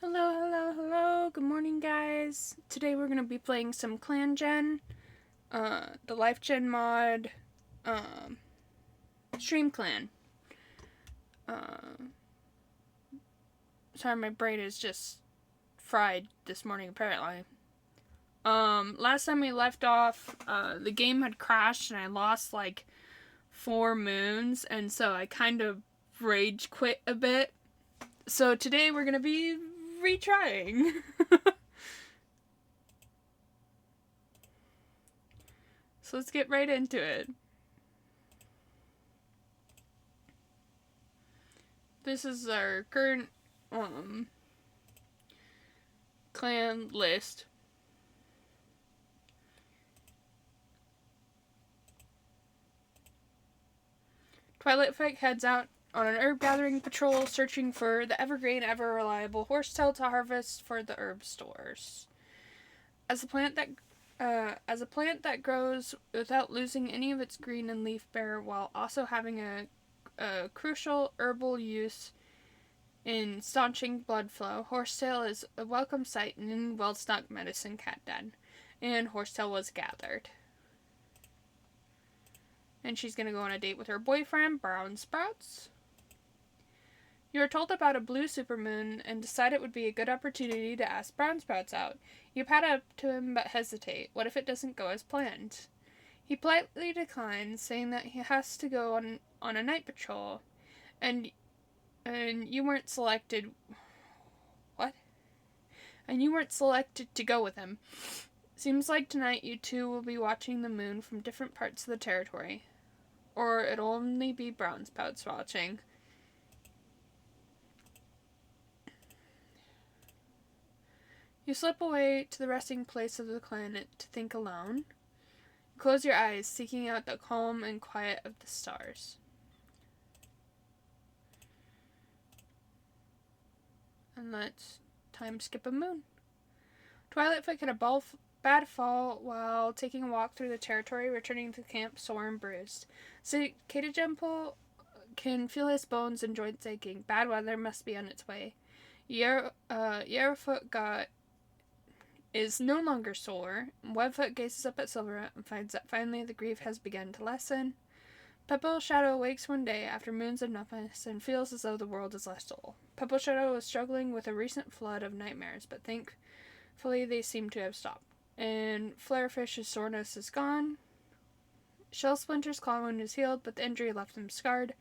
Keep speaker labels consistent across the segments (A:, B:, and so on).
A: Hello, hello, hello. Good morning, guys. Today we're going to be playing some Clangen, the lifegen mod, streamclan. Sorry, my brain is just fried this morning, apparently. Last time we left off, the game had crashed and I lost like 4 moons, and so I kind of rage quit a bit. So today we're going to be retrying. So let's get right into it. This is our current clan list. Twilight heads out on an herb gathering patrol, searching for the evergreen, ever reliable horsetail to harvest for the herb stores. As a plant that grows without losing any of its green and leaf bearer, while also having a crucial herbal use in staunching blood flow, horsetail is a welcome sight in a well-stocked medicine cat den, and horsetail was gathered. And she's gonna go on a date with her boyfriend, Brown Sprouts. You are told about a blue supermoon and decide it would be a good opportunity to ask Brown Sprouts out. You pat up to him but hesitate. What if it doesn't go as planned? He politely declines, saying that he has to go on a night patrol, and you weren't selected. What? And you weren't selected to go with him. Seems like tonight you two will be watching the moon from different parts of the territory. Or it'll only be Brown Sprouts watching. You slip away to the resting place of the planet to think alone. Close your eyes, seeking out the calm and quiet of the stars. And let's time skip a moon. Twilight had a bad fall while taking a walk through the territory, returning to camp sore and bruised. Cicada Jumble can feel his bones and joints aching. Bad weather must be on its way. Yarrowfoot is no longer sore. Webfoot gazes up at Silverette and finds that finally the grief has begun to lessen. Pebble Shadow awakes one day after moons of nothingness and feels as though the world is less dull. Pebble Shadow was struggling with a recent flood of nightmares, but thankfully they seem to have stopped. And Flarefish's soreness is gone. Shell Splinter's claw wound is healed, but the injury left him scarred.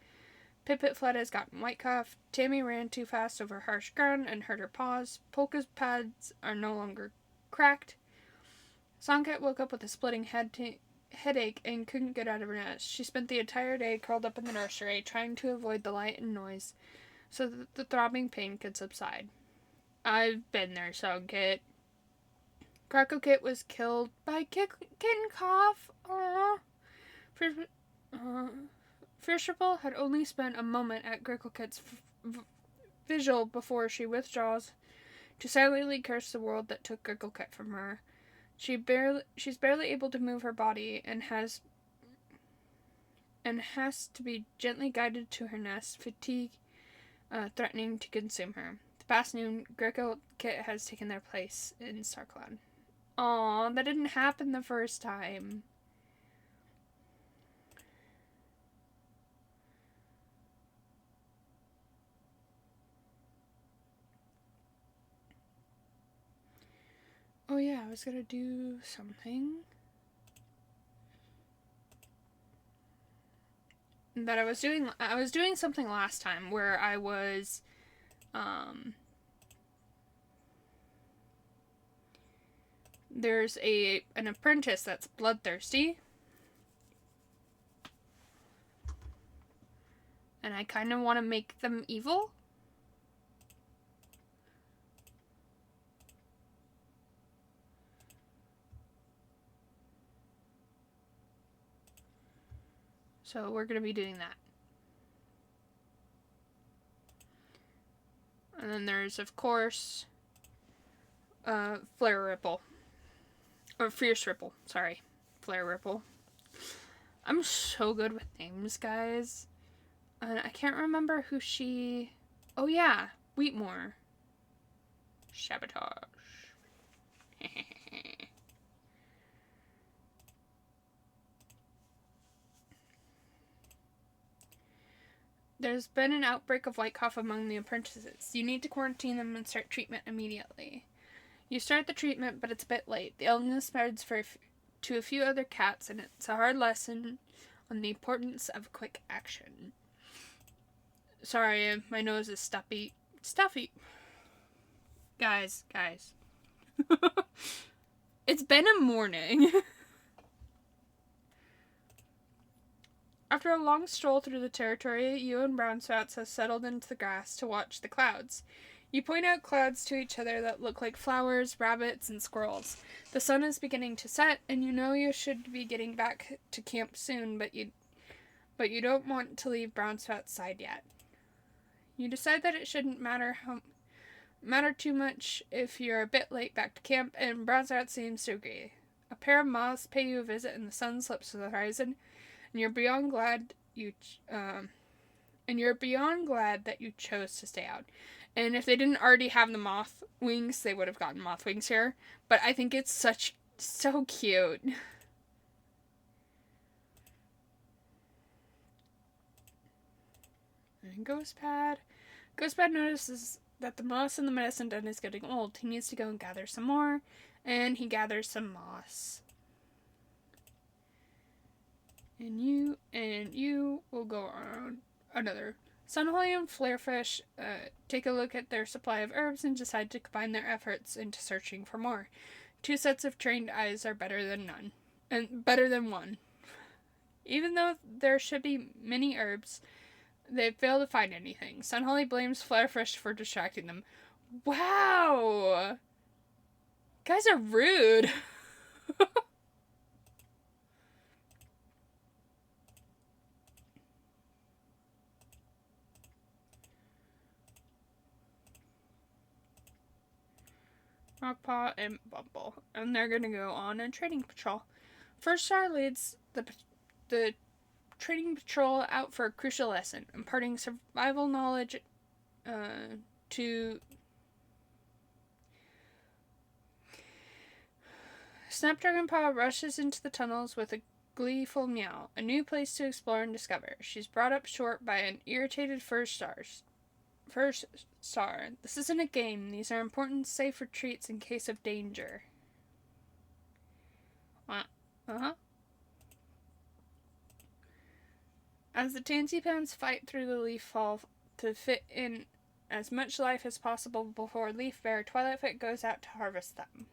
A: Pipit Flood has gotten white cough. Tammy ran too fast over harsh ground and hurt her paws. Polka's pads are no longer cracked. Songcat woke up with a splitting headache and couldn't get out of her nest. She spent the entire day curled up in the nursery, trying to avoid the light and noise so that the throbbing pain could subside. I've been there, Songcat. Crackle Kit was killed by kitten cough. Aww. Fierceable had only spent a moment at Grickle Kit's vigil before she withdraws to silently curse the world that took Grickle Kit from her. She's barely able to move her body and has to be gently guided to her nest, fatigue threatening to consume her. The past noon, Grickle Kit has taken their place in StarCloud. Aw, that didn't happen the first time. Oh yeah, I was gonna do something that I was doing something last time where I was there's an apprentice that's bloodthirsty, and I kind of want to make them evil. So we're going to be doing that. And then there's, of course, Flare Ripple. Or Fierce Ripple, sorry. Flare Ripple. I'm so good with names, guys. And I can't remember who she... Oh yeah, Wheatmore. Sabotage. There's been an outbreak of white cough among the apprentices. You need to quarantine them and start treatment immediately. You start the treatment, but it's a bit late. The illness spreads to a few other cats, and it's a hard lesson on the importance of quick action. Sorry, my nose is stuffy. Guys. It's been a morning. After a long stroll through the territory, you and Brown Spouts have settled into the grass to watch the clouds. You point out clouds to each other that look like flowers, rabbits, and squirrels. The sun is beginning to set, and you know you should be getting back to camp soon, but you don't want to leave Brown Spout's side yet. You decide that it shouldn't matter too much if you're a bit late back to camp, and Brown Spout seems to agree. A pair of moths pay you a visit, and the sun slips to the horizon, and you're beyond glad that you chose to stay out. And if they didn't already have the moth wings, they would have gotten moth wings here. But I think it's so cute. And Ghostpad notices that the moss in the medicine den is getting old. He needs to go and gather some more. And he gathers some moss. And you will go on another. Sunholly and Flarefish take a look at their supply of herbs and decide to combine their efforts into searching for more. 2 sets of trained eyes are better than one. Even though there should be many herbs, they fail to find anything. Sunholly blames Flarefish for distracting them. Wow! Guys are rude. Rockpaw and Bumble, and they're gonna go on a trading patrol. First Star leads the trading patrol out for a crucial lesson, imparting survival knowledge to Snapdragon Paw rushes into the tunnels with a gleeful meow, a new place to explore and discover. She's brought up short by an irritated First Star. This isn't a game. These are important, safe retreats in case of danger. As the Tansy Pounds fight through the leaf fall to fit in as much life as possible before Leaf Bear, Twilight goes out to harvest them.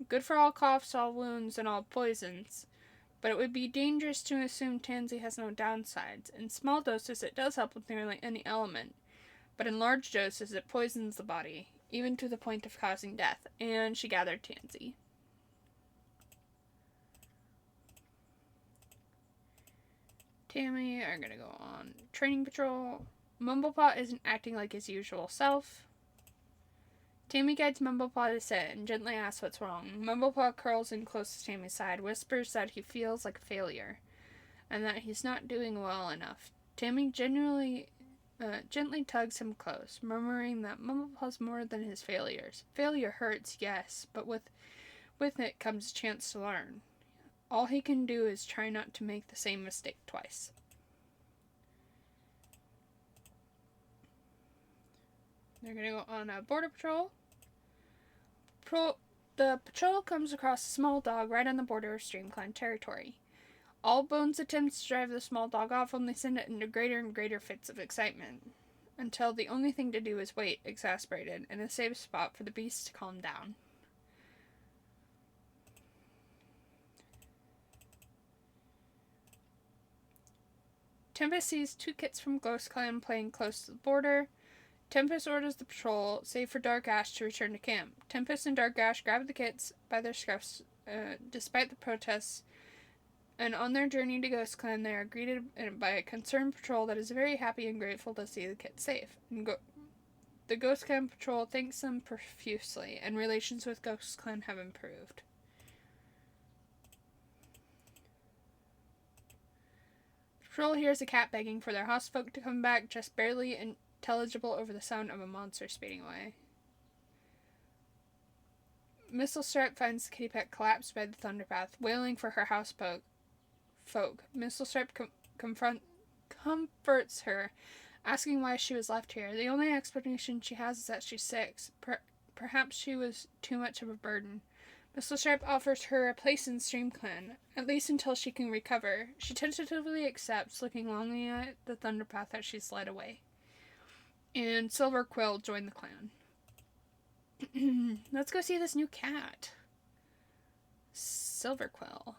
A: Good for all coughs, all wounds, and all poisons. But it would be dangerous to assume Tansy has no downsides. In small doses, it does help with nearly any element. But in large doses, it poisons the body, even to the point of causing death. And she gathered Tansy. Tammy are gonna go on training patrol. Mumblepaw isn't acting like his usual self. Tammy guides Mumblepaw to sit and gently asks what's wrong. Mumblepaw curls in close to Tammy's side, whispers that he feels like a failure, and that he's not doing well enough. Tammy gently tugs him close, murmuring that Mumblepaw's more than his failures. Failure hurts, yes, but with it comes a chance to learn. All he can do is try not to make the same mistake twice. They're gonna go on a border patrol. The patrol comes across a small dog right on the border of streamclan territory. All Bones attempts to drive the small dog off only send it into greater and greater fits of excitement, until the only thing to do is wait, exasperated, in a safe spot for the beast to calm down. Tempest sees 2 kits from Ghost Clan playing close to the border. Tempest orders the patrol, save for Dark Ash, to return to camp. Tempest and Dark Ash grab the kits by their scruffs, despite the protests, and on their journey to Ghost Clan, they are greeted by a concerned patrol that is very happy and grateful to see the kits safe. The Ghost Clan patrol thanks them profusely, and relations with Ghost Clan have improved. Patrol hears a cat begging for their housefolk to come back just barely in intelligible over the sound of a monster speeding away. Mistlestripe finds the kitty pet collapsed by the thunderpath, wailing for her house folk. Mistlestripe comforts her, asking why she was left here. The only explanation she has is that she's sick. Perhaps she was too much of a burden. Mistlestripe offers her a place in streamclan, at least until she can recover. She tentatively accepts, looking longingly at the thunderpath that she's led away. And Silver Quill joined the clan. Let's go see this new cat. Silver Quill.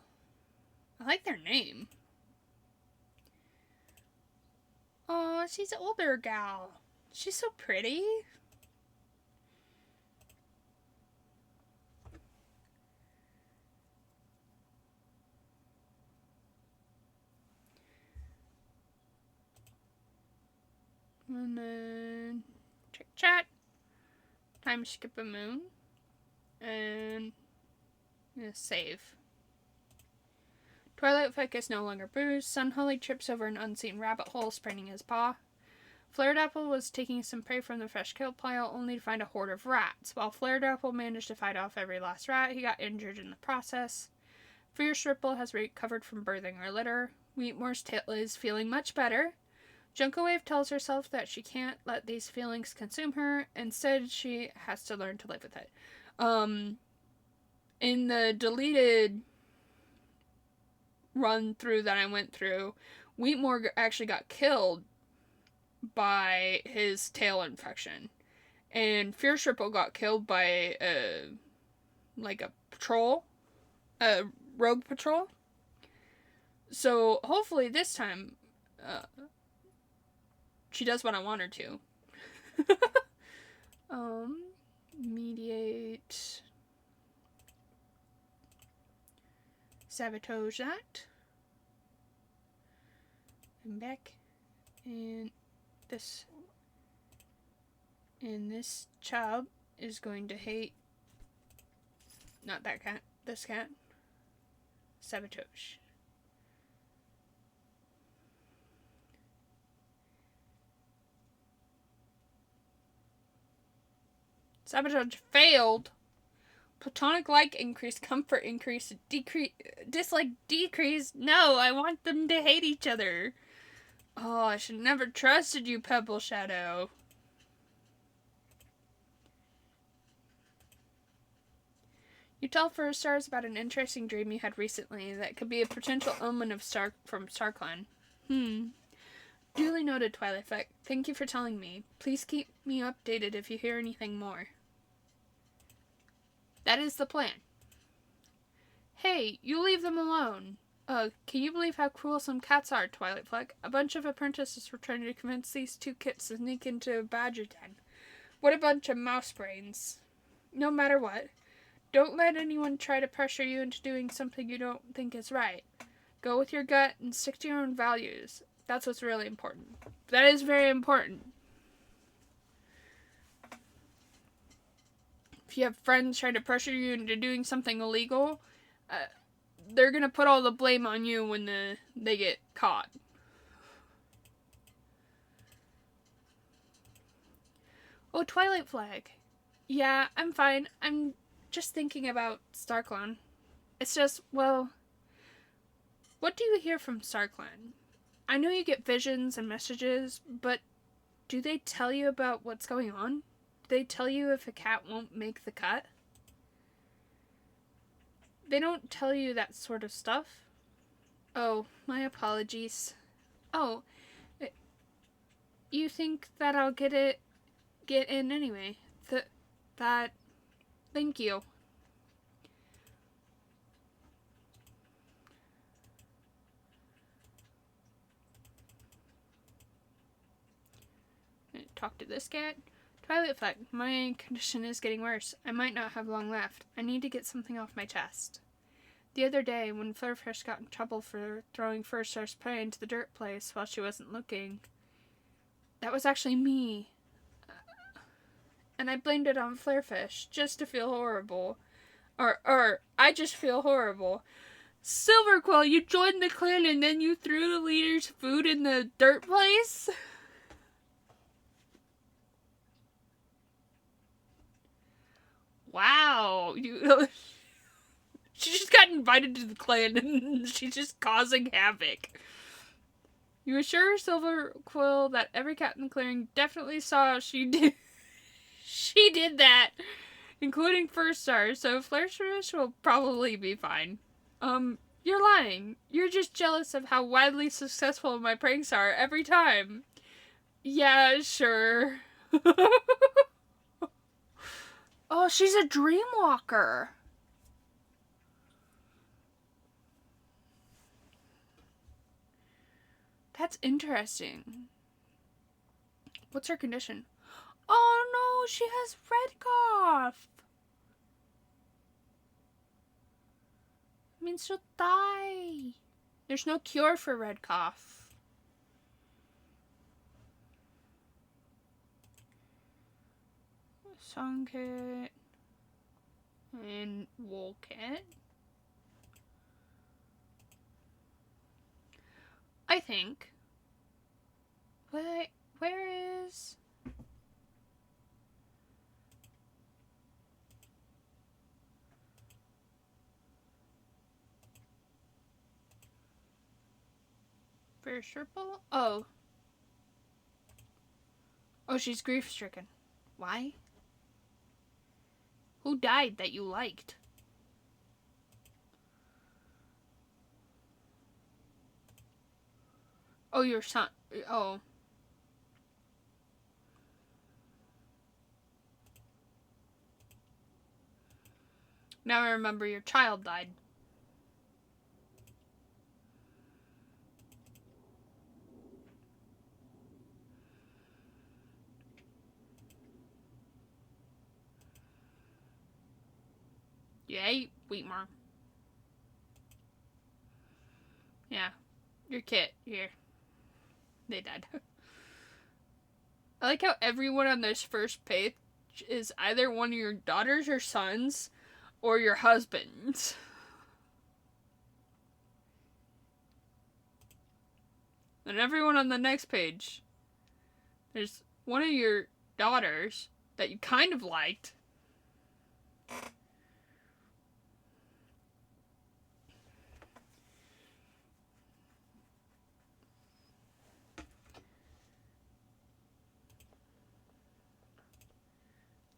A: I like their name. Oh, she's an older gal. She's so pretty. And then check chat. Time skip a moon. And save. Twilight Fleck is no longer bruised. Sunholly trips over an unseen rabbit hole, spraining his paw. Flared Apple was taking some prey from the fresh kill pile, only to find a horde of rats. While Flared Apple managed to fight off every last rat, he got injured in the process. Fierce Ripple has recovered from birthing her litter. Wheatmore's tail is feeling much better. Junko Wave tells herself that she can't let these feelings consume her. Instead, she has to learn to live with it. In the deleted run through that I went through, Wheatmore actually got killed by his tail infection. And Fierce Ripple got killed by a patrol. A rogue patrol. So hopefully this time she does what I want her to. Mediate. Sabotage that. I'm back. And this child is going to hate not that cat, this cat. Sabotage. Sabotage failed. Platonic like increased, comfort increased, dislike decreased. No, I want them to hate each other. Oh, I should never trusted you, Pebble Shadow. You tell First Stars about an interesting dream you had recently that could be a potential omen of from StarClan. Duly noted, Twilight Fleck. Thank you for telling me. Please keep me updated if you hear anything more. That is the plan. Hey, you leave them alone. Can you believe how cruel some cats are, Twilight Fleck? A bunch of apprentices were trying to convince these two kits to sneak into a badger den. What a bunch of mouse brains. No matter what, don't let anyone try to pressure you into doing something you don't think is right. Go with your gut and stick to your own values. That's what's really important. That is very important. If you have friends trying to pressure you into doing something illegal, they're going to put all the blame on you when they get caught. Oh, Twilight Flag. Yeah, I'm fine. I'm just thinking about StarClan. It's just, well, what do you hear from StarClan? I know you get visions and messages, but do they tell you about what's going on? Do they tell you if a cat won't make the cut? They don't tell you that sort of stuff. Oh, my apologies. Oh, you think that I'll get in anyway? Thank you. Talk to this cat. Twilight Fleck, my condition is getting worse. I might not have long left. I need to get something off my chest. The other day, when Flurfish got in trouble for throwing First Star's prey into the dirt place while she wasn't looking, that was actually me. And I blamed it on Flurfish, just to feel horrible. Or, I just feel horrible. Silverquill, you joined the clan and then you threw the leader's food in the dirt place? Wow. She just got invited to the clan and she's just causing havoc. You assure Silver Quill that every cat in the clearing definitely saw she did that, including First Star, so Flashwish will probably be fine. You're lying. You're just jealous of how wildly successful my pranks are every time. Yeah, sure. Oh, she's a dreamwalker. That's interesting. What's her condition? Oh no, she has red cough. It means she'll die. There's no cure for red cough. Songkit and Woolkit. I think. Wait, where is... First Ripple? Oh. Oh, she's grief-stricken. Why? Who died that you liked? Oh, your son. Oh. Now I remember your child died. Yay, Wheatmore. Yeah. Your kit. Here. They died. I like how everyone on this first page is either one of your daughters or sons or your husbands. And everyone on the next page, there's one of your daughters that you kind of liked.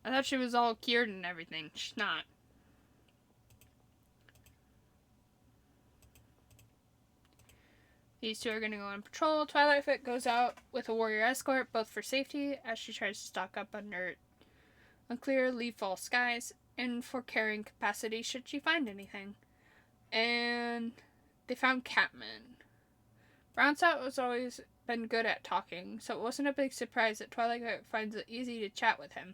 A: I thought she was all cured and everything. She's not. These two are going to go on patrol. Twilight Fit goes out with a warrior escort, both for safety, as she tries to stock up under unclear, leaf-fall skies, and for carrying capacity should she find anything. And they found Catman. Brownsat has always been good at talking, so it wasn't a big surprise that Twilight Fit finds it easy to chat with him.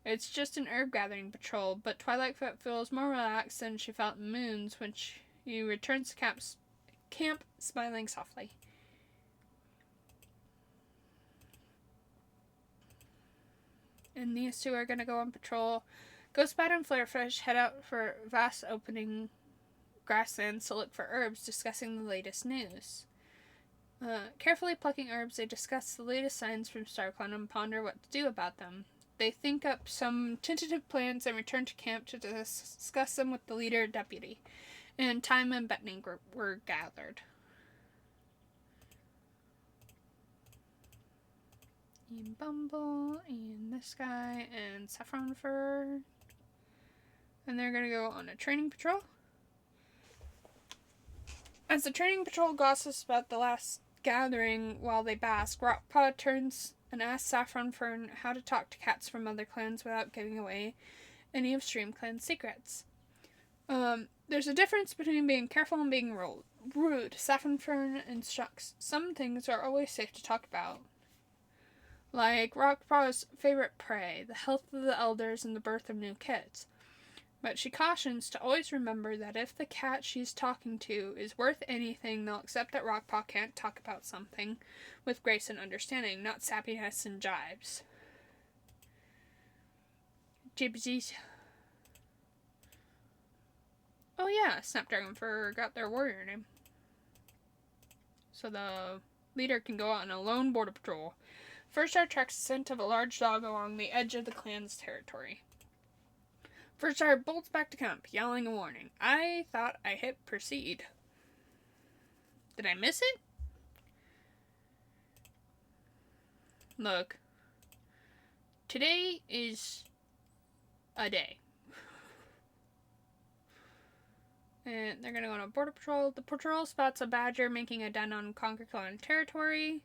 A: It's just an herb gathering patrol, but Twilight Fit feels more relaxed than she felt in Moons when she returns to camp smiling softly. And these two are going to go on patrol. Ghostbat and Flarefish head out for vast opening grasslands to look for herbs, discussing the latest news. Carefully plucking herbs, they discuss the latest signs from StarClan and ponder what to do about them. They think up some tentative plans and return to camp to discuss them with the leader and deputy. And Time and Bettany were gathered. And Bumble, and this guy, and Saffron Fur. And they're going to go on a training patrol. As the training patrol gossips about the last gathering while they bask, Rockpaw turns and asks Saffron Fern how to talk to cats from other clans without giving away any of streamclan secrets. There's a difference between being careful and being rude. Saffron Fern instructs some things are always safe to talk about, like Rockpaw's favorite prey, the health of the elders, and the birth of new kids. But she cautions to always remember that if the cat she's talking to is worth anything, they'll accept that Rockpaw can't talk about something with grace and understanding, not sappiness and jibes. Jibsies. Oh yeah, Snapdragon forgot their warrior name. So the leader can go out on a lone border patrol. First Star tracks the scent of a large dog along the edge of the clan's territory. First sergeant bolts back to camp, yelling a warning. I thought I hit proceed. Did I miss it? Look. Today is a day. And they're gonna go on a border patrol. The patrol spots a badger making a den on Conquer Clan territory.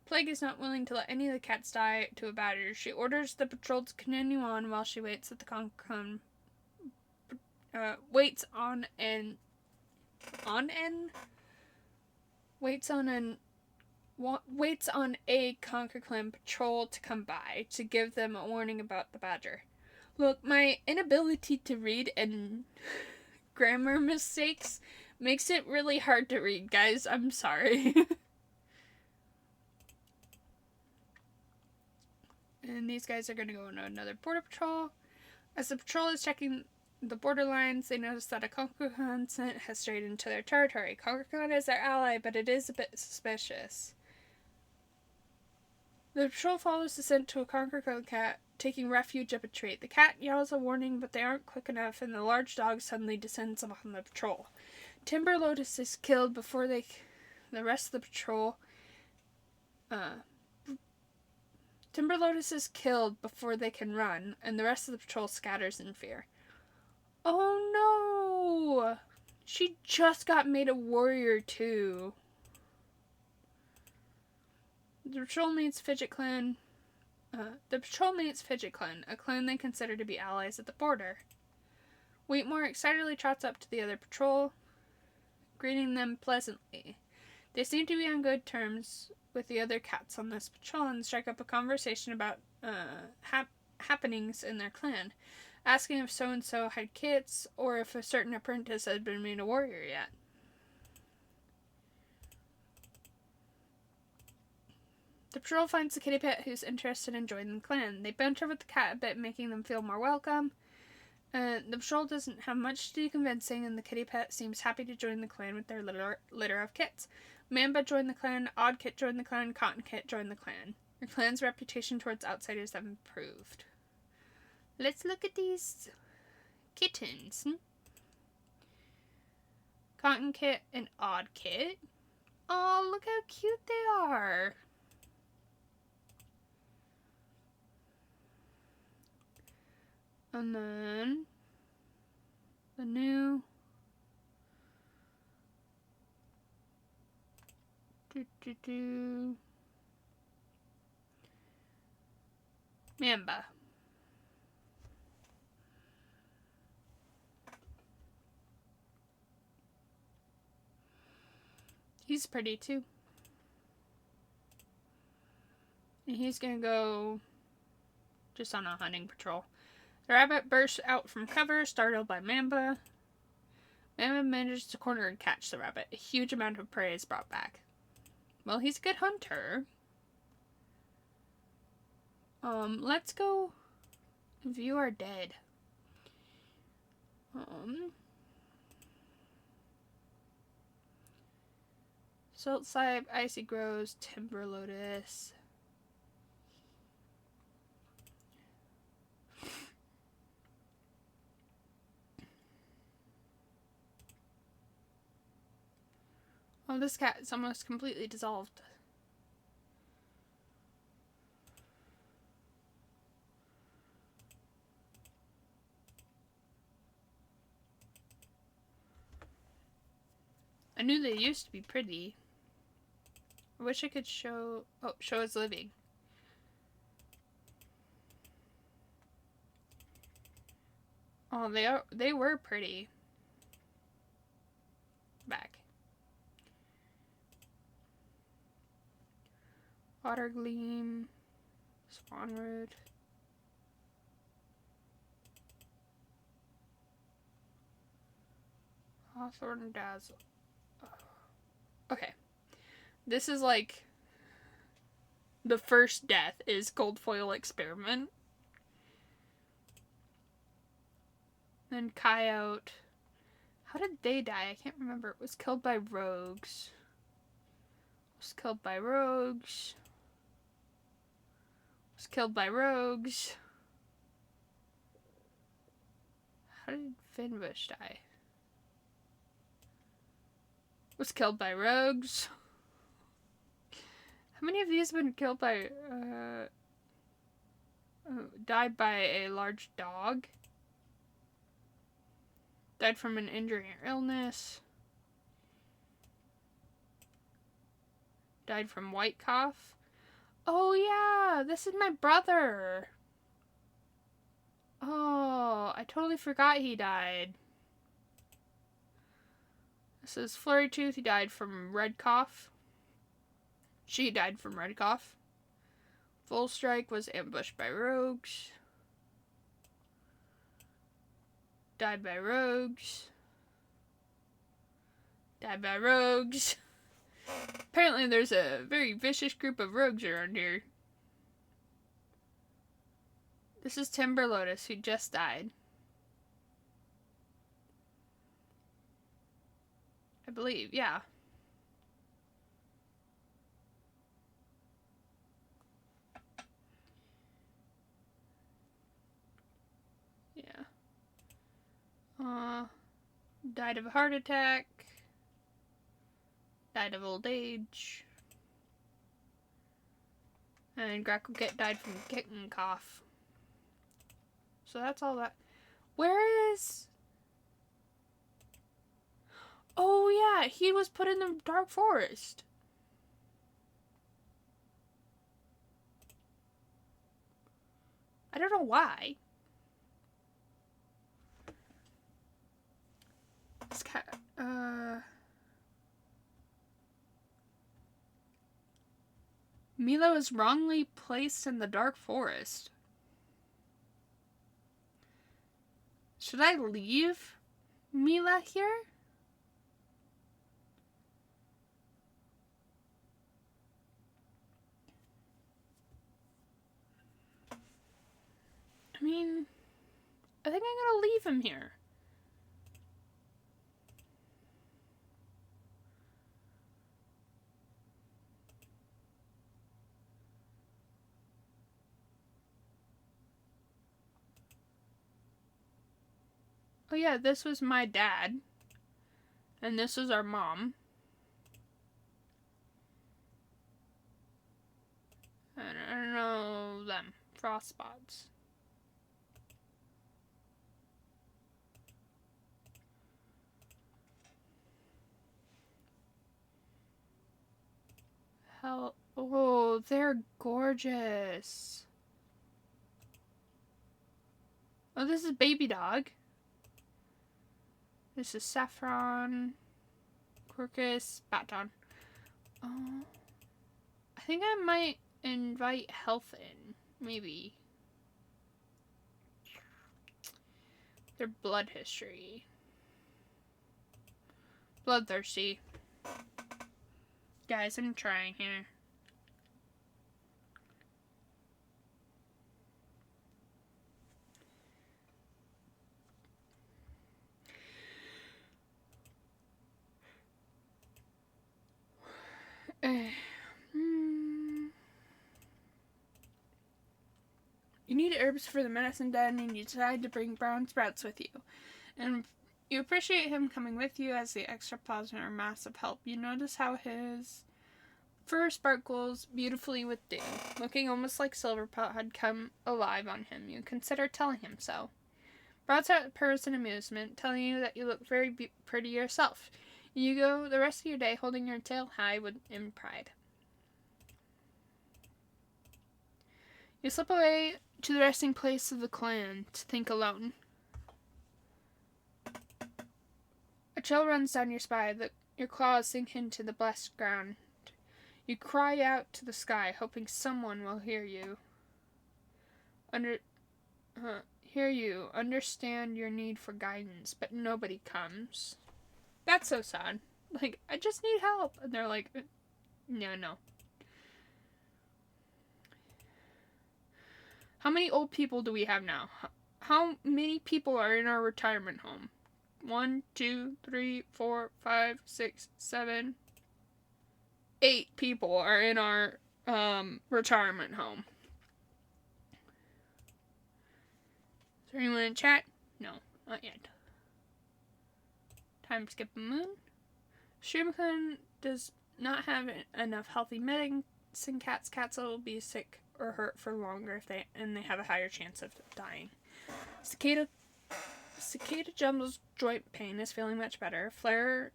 A: Plague is not willing to let any of the cats die to a badger. She orders the patrol to continue on while she waits at the Conquer Clan. Waits on a Conquer Clan patrol to come by to give them a warning about the badger. Look, my inability to read and grammar mistakes makes it really hard to read, guys. I'm sorry. And these guys are going to go on another border patrol. As the patrol is checking the border lines, they notice that a Conquer Clan scent has strayed into their territory. Conquer Clan is their ally, but it is a bit suspicious. The patrol follows the scent to a Conquer Clan cat, taking refuge up a tree. The cat yells a warning, but they aren't quick enough, and the large dog suddenly descends upon the patrol. Timber Lotus is killed before the rest of the patrol. Timber Lotus is killed before they can run, and the rest of the patrol scatters in fear. Oh no! She just got made a warrior too. The patrol meets Fidget Clan. A clan they consider to be allies at the border. Wheatmore excitedly trots up to the other patrol, greeting them pleasantly. They seem to be on good terms with the other cats on this patrol and strike up a conversation about happenings in their clan, asking if so-and-so had kits or if a certain apprentice had been made a warrior yet. The patrol finds the kitty pet who's interested in joining the clan. They banter with the cat a bit, making them feel more welcome. The patrol doesn't have much to do convincing, and the kitty pet seems happy to join the clan with their litter of kits. Mamba joined the clan, Odd Kit joined the clan, Cotton Kit joined the clan. Your clan's reputation towards outsiders have improved. Let's look at these kittens. Cotton Kit and Odd Kit. Oh, look how cute they are. And then the new Mamba. He's pretty too. And he's gonna go just on a hunting patrol. The rabbit bursts out from cover, startled by Mamba. Mamba manages to corner and catch the rabbit. A huge amount of prey is brought back. Well, he's a good hunter. Let's go view our dead. Salt Cybe, Icy Grows, Timber Lotus. Oh, this cat is almost completely dissolved. I knew they used to be pretty. I wish I could show... Oh, show is living. Oh, they were pretty. Back. Water Gleam. Swanroot. Hawthorne Dazzle. Okay. This is like the first death is Gold Foil Experiment. Then Coyote. How did they die? I can't remember. It was killed by rogues. Was killed by rogues. Was killed by rogues. How did Finbush die? Was killed by rogues. How many of these have been killed by, died by a large dog? Died from an injury or illness. Died from white cough. Oh yeah, this is my brother. Oh, I totally forgot he died. This is Flurry Tooth. He died from red cough. She died from red cough. Full Strike was ambushed by rogues. Died by rogues. Died by rogues. Apparently there's a very vicious group of rogues around here. This is Timber Lotus, who just died. I believe, yeah. Yeah. Died of a heart attack. Died of old age. And Grackle died from kitten cough. So that's all that. Where is... Oh yeah, he was put in the Dark Forest. I don't know why. This cat, Milo is wrongly placed in the Dark Forest. Should I leave Mila here? I mean, I think I'm gonna leave him here. Oh yeah, this was my dad. And this is our mom. And I don't know them. Frost spots. Hell, oh, they're gorgeous. Oh, this is Baby Dog. This is Saffron, Quercus, Baton. Oh, I think I might invite Health in, maybe. Their blood history. Bloodthirsty. Guys, I'm trying here. You need herbs for the medicine den and you decide to bring brown sprouts with you. And you appreciate him coming with you as the extra plasma or massive help. You notice how his fur sparkles beautifully with dew, looking almost like Silverpelt had come alive on him. You consider telling him so. Broadside purrs in amusement, telling you that you look very pretty yourself. You go the rest of your day holding your tail high in pride. You slip away to the resting place of the clan to think alone. A chill runs down your spine. Your claws sink into the blessed ground. You cry out to the sky, hoping someone will hear you. Understand your need for guidance, but nobody comes. That's so sad. Like, I just need help. And they're like, no. How many old people do we have now? How many people are in our retirement home? 1, 2, 3, 4, 5, 6, 7, 8 people are in our retirement home. Is there anyone in chat? No. Not yet. Time skip a moon. Streamclan does not have enough healthy medicine cats. Cats will be sick or hurt for longer if they have a higher chance of dying. Cicada Jumble's joint pain is feeling much better. Flared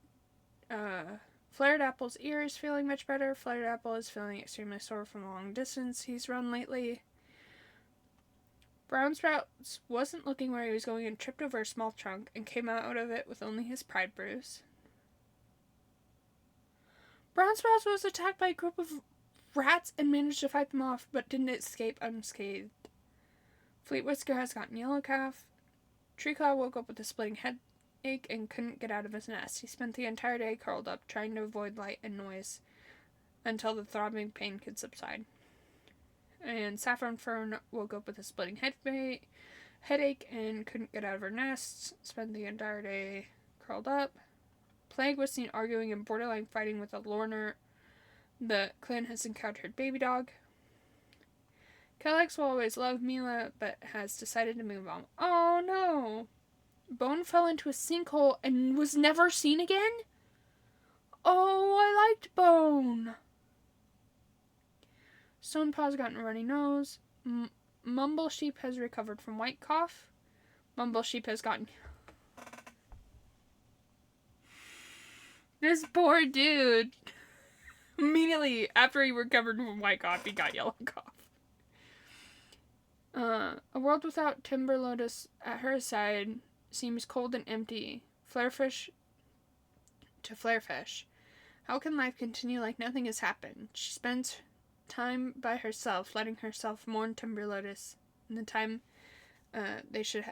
A: Apple's ear is feeling much better. Flared Apple is feeling extremely sore from the long distance he's run lately. Brown Sprouts wasn't looking where he was going and tripped over a small trunk and came out of it with only his pride bruise. Brown Sprouts was attacked by a group of rats and managed to fight them off, but didn't escape unscathed. Fleet Whisker has gotten yellow calf. Treeclaw woke up with a splitting headache and couldn't get out of his nest. He spent the entire day curled up, trying to avoid light and noise until the throbbing pain could subside. And Saffron Fern woke up with a splitting headache and couldn't get out of her nest. Spent the entire day curled up. Plague was seen arguing and borderline fighting with a Lorner. The clan has encountered Baby Dog. Kellex will always love Mila, but has decided to move on. Oh no! Bone fell into a sinkhole and was never seen again? Oh, I liked Bone! Stonepaw's gotten a runny nose. Mumble Sheep has recovered from white cough. Mumble Sheep has gotten... This poor dude. Immediately after he recovered from white cough, he got yellow cough. A world without Timber Lotus at her side seems cold and empty. Flarefish to Flarefish. How can life continue like nothing has happened? She spends time by herself, letting herself mourn Timber Lotus in the time they should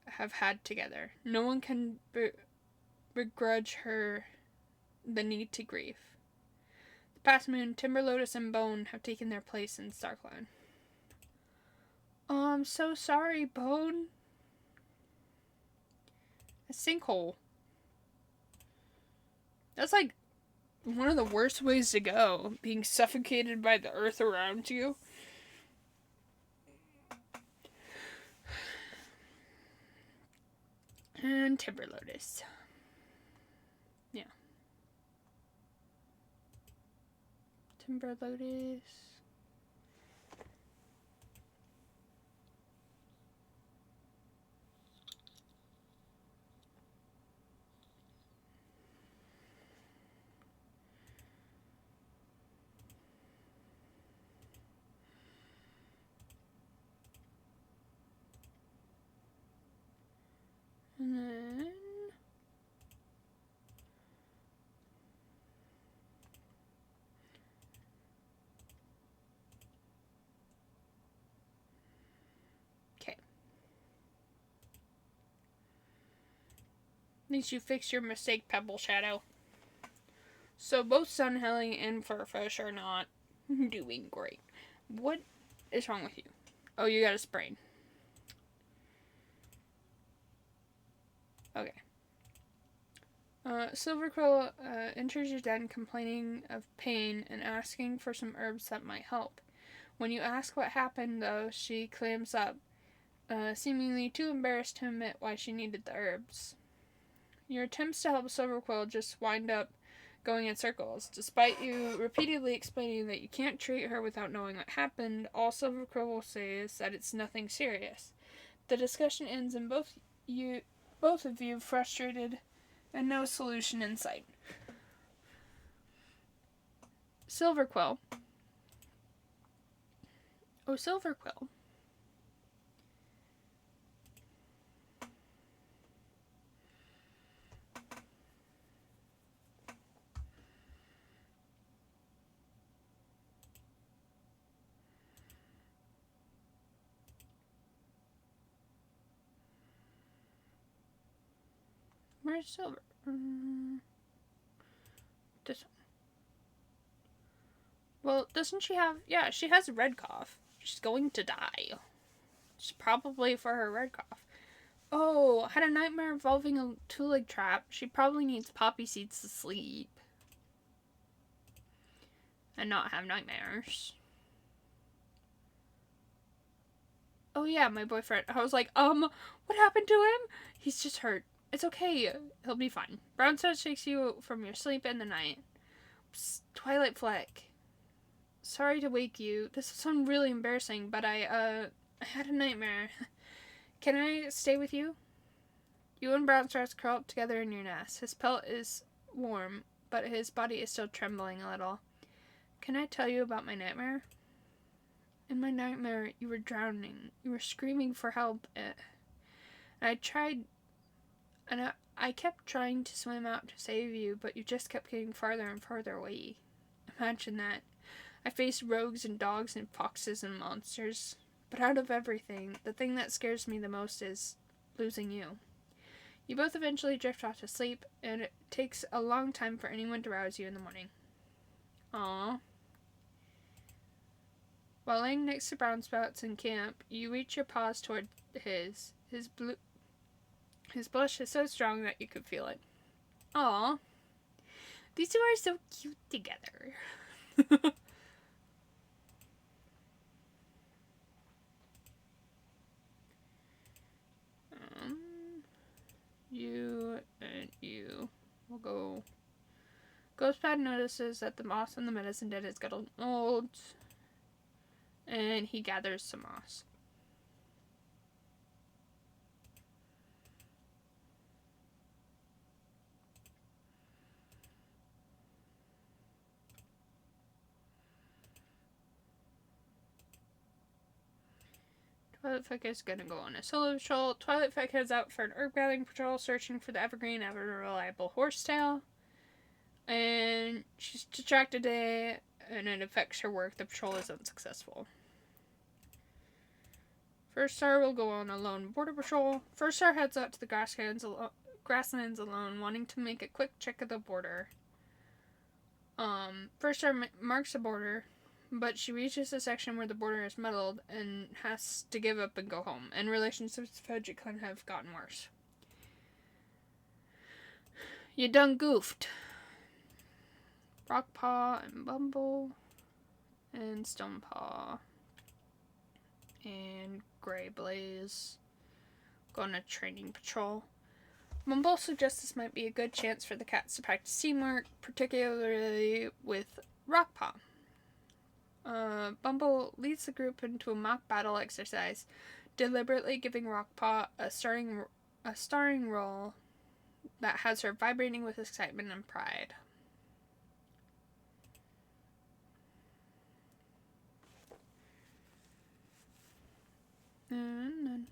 A: have had together. No one can begrudge her the need to grieve. The past moon, Timber Lotus and Bone have taken their place in StarClan. Oh, I'm so sorry, Bone. A sinkhole. That's like one of the worst ways to go. Being suffocated by the earth around you. And Timber Lotus. Yeah. Timber Lotus. And then... Okay. At least you fixed your mistake, Pebble Shadow. So both Sunhelling and Furfish are not doing great. What is wrong with you? Oh, you got a sprain. Okay. Silverquill enters your den complaining of pain and asking for some herbs that might help. When you ask what happened, though, she clams up, seemingly too embarrassed to admit why she needed the herbs. Your attempts to help Silverquill just wind up going in circles. Despite you repeatedly explaining that you can't treat her without knowing what happened, all Silverquill will say is that it's nothing serious. The discussion ends in both of you frustrated and no solution in sight. Silverquill. Oh, Silverquill. Where's Silver? This one. Well, doesn't she have... Yeah, she has a red cough. She's going to die. It's probably for her red cough. Oh, had a nightmare involving a two-leg trap. She probably needs poppy seeds to sleep. And not have nightmares. Oh yeah, my boyfriend. I was like, what happened to him? He's just hurt. It's okay. He'll be fine. Brownstone shakes you from your sleep in the night. Psst, Twilight Fleck. Sorry to wake you. This will sound really embarrassing, but I had a nightmare. Can I stay with you? You and Brownstars curl up together in your nest. His pelt is warm, but his body is still trembling a little. Can I tell you about my nightmare? In my nightmare, you were drowning. You were screaming for help. And I kept trying to swim out to save you, but you just kept getting farther and farther away. Imagine that. I faced rogues and dogs and foxes and monsters. But out of everything, the thing that scares me the most is losing you. You both eventually drift off to sleep, and it takes a long time for anyone to rouse you in the morning. Aww. While laying next to Brown Sprouts in camp, you reach your paws toward his. His blush is so strong that you could feel it. Aww. These two are so cute together. You and you will go. Ghostpad notices that the moss on the medicine den is getting old, and he gathers some moss. Twilight Fleck is gonna go on a solo patrol. Twilight Fleck heads out for an herb gathering patrol, searching for the evergreen ever reliable horsetail. And she's distracted today, and it affects her work. The patrol is unsuccessful. First Star will go on a lone border patrol. First Star heads out to the grasslands alone, wanting to make a quick check of the border. First Star marks the border, but she reaches a section where the border is muddled and has to give up and go home, and relations with the Fudgy clan have gotten worse. You done goofed. Rockpaw and Bumble and Stonepaw and Grey Blaze go on a training patrol. Bumble suggests this might be a good chance for the cats to practice teamwork, particularly with Rockpaw. Bumble leads the group into a mock battle exercise, deliberately giving Rockpaw a starring role that has her vibrating with excitement and pride. And then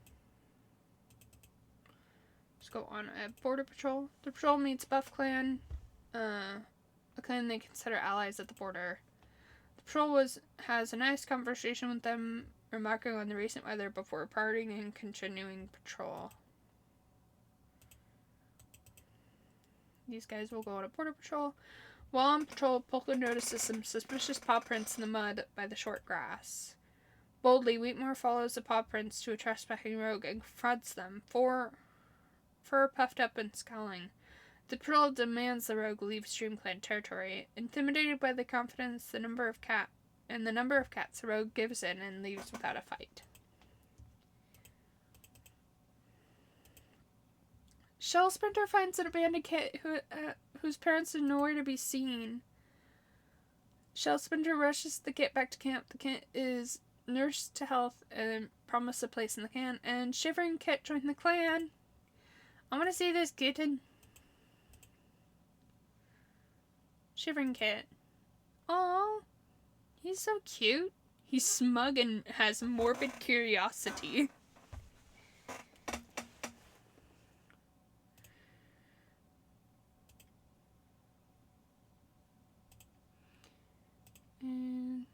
A: let's go on a border patrol. The patrol meets Buff Clan, a clan they consider allies at the border. The patrol has a nice conversation with them, remarking on the recent weather before parting and continuing patrol. These guys will go on a border patrol. While on patrol, Polka notices some suspicious paw prints in the mud by the short grass. Boldly, Wheatmore follows the paw prints to a trespassing rogue and confronts them, fur puffed up and scowling. The patrol demands the rogue leave streamclan territory. Intimidated by the confidence the number of cats, the rogue gives in and leaves without a fight. Shell Sprinter finds an abandoned kit whose parents are nowhere to be seen. Shell Sprinter rushes the kit back to camp. The kit is nursed to health and promised a place in the clan, and Shivering Kit joined the clan. I want to see this kitten. Shivering Kit. Aww. He's so cute. He's smug and has morbid curiosity. And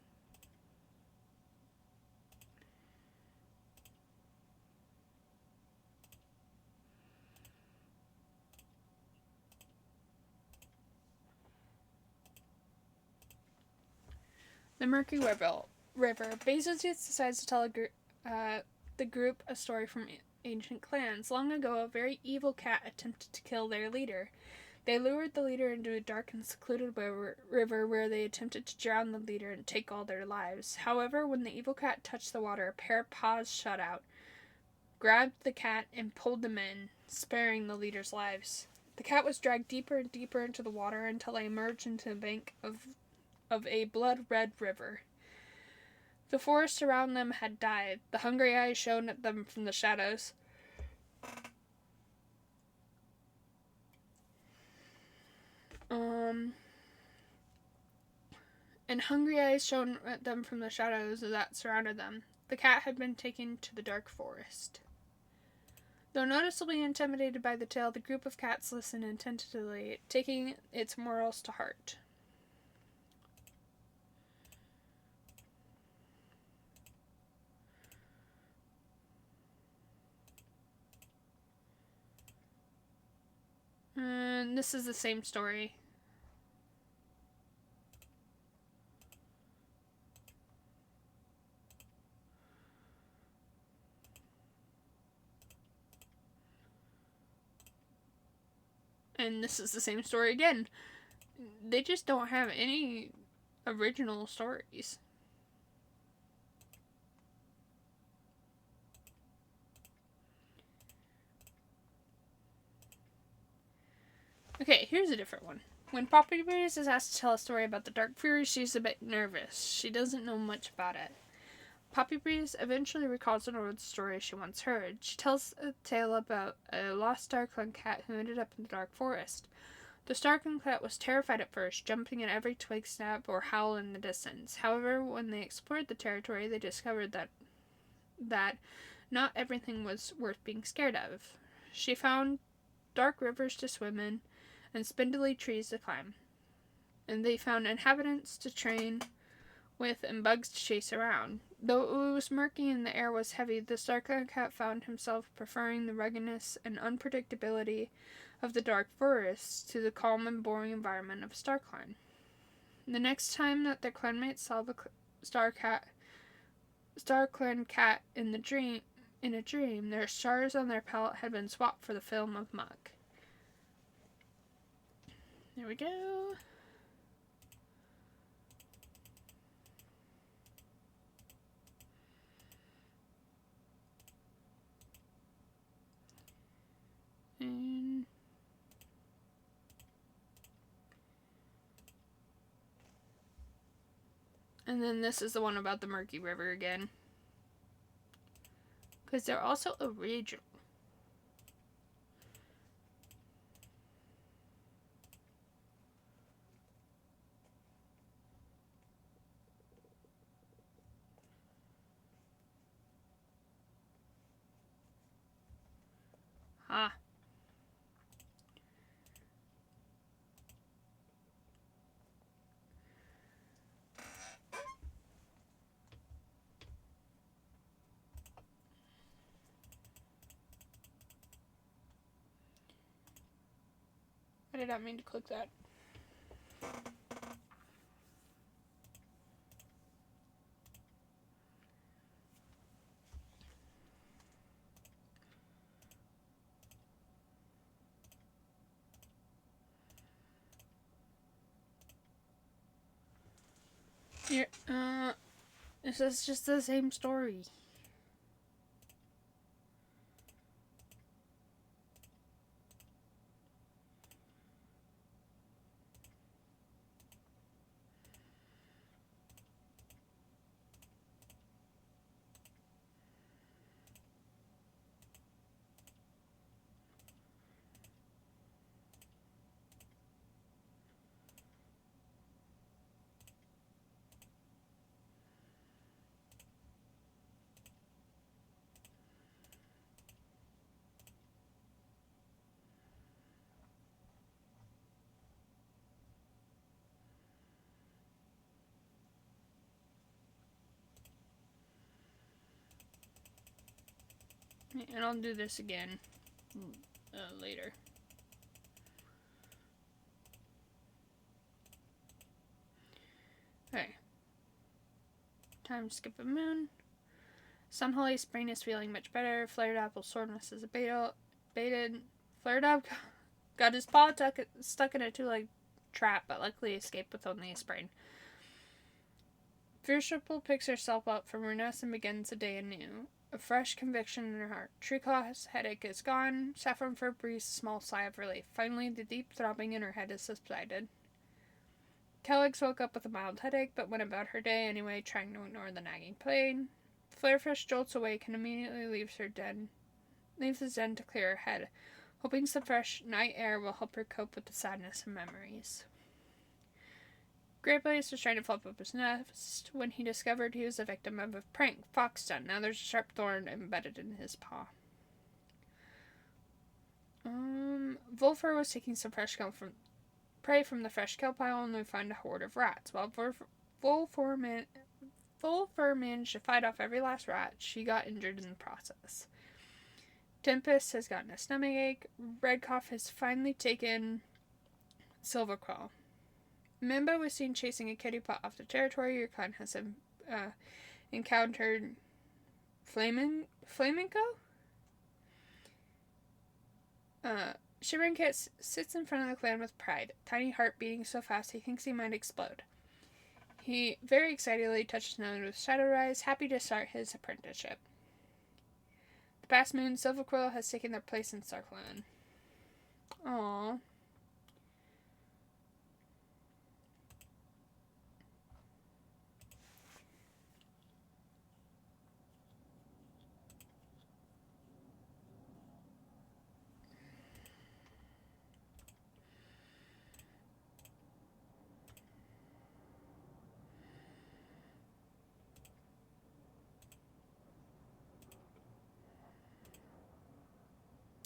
A: the Murky River. Bezozius decides to tell the group a story from ancient clans. Long ago, a very evil cat attempted to kill their leader. They lured the leader into a dark and secluded river where they attempted to drown the leader and take all their lives. However, when the evil cat touched the water, a pair of paws shot out, grabbed the cat, and pulled them in, sparing the leader's lives. The cat was dragged deeper and deeper into the water until they emerged into the bank of a blood-red river. The forest around them had died. The hungry eyes shone at them from the shadows. And hungry eyes shone at them from the shadows that surrounded them. The cat had been taken to the dark forest. Though noticeably intimidated by the tale, the group of cats listened attentively, taking its morals to heart. And this is the same story. And this is the same story again. They just don't have any original stories. Okay, here's a different one. When Poppy Breeze is asked to tell a story about the Dark Fury, she's a bit nervous. She doesn't know much about it. Poppy Breeze eventually recalls an old story she once heard. She tells a tale about a lost Starkland cat who ended up in the dark forest. The Starkland cat was terrified at first, jumping at every twig snap or howl in the distance. However, when they explored the territory, they discovered that not everything was worth being scared of. She found dark rivers to swim in and spindly trees to climb. And they found inhabitants to train with and bugs to chase around. Though it was murky and the air was heavy, the Starkland cat found himself preferring the ruggedness and unpredictability of the dark forest to the calm and boring environment of StarClan. The next time that their clanmates saw the StarClan cat in a dream, their stars on their palette had been swapped for the film of muck. There we go. And then this is the one about the murky river again. Because they're also original. Ah. I did not mean to click that. Here, this is just the same story. And I'll do this again later. Okay. Time to skip a moon. Sunholly's brain is feeling much better. Flared Apple's soreness is abated. Flared Apple got his paw stuck in a two-legged trap, but luckily escaped with only a sprain. Fearful picks herself up from her nest and begins the day anew. A fresh conviction in her heart. Treeclaw's headache is gone. Saffronfur breathes a small sigh of relief. Finally, the deep throbbing in her head has subsided. Kellex woke up with a mild headache, but went about her day anyway, trying to ignore the nagging pain. Flarefish jolts awake and immediately leaves his den to clear her head, hoping some fresh night air will help her cope with the sadness and memories. Grayblaze was trying to flip up his nest when he discovered he was the victim of a prank Fox done. Now there's a sharp thorn embedded in his paw. Volfur was taking some prey from the fresh kill pile and we found a horde of rats. While Volfur managed to fight off every last rat, she got injured in the process. Tempest has gotten a stomachache. Redcough has finally taken Silverquill. Mimba was seen chasing a kitty pot off the territory. Your clan has encountered Flamenco? Shivering Kit sits in front of the clan with pride, tiny heart beating so fast he thinks he might explode. He very excitedly touches nose with Shadowrise, happy to start his apprenticeship. The past moon, Silverquill has taken their place in StarClan. Aww.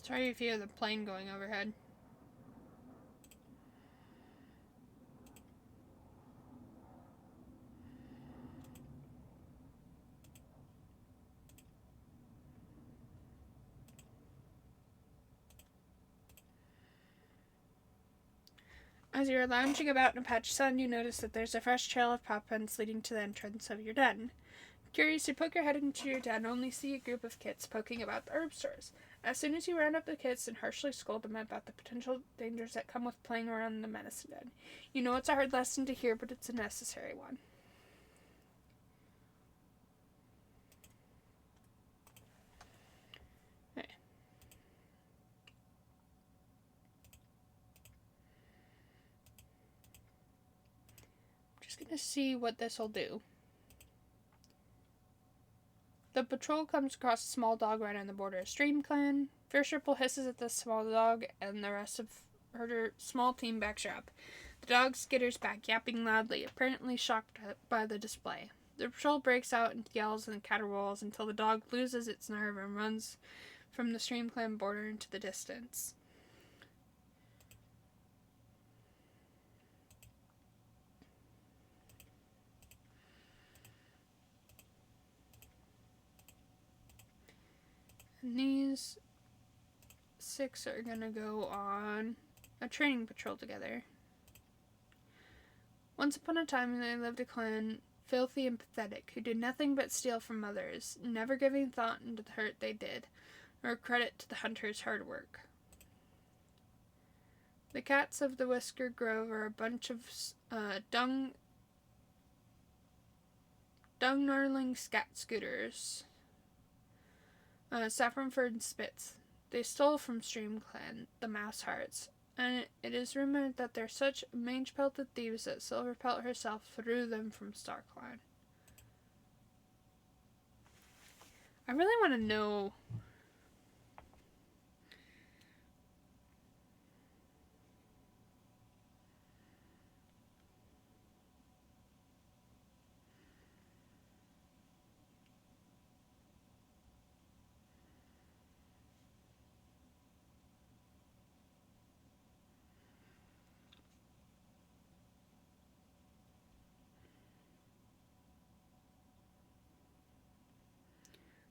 A: Sorry if you hear the plane going overhead. As you're lounging about in a patch of sun, you notice that there's a fresh trail of paw prints leading to the entrance of your den. Curious, you poke your head into your den, only see a group of kits poking about the herb stores. As soon as you round up the kits and harshly scold them about the potential dangers that come with playing around in the medicine den. You know it's a hard lesson to hear, but it's a necessary one. Okay. I'm just gonna see what this will do. The patrol comes across a small dog right on the border of streamclan. Fearful hisses at the small dog, and the rest of her small team backs her up. The dog skitters back, yapping loudly, apparently shocked by the display. The patrol breaks out into yells and caterwauls until the dog loses its nerve and runs from the streamclan border into the distance. And these 6 are gonna go on a training patrol together. Once upon a time, there lived a clan, filthy and pathetic, who did nothing but steal from others, never giving thought into the hurt they did, or credit to the hunter's hard work. The cats of the Whisker Grove are a bunch of dung-gnarling scat scooters. Saffronford and Spitz. They stole from streamclan, the Mouse Hearts, and it is rumored that they're such mange-pelted thieves that Silverpelt herself threw them from StarClan. I really want to know...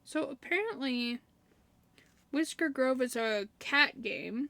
A: So apparently, Whisker Grove is a cat game.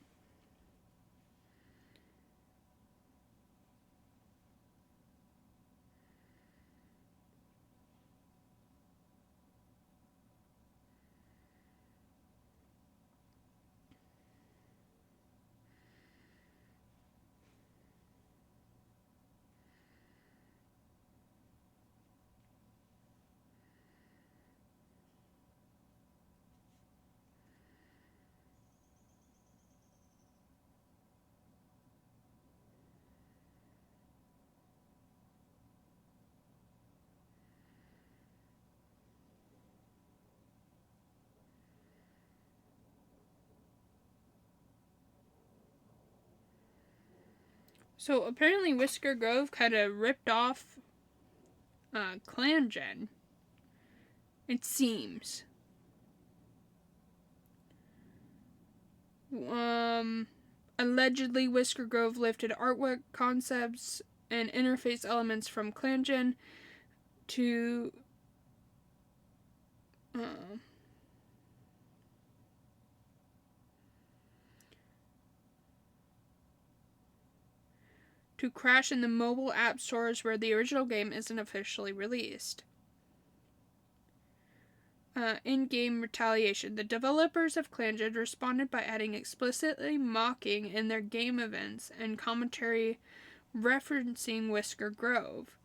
A: So apparently Whisker Grove kind of ripped off Clangen. It seems. Allegedly, Whisker Grove lifted artwork concepts and interface elements from Clangen to crash in the mobile app stores where the original game isn't officially released. In-game retaliation. The developers of Clangen responded by adding explicitly mocking in their game events and commentary referencing Whisker Grove.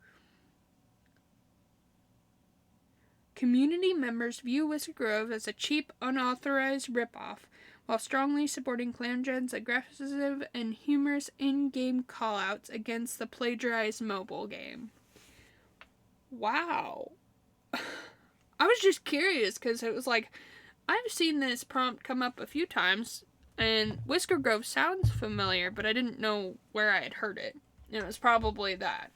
A: Community members view Whisker Grove as a cheap, unauthorized ripoff, while strongly supporting Clangen's aggressive and humorous in-game callouts against the plagiarized mobile game. Wow. I was just curious because it was like, I've seen this prompt come up a few times, and Whisker Grove sounds familiar, but I didn't know where I had heard it. It was probably that.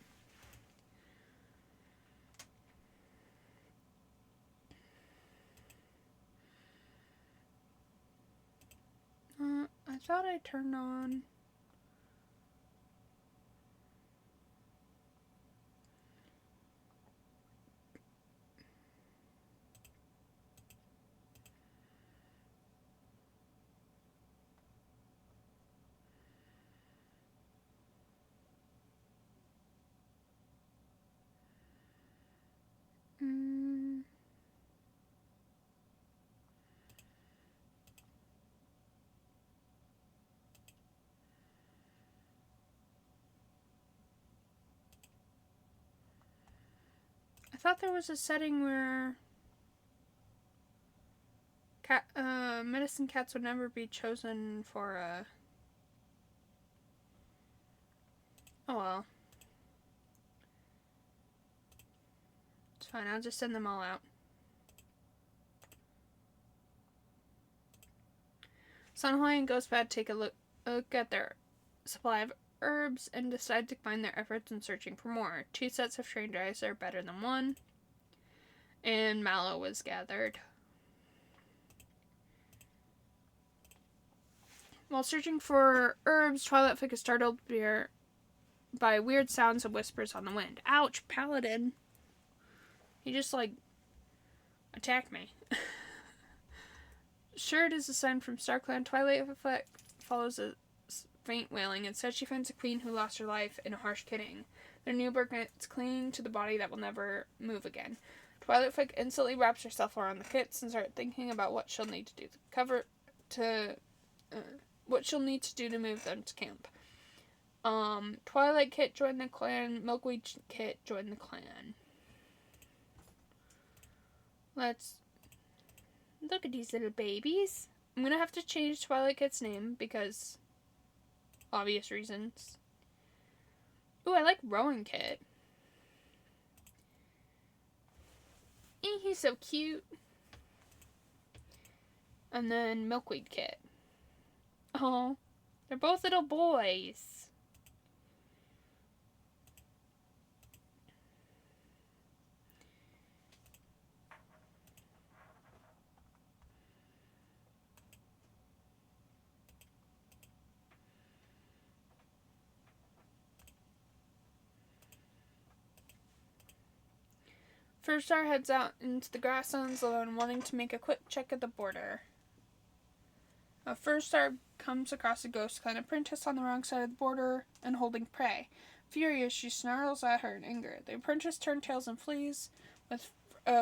A: I thought I turned on... I thought there was a setting where medicine cats would never be chosen for a... Oh well. It's fine, I'll just send them all out. Sunhoy and Ghostbad take a look at their supply of herbs and decide to find their efforts in searching for more. 2 sets of strange eyes are better than 1. And mallow was gathered. While searching for herbs, Twilight is startled by weird sounds and whispers on the wind. Ouch, Paladin. He just, attacked me. Sure, it is a sign from StarClan. Twilight follows a faint wailing. Instead, she finds a queen who lost her life in a harsh killing. Their newborn is clinging to the body that will never move again. Twilight instantly wraps herself around the kits and starts thinking about what she'll need to do what she'll need to do to move them to camp. Twilight Kit joined the clan. Milkweed Kit joined the clan. Let's look at these little babies. I'm gonna have to change Twilight Kit's name because obvious reasons. Ooh, I like Rowan Kit. He's so cute. And then Milkweed Kit. Oh, they're both little boys. First Star heads out into the grasslands alone, wanting to make a quick check at the border. First Star comes across a Ghost Clan apprentice on the wrong side of the border and holding prey. Furious, she snarls at her in anger. The apprentice turns tails and flees, with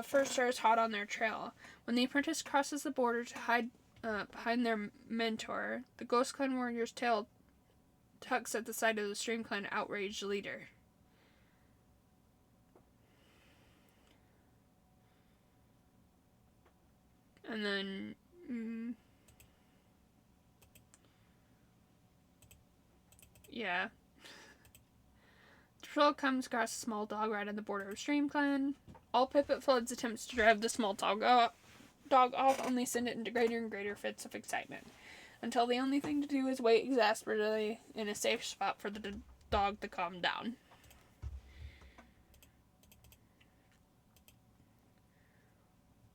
A: First Stars hot on their trail. When the apprentice crosses the border to hide behind their mentor, the Ghost Clan warrior's tail tucks at the side of the streamclan outraged leader. And then... yeah. The patrol comes across a small dog right on the border of streamclan. All Pipit Flood's attempts to drive the small dog off only send it into greater and greater fits of excitement, until the only thing to do is wait exasperately in a safe spot for the dog to calm down.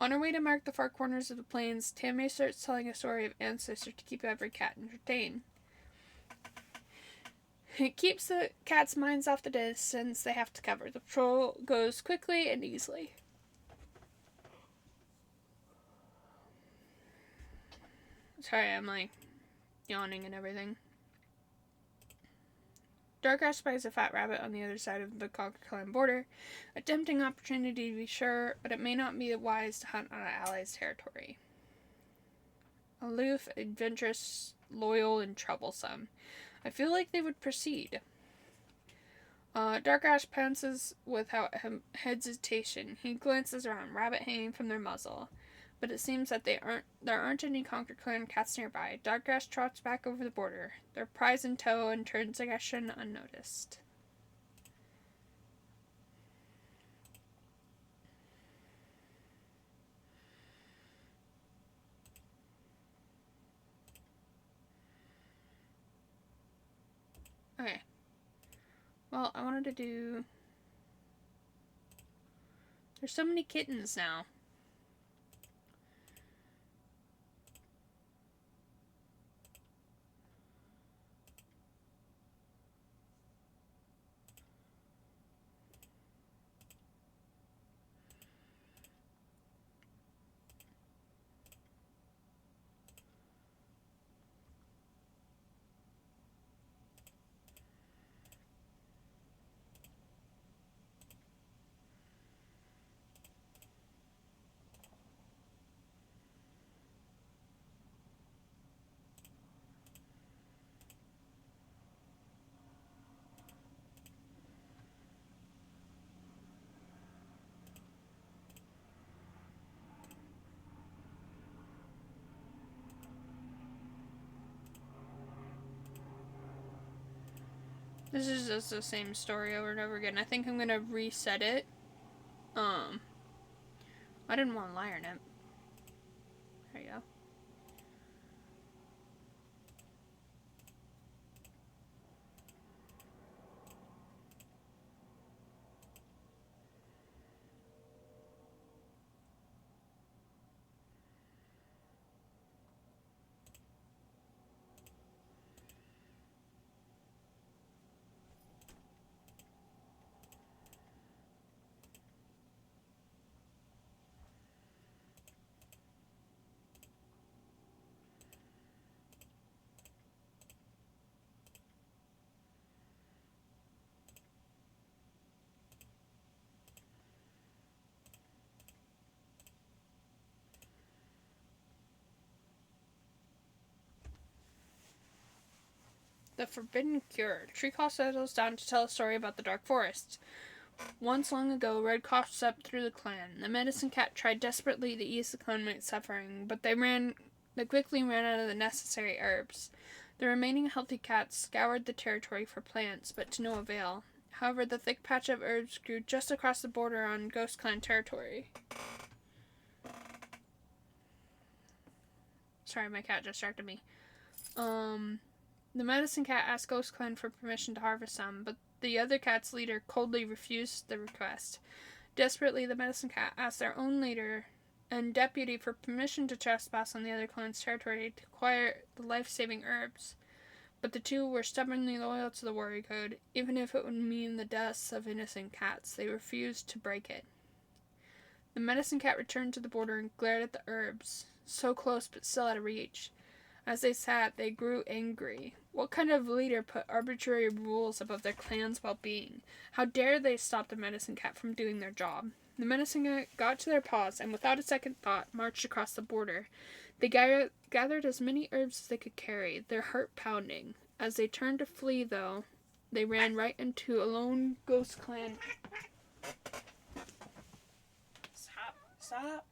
A: On her way to mark the far corners of the plains, Tammy starts telling a story of ancestors to keep every cat entertained. It keeps the cats' minds off the distance they have to cover. The patrol goes quickly and easily. Sorry, I'm yawning and everything. Darkgrass spies a fat rabbit on the other side of the Clan border. A tempting opportunity to be sure, but it may not be wise to hunt on an ally's territory. Aloof, adventurous, loyal, and troublesome. I feel like they would proceed. Darkgrass pounces without hesitation. He glances around, rabbit hanging from their muzzle. But it seems that there aren't any Conquer Clan cats nearby. Darkgrass trots back over the border, their prize in tow, and turns aggression unnoticed. Okay. Well, I wanted to do... There's so many kittens now. This is just the same story over and over again. I think I'm gonna reset it. I didn't want to lie on it. There you go. The Forbidden Cure. Treeclaw settles down to tell a story about the Dark Forest. Once long ago, Red Cross swept through the clan. The medicine cat tried desperately to ease the clanmate's suffering, but they quickly ran out of the necessary herbs. The remaining healthy cats scoured the territory for plants, but to no avail. However, the thick patch of herbs grew just across the border on Ghost Clan territory. Sorry, my cat distracted me. The medicine cat asked Ghost Clan for permission to harvest some, but the other cat's leader coldly refused the request. Desperately, the medicine cat asked their own leader and deputy for permission to trespass on the other clan's territory to acquire the life-saving herbs. But the two were stubbornly loyal to the warrior code. Even if it would mean the deaths of innocent cats, they refused to break it. The medicine cat returned to the border and glared at the herbs, so close but still out of reach. As they sat, they grew angry. What kind of leader put arbitrary rules above their clan's well-being? How dare they stop the medicine cat from doing their job? The medicine cat got to their paws and without a second thought marched across the border. They gathered as many herbs as they could carry, their heart pounding. As they turned to flee, though, they ran right into a lone Ghost Clan. Stop.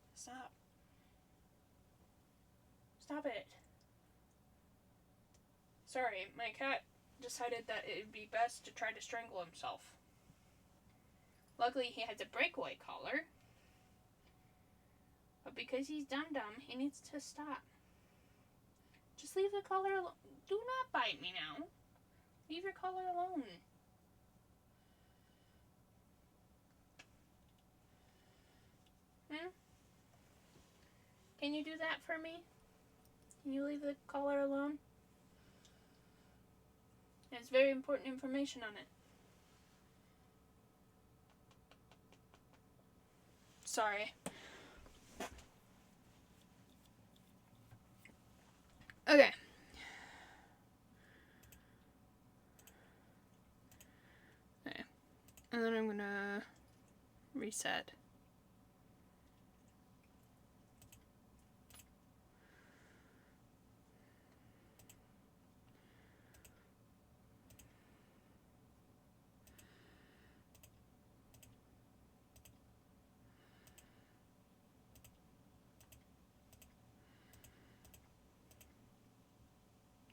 A: Stop it. Sorry, my cat decided that it would be best to try to strangle himself. Luckily, he has a breakaway collar. But because he's dumb, he needs to stop. Just leave the collar alone. Do not bite me now. Leave your collar alone. Can you do that for me? Can you leave the collar alone? There's very important information on it. Sorry. Okay. Okay. And then I'm gonna reset.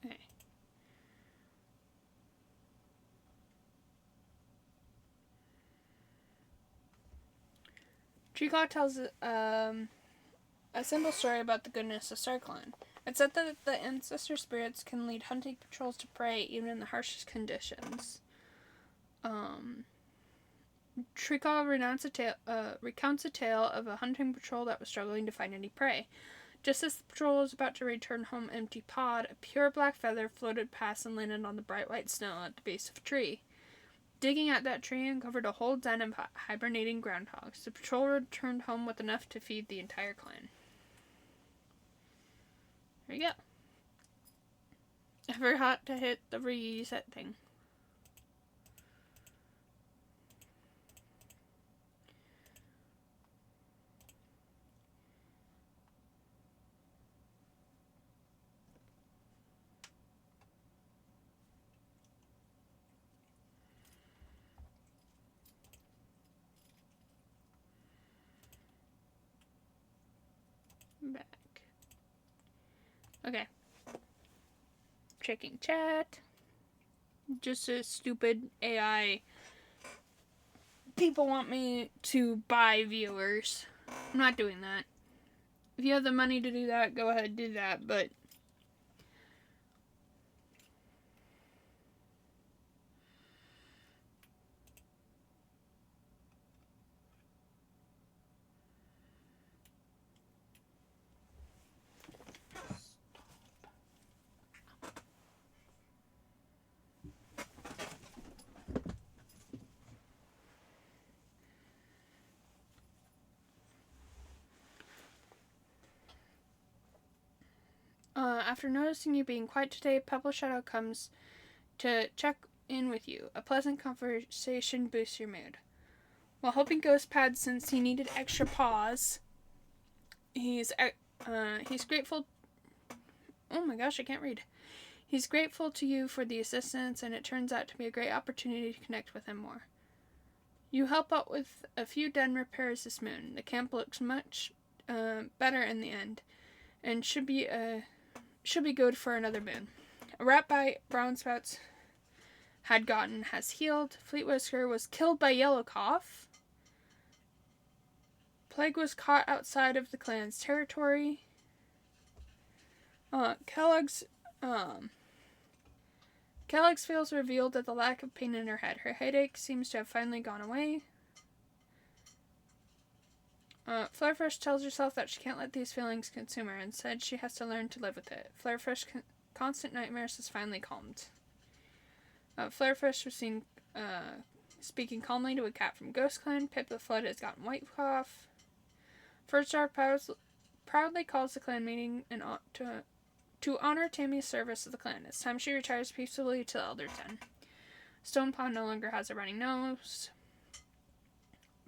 A: Okay. Treeclaw tells a simple story about the goodness of Clan. It's said that the ancestor spirits can lead hunting patrols to prey even in the harshest conditions. Treeclaw recounts a tale of a hunting patrol that was struggling to find any prey. Just as the patrol was about to return home empty-pawed, a pure black feather floated past and landed on the bright white snow at the base of a tree. Digging at that tree uncovered a whole den of hibernating groundhogs. The patrol returned home with enough to feed the entire clan. There you go. I forgot to hit the reset thing. Back. Okay. Checking chat. Just a stupid AI. People want me to buy viewers. I'm not doing that. If you have the money to do that, go ahead and do that, but after noticing you being quiet today, Pebble Shadow comes to check in with you. A pleasant conversation boosts your mood. While helping Ghost Pad since he needed extra paws, he's grateful. Oh my gosh, I can't read. He's grateful to you for the assistance, and it turns out to be a great opportunity to connect with him more. You help out with a few den repairs this moon. The camp looks much better in the end, and should be good for another moon. A rat bite Brown Spouts had gotten has healed. Fleet Whisker was killed by Yellow Cough. Plague was caught outside of the clan's territory. Kellogg's feels revealed that the lack of pain in her head. Her headache seems to have finally gone away. Flutterfish tells herself that she can't let these feelings consume her. Instead, she has to learn to live with it. Flutterfish's constant nightmares has finally calmed. Flutterfish was seen speaking calmly to a cat from Ghost Clan. Pip the Flood has gotten white cough. First Star proudly calls the clan meeting and to honor Tammy's service to the clan. It's time she retires peacefully to the Elder Den. Stonepaw no longer has a running nose.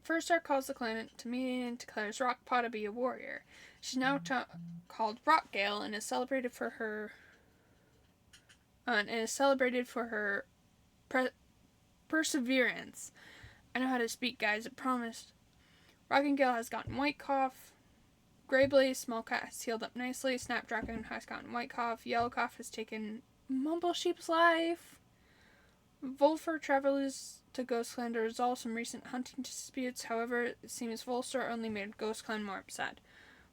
A: First Star calls the clan to meeting and declares Rockpaw to be a warrior. She's now called Rockgale and is celebrated for her perseverance. I know how to speak, guys, I promise. Rockingale has gotten white cough. Greyblaze, Small Cat, has healed up nicely. Snapdragon has gotten white cough. Yellow Cough has taken Mumble Sheep's life. Volfer travels to Ghost Clan to resolve some recent hunting disputes. However, it seems Volstar only made Ghost Clan more upset.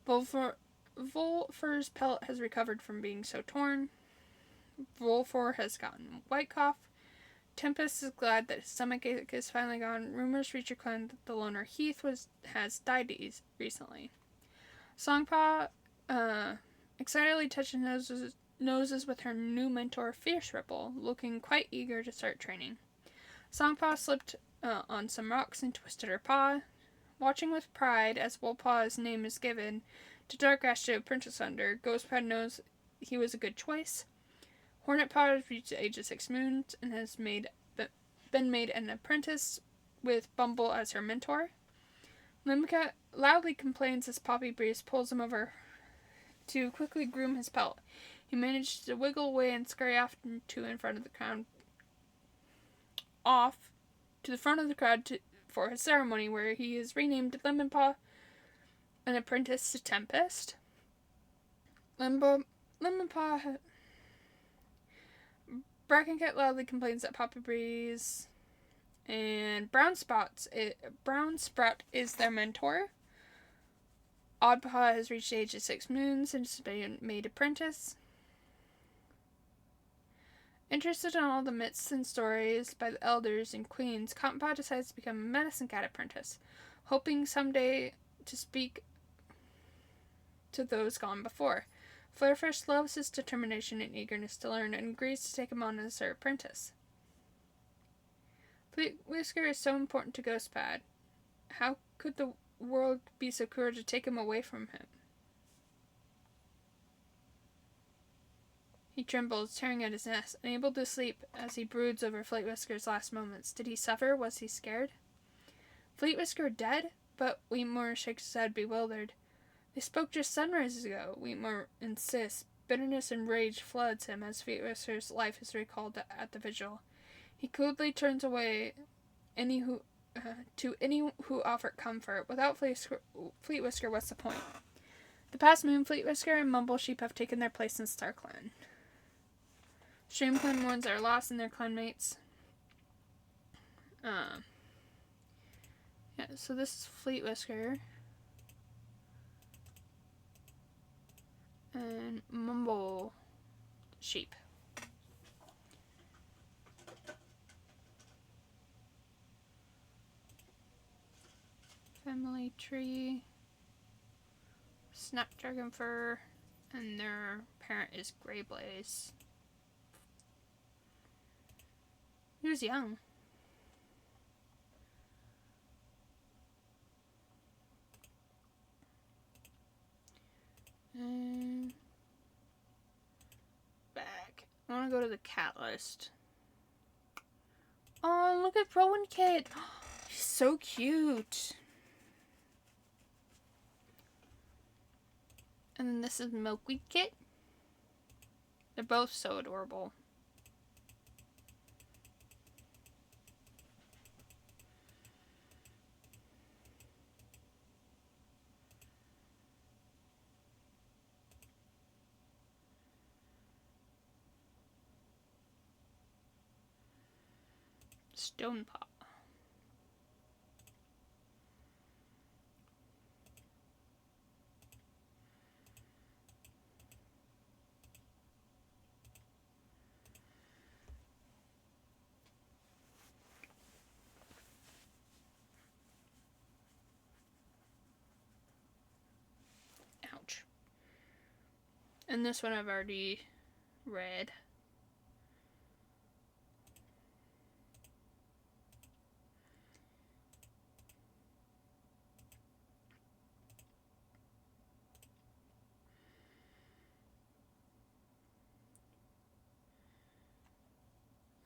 A: Volfer's pelt has recovered from being so torn. Volfor has gotten white cough. Tempest is glad that his stomachache is finally gone. Rumors reach your clan that the loner Heath has died recently. Songpaw excitedly touching noses with her new mentor, Fierce Ripple, looking quite eager to start training. Songpaw slipped on some rocks and twisted her paw, watching with pride as Wolpaw's name is given to Dark Ash to Princess Thunder. Ghostpad knows he was a good choice. Hornetpaw has reached the age of 6 moons and has been made an apprentice with Bumble as her mentor. Limcat loudly complains as Poppy Breeze pulls him over to quickly groom his pelt. He manages to wiggle away and scurry off to the front of the crowd for his ceremony, where he is renamed Lemonpaw, an apprentice to Tempest. Lemonpaw Brackencat loudly complains that Poppy Breeze and Brown Sprout is their mentor. Oddpaw has reached the age of 6 moons and has been made apprentice. Interested in all the myths and stories by the elders and queens, Cottonpaw decides to become a medicine cat apprentice, hoping someday to speak to those gone before. Flarefish loves his determination and eagerness to learn and agrees to take him on as her apprentice. Fleet Whisker is so important to Ghostpad. How could the world be so cruel to take him away from him? He trembles, tearing at his nest, unable to sleep as he broods over Fleet Whisker's last moments. Did he suffer? Was he scared? Fleet Whisker dead? But Wheatmore shakes his head, bewildered. They spoke just sunrise ago, Wheatmore insists. Bitterness and rage floods him as Fleet Whisker's life is recalled at the vigil. He coldly turns away to any who offer comfort. Without Fleet Whisker, what's the point? The past moon, Fleet Whisker and Mumble Sheep have taken their place in StarClan. StreamClan mourns their loss and their clanmates. So this is Fleet Whisker. And Mumble Sheep. Family tree. Snapdragon fur. And their parent is Greyblaze. He was young. And back. I want to go to the cat list. Oh, look at Rowan Kit. He's so cute. And then this is Milkweed Kit. They're both so adorable. Stonepaw. Ouch. And this one I've already read.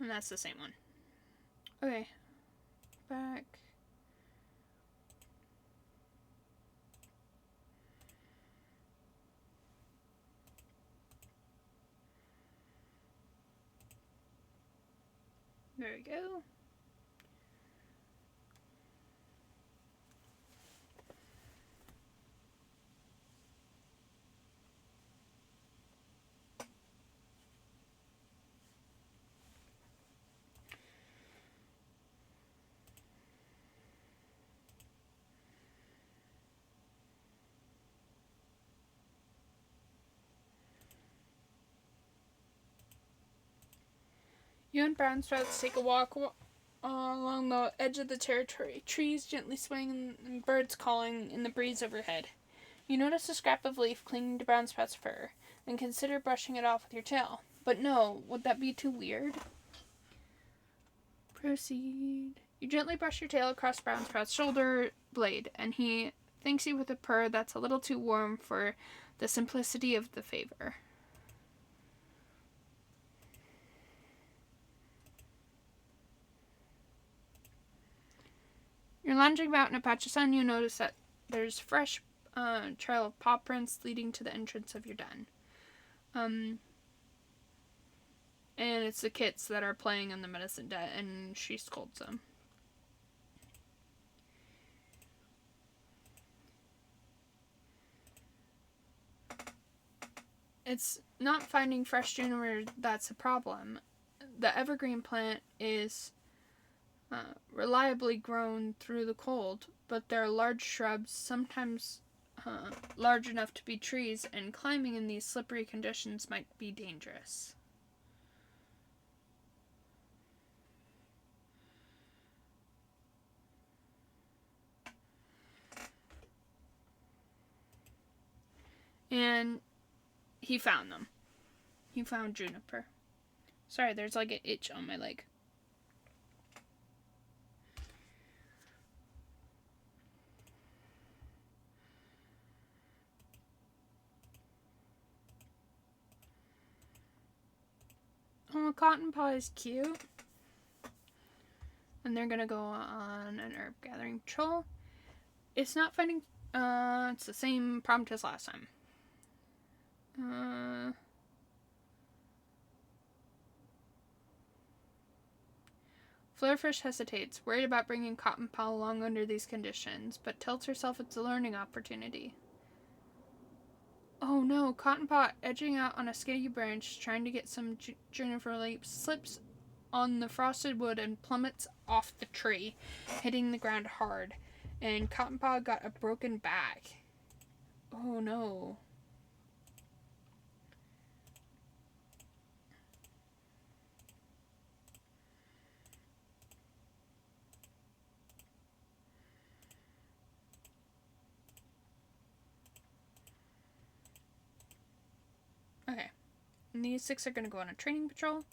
A: And that's the same one. Okay. Back. There we go. You and Brown Sprouts take a walk along the edge of the territory, trees gently swaying and birds calling in the breeze overhead. You notice a scrap of leaf clinging to Brown Sprout's fur, and consider brushing it off with your tail. But no, would that be too weird? Proceed. You gently brush your tail across Brown Sprout's shoulder blade, and he thanks you with a purr that's a little too warm for the simplicity of the favor. You're lounging about in a patch of sun. You notice that there's fresh trail of paw prints leading to the entrance of your den. And it's the kits that are playing in the medicine den, and she scolds them. It's not finding fresh juniper that's a problem. The evergreen plant is reliably grown through the cold, but there are large shrubs, sometimes large enough to be trees, and climbing in these slippery conditions might be dangerous. And he found them. He found juniper. Sorry, there's like an itch on my leg. Oh, Cotton Paw is cute. And they're gonna go on an herb gathering patrol. It's not finding. It's the same prompt as last time. Flutterfish hesitates, worried about bringing Cotton Paw along under these conditions, but tells herself it's a learning opportunity. Oh no, Cotton Paw, edging out on a skinny branch, trying to get some juniper leaves, slips on the frosted wood and plummets off the tree, hitting the ground hard. And Cotton Paw got a broken back. Oh no. Okay. And these 6 are going to go on a training patrol.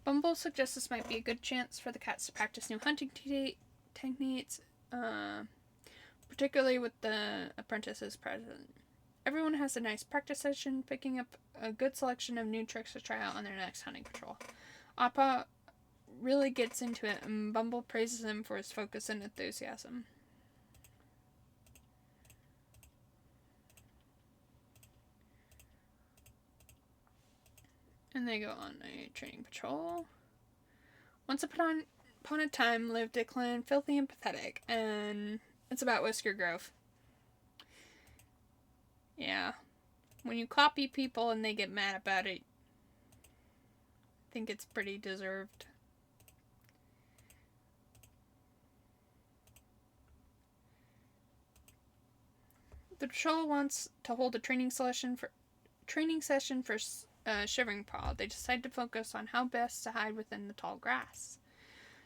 A: Bumble suggests this might be a good chance for the cats to practice new hunting techniques, particularly with the apprentices present. Everyone has a nice practice session, picking up a good selection of new tricks to try out on their next hunting patrol. Appa really gets into it, and Bumble praises him for his focus and enthusiasm. And they go on a training patrol. Once upon a time lived a clan filthy and pathetic, and it's about whisker growth. Yeah. When you copy people and they get mad about it, I think it's pretty deserved. The patrol wants to hold a training session for Shivering Paw. They decide to focus on how best to hide within the tall grass.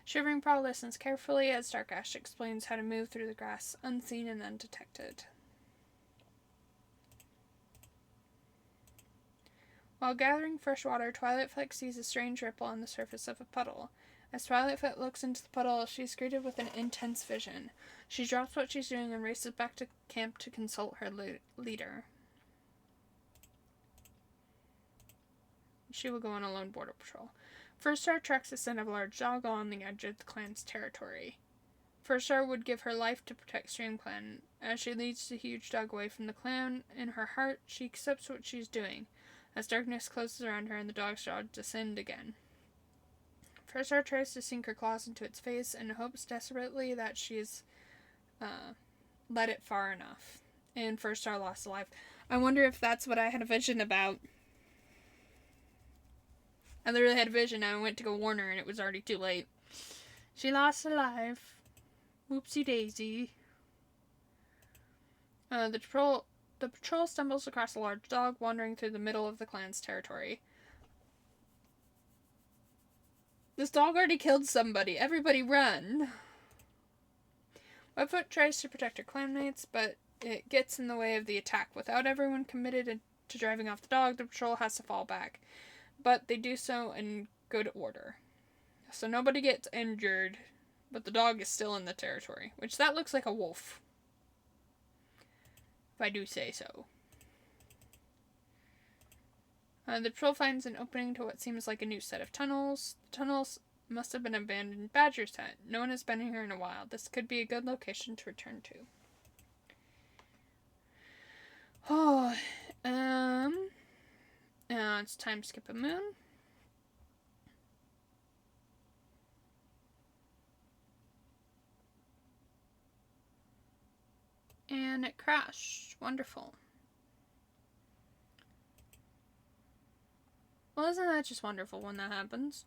A: Shivering Paw listens carefully as Darkash explains how to move through the grass unseen and undetected. While gathering fresh water, Twilightfoot sees a strange ripple on the surface of a puddle. As Twilightfoot looks into the puddle, she's greeted with an intense vision. She drops what she's doing and races back to camp to consult her leader. She will go on a lone border patrol. First Star tracks the scent of a large dog along the edge of the clan's territory. First Star would give her life to protect streamclan. As she leads the huge dog away from the clan, in her heart, she accepts what she's doing, as darkness closes around her and the dog's jaw descend again. First Star tries to sink her claws into its face and hopes desperately that she's led it far enough. And First Star lost a life. I wonder if that's what I had a vision about. I literally had a vision and I went to go warn her and it was already too late. She lost a life. Whoopsie daisy. The patrol stumbles across a large dog wandering through the middle of the clan's territory. This dog already killed somebody. Everybody run. Webfoot tries to protect her clanmates, but it gets in the way of the attack. Without everyone committed to driving off the dog, the patrol has to fall back. But they do so in good order. So nobody gets injured, but the dog is still in the territory. Which, that looks like a wolf, if I do say so. The patrol finds an opening to what seems like a new set of tunnels. The tunnels must have been an abandoned badger tent. No one has been here in a while. This could be a good location to return to. Oh, it's time to skip a moon. And it crashed. Wonderful. Well, isn't that just wonderful when that happens?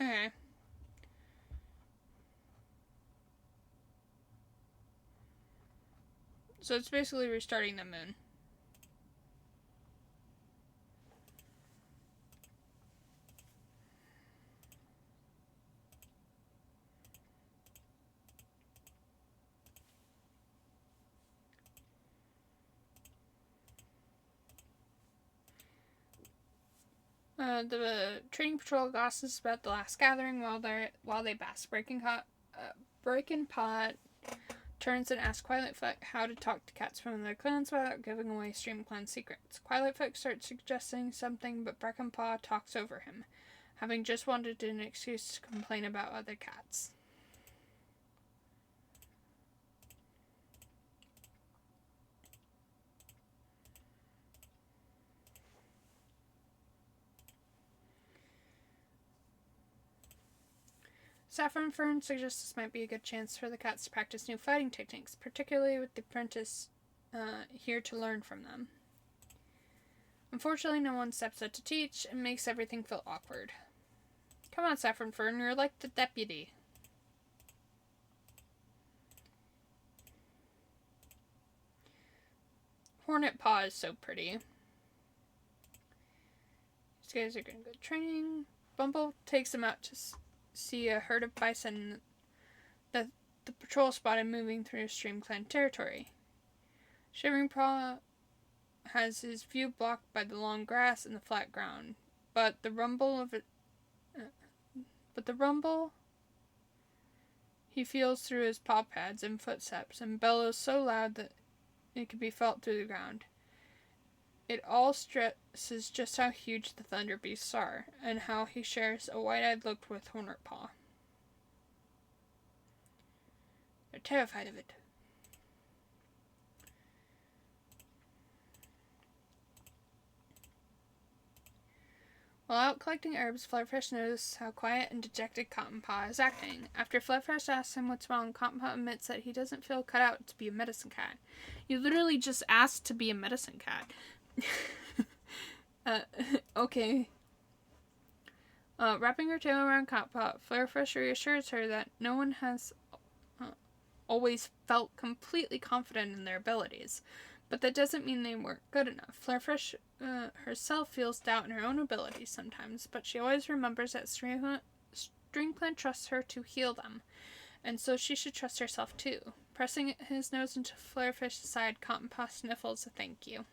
A: Okay. So it's basically restarting the moon. The trading patrol gossips about the last gathering while they bask. Breaking Pot turns and asks Quilightfoot how to talk to cats from other clans without giving away streamclan secrets. Quilightfoot starts suggesting something, but Breckenpaw talks over him, having just wanted an excuse to complain about other cats. Saffron Fern suggests this might be a good chance for the cats to practice new fighting techniques, particularly with the apprentice here to learn from them. Unfortunately, no one steps up to teach and makes everything feel awkward. Come on, Saffron Fern, you're like the deputy. Hornet Paw is so pretty. These guys are going to go training. Bumble takes them out to see a herd of bison that the patrol spotted moving through streamclan territory. Shivering Paw has his view blocked by the long grass and the flat ground, but the rumble he feels through his paw pads and footsteps and bellows so loud that it can be felt through the ground. It all stresses just how huge the thunder beasts are, and how he shares a wide-eyed look with Hornet Paw. They're terrified of it. While out collecting herbs, Flutterfish notices how quiet and dejected Cottonpaw is acting. After Flutterfish asks him what's wrong, Cottonpaw admits that he doesn't feel cut out to be a medicine cat. You literally just asked to be a medicine cat. Okay. Wrapping her tail around Cottonpaw, Flutterfish reassures her that no one has always felt completely confident in their abilities. But that doesn't mean they weren't good enough. Flutterfish herself feels doubt in her own abilities sometimes, but she always remembers that streamclan trusts her to heal them, and so she should trust herself too. Pressing his nose into Flutterfish's side, Cottonpaw sniffles a thank you.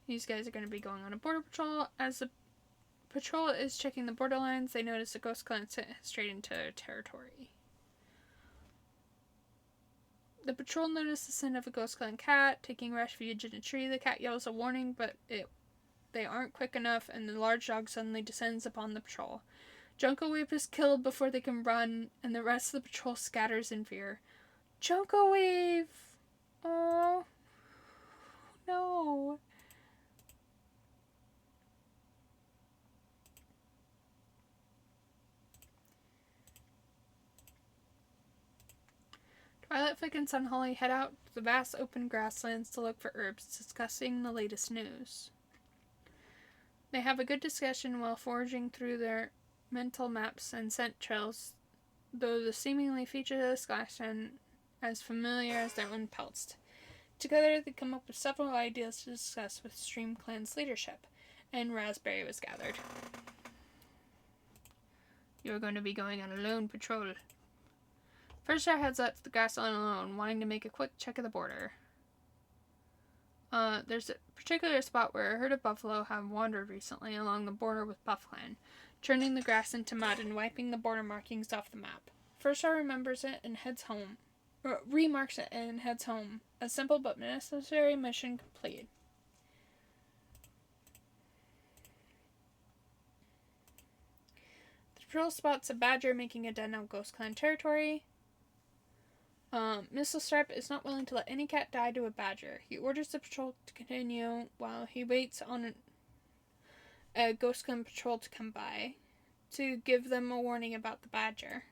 A: These guys are going to be going on a border patrol. As the patrol is checking the borderlines, they notice a ghost clan straight into their territory. The patrol notices the scent of a ghost clan cat taking refuge in a tree. The cat yells a warning, but they aren't quick enough, and the large dog suddenly descends upon the patrol. Junko Wave is killed before they can run, and the rest of the patrol scatters in fear. Junko Wave! Oh no. Twilight, Flick, and Sunholly head out to the vast open grasslands to look for herbs, discussing the latest news. They have a good discussion while foraging through their mental maps and scent trails, though the seemingly featureless discussion as familiar as their own pelts. Together, they come up with several ideas to discuss with streamclan's leadership, and Raspberry was gathered. You're going to be going on a lone patrol. First, our heads up to the grassland alone, wanting to make a quick check of the border. There's a particular spot where a herd of buffalo have wandered recently along the border with BuffClan, turning the grass into mud and wiping the border markings off the map. First, remembers it and heads home. Remarks it and heads home. A simple but necessary mission complete. The patrol spots a badger making a den on Ghost Clan territory. Mr. Stripe is not willing to let any cat die to a badger. He orders the patrol to continue while he waits on a Ghost Clan patrol to come by to give them a warning about the badger.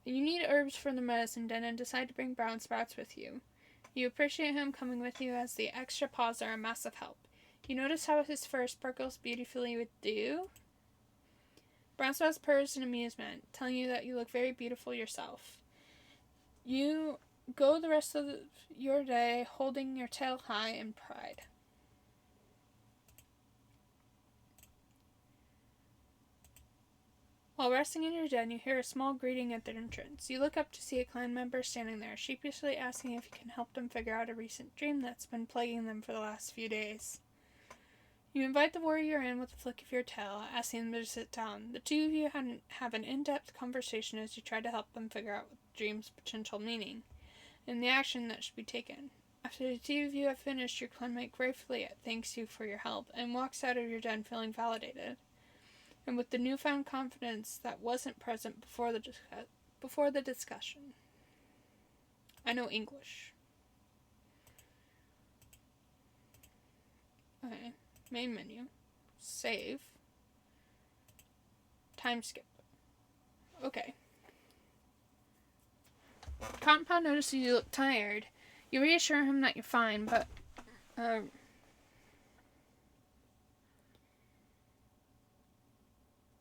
A: You need herbs for the medicine den and decide to bring Brown Sprouts with you. You appreciate him coming with you as the extra paws are a massive help. You notice how his fur sparkles beautifully with dew? Brown Sprouts purrs in amusement, telling you that you look very beautiful yourself. You go the rest of your day holding your tail high in pride. While resting in your den, you hear a small greeting at the entrance. You look up to see a clan member standing there, sheepishly asking if you can help them figure out a recent dream that's been plaguing them for the last few days. You invite the warrior in with a flick of your tail, asking them to sit down. The two of you have an in-depth conversation as you try to help them figure out the dream's potential meaning, and the action that should be taken. After the two of you have finished, your clanmate gratefully thanks you for your help, and walks out of your den feeling validated, and with the newfound confidence that wasn't present before the discussion. I know English. Okay. Main menu. Save. Time skip. Okay. Cotton Paw notices you look tired. You reassure him that you're fine, but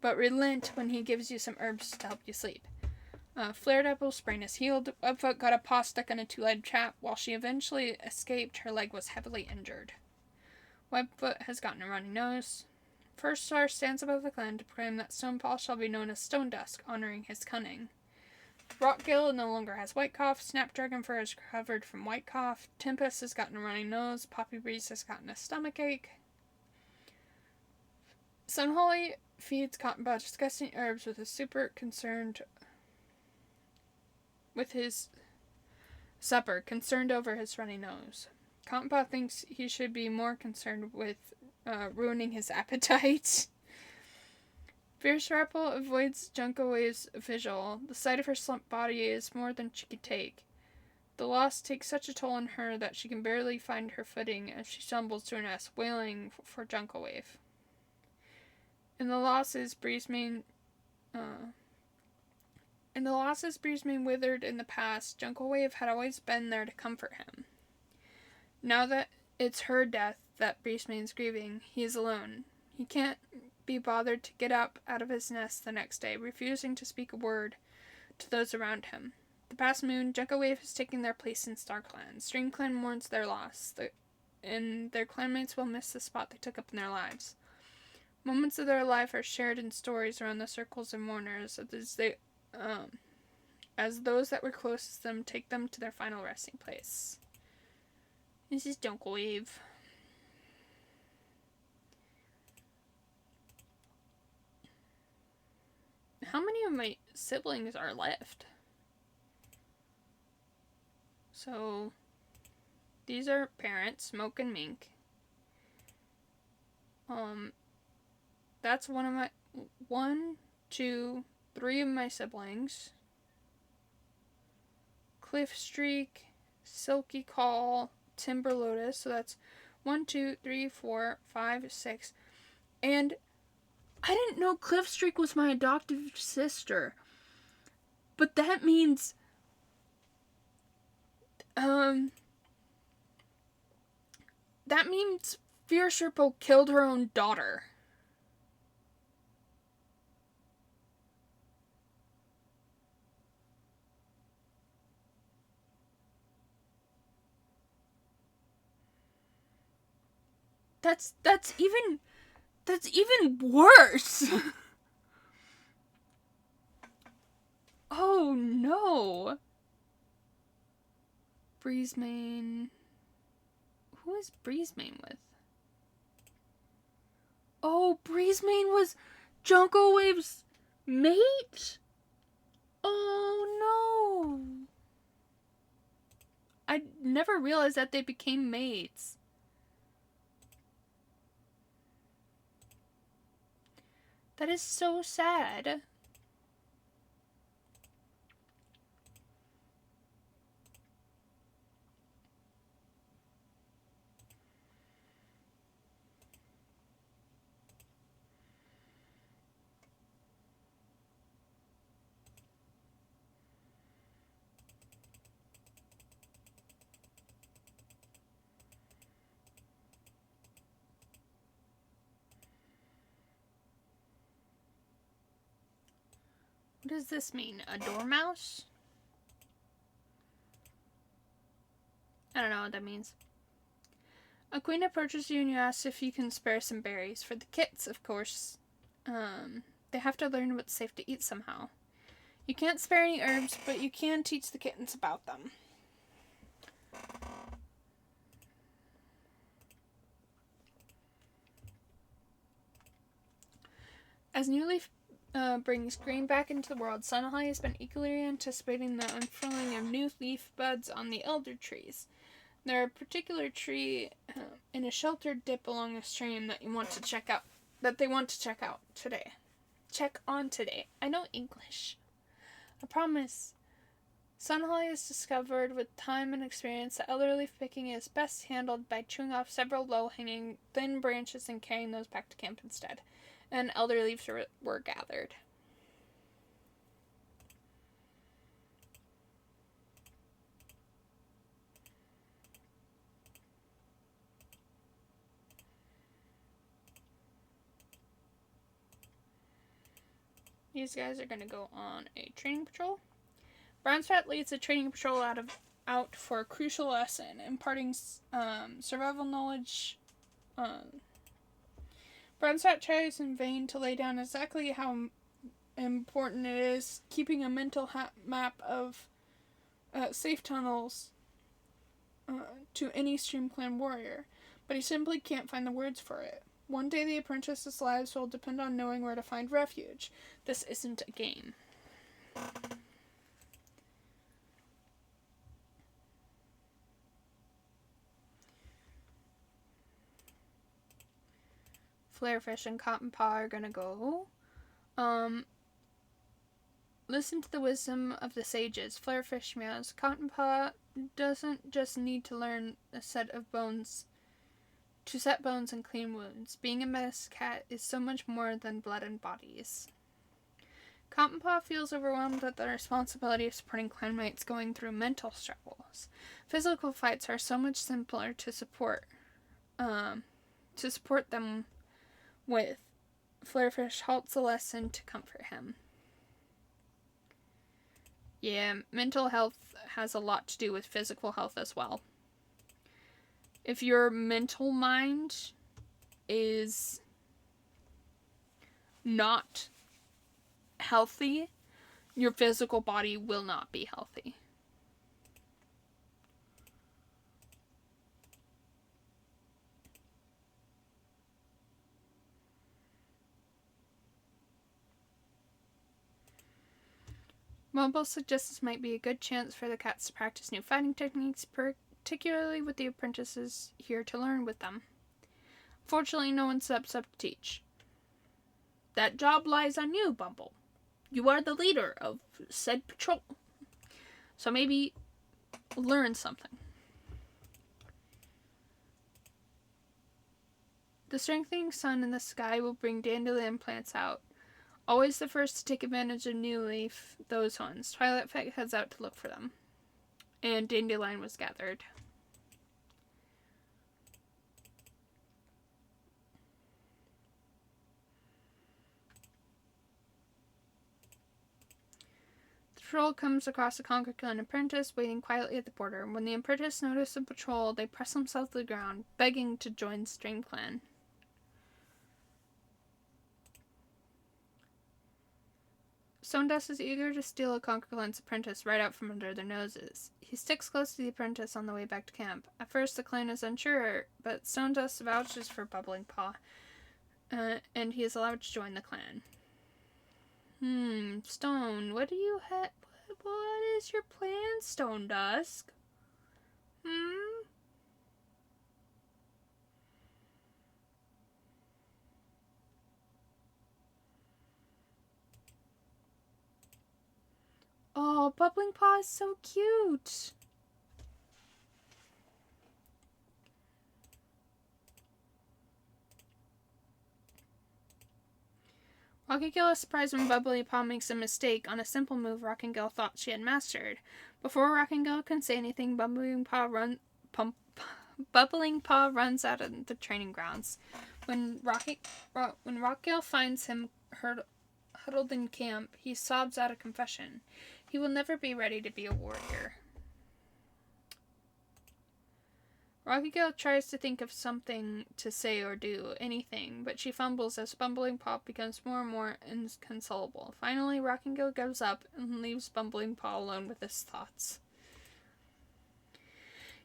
A: relent when he gives you some herbs to help you sleep. Flared Apple's brain is healed. Webfoot got a paw stuck in a two-legged trap. While she eventually escaped, her leg was heavily injured. Webfoot has gotten a runny nose. First Star stands above the clan to proclaim that Stonepaw shall be known as Stone Dusk, honoring his cunning. Rockgill no longer has white cough. Snapdragon fur is recovered from white cough. Tempest has gotten a runny nose. Poppy Breeze has gotten a stomach ache. Sunholly feeds Cottonpaw disgusting herbs with his supper, concerned over his runny nose. Cottonpaw thinks he should be more concerned with ruining his appetite. Fierce Rapple avoids Junkowave's visual. The sight of her slumped body is more than she can take. The loss takes such a toll on her that she can barely find her footing as she stumbles to her nest, wailing for Junkowave. In the losses Breezemane withered in the past, Junkowave had always been there to comfort him. Now that it's her death that Breezemane's grieving, he is alone. He can't be bothered to get up out of his nest the next day, refusing to speak a word to those around him. The past moon, Junkowave has taken their place in StarClan. StreamClan mourns their loss, and their clanmates will miss the spot they took up in their lives. Moments of their life are shared in stories around the circles of mourners, as those that were closest to them take them to their final resting place. This is Junkowave. How many of my siblings are left? So, these are parents, Smoke and Mink. That's three of my siblings. Cliff Streak, Silky Call, Timber Lotus. So that's 1, 2, 3, 4, 5, 6. And I didn't know Cliffstreak was my adoptive sister. But that means... That means Fierce Ripple killed her own daughter. That's even worse. Oh no. Breezemane. Who is Breezemane with? Oh, Breezemane was Jungle Wave's mate? Oh no. I never realized that they became mates. That is so sad. What does this mean? A dormouse? I don't know what that means. A queen approaches you and you ask if you can spare some berries. For the kits, of course. They have to learn what's safe to eat somehow. You can't spare any herbs, but you can teach the kittens about them. As New Leaf brings green back into the world, Sunlight has been eagerly anticipating the unfurling of new leaf buds on the elder trees. There are a particular tree in a sheltered dip along a stream that they want to check out today. Check on today. I know English. I promise. Sunlight has discovered with time and experience that elder leaf picking is best handled by chewing off several low-hanging, thin branches and carrying those back to camp instead. And elder leaves were gathered. These guys are going to go on a training patrol. Brownsprat leads the training patrol out for a crucial lesson, imparting survival knowledge. Brownsprat tries in vain to lay down exactly how important it is keeping a mental map of safe tunnels to any streamclan warrior, but he simply can't find the words for it. One day the apprentice's lives will depend on knowing where to find refuge. This isn't a game. Flarefish and Cottonpaw are gonna go. Listen to the wisdom of the sages. Flarefish meows. Cottonpaw doesn't just need to learn a set of bones to set bones and clean wounds. Being a medicine cat is so much more than blood and bodies. Cottonpaw feels overwhelmed at the responsibility of supporting clanmates going through mental struggles. Physical fights are so much simpler to support them with. Flarefish halts a lesson to comfort him. Yeah, mental health has a lot to do with physical health as well. If your mental mind is not healthy, your physical body will not be healthy. Mobile suggests this might be a good chance for the cats to practice new fighting techniques, particularly with the apprentices here to learn with them. Fortunately, no one steps up to teach. That job lies on you, Bumble. You are the leader of said patrol. So maybe learn something. The strengthening sun in the sky will bring dandelion plants out. Always the first to take advantage of new leaf, those ones. Twilight heads out to look for them. And dandelion was gathered. The patrol comes across a Clangen apprentice waiting quietly at the border. When the apprentice notices the patrol, they press themselves to the ground, begging to join streamclan. Stone-Dust is eager to steal a Clangen's apprentice right out from under their noses. He sticks close to the apprentice on the way back to camp. At first, the clan is unsure, but Stone-Dust vouches for Bubbling Paw, and he is allowed to join the clan. Stone, what do you have? What is your plan, Stone-Dusk? Oh, Bubbling Paw is so cute. Rockingill is surprised when Bubbling Paw makes a mistake on a simple move Rockingill thought she had mastered. Before Rockingill can say anything, Bubbling Paw runs out of the training grounds. When Rockingill finds him huddled in camp, he sobs out a confession. He will never be ready to be a warrior. Rockingill tries to think of something to say or do, anything, but she fumbles as Bubbling Paw becomes more and more inconsolable. Finally, Rockingill gives up and leaves Bubbling Paw alone with his thoughts.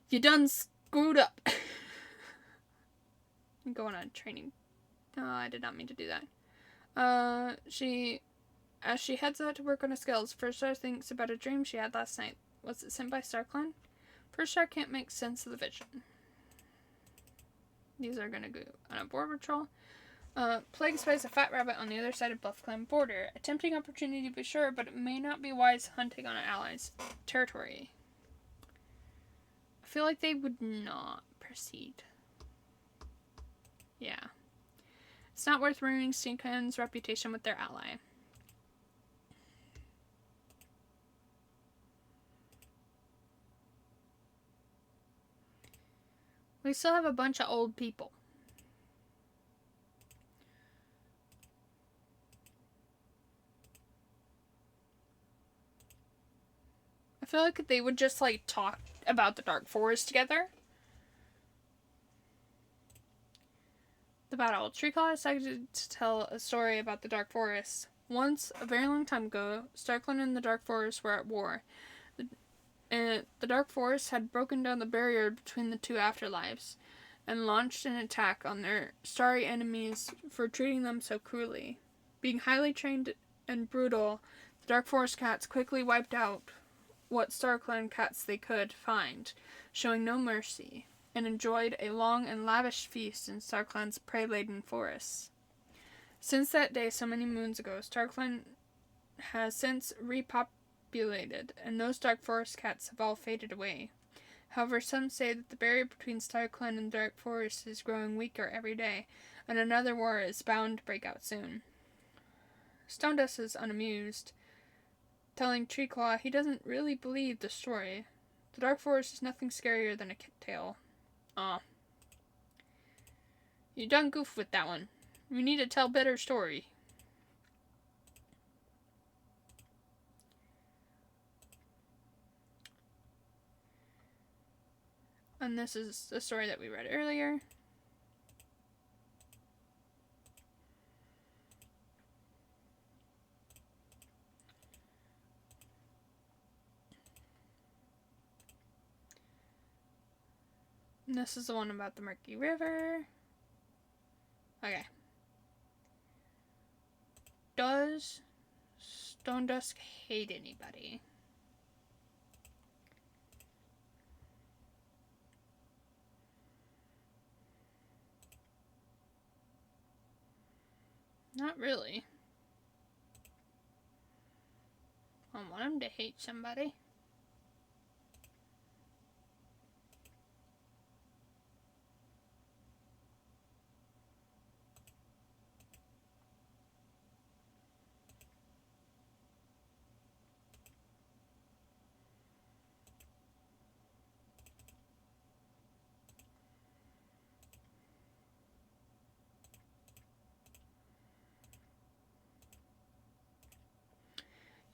A: You done screwed up. I'm going on training. Oh, I did not mean to do that. As she heads out to work on her skills, First Star thinks about a dream she had last night. Was it sent by StarClan? First Star can't make sense of the vision. These are going to go on a border patrol. Plague spies a fat rabbit on the other side of Bluff Clan border. A tempting opportunity to be sure, but it may not be wise hunting on an allies' territory. I feel like they would not proceed. Yeah. It's not worth ruining Streamclan's reputation with their ally. We still have a bunch of old people. I feel like they would just, like, talk about the Dark Forest together. The battle. Treeclaw decided to tell a story about the Dark Forest. Once, a very long time ago, StarClan and the Dark Forest were at war. The Dark Forest had broken down the barrier between the two afterlives and launched an attack on their starry enemies for treating them so cruelly. Being highly trained and brutal, the Dark Forest cats quickly wiped out what StarClan cats they could find, showing no mercy, and enjoyed a long and lavish feast in StarClan's prey-laden forests. Since that day so many moons ago, StarClan has since repopulated, and those Dark Forest cats have all faded away. However, some say that the barrier between StarClan and the Dark Forest is growing weaker every day, and another war is bound to break out soon. Stone-Dust is unamused, telling Treeclaw he doesn't really believe the story. The Dark Forest is nothing scarier than a kit tale. Aw. You done goofed with that one. We need to tell better story. And this is the story that we read earlier. And this is the one about the Murky River. Okay. Does Stone-Dust hate anybody? Not really. I want him to hate somebody.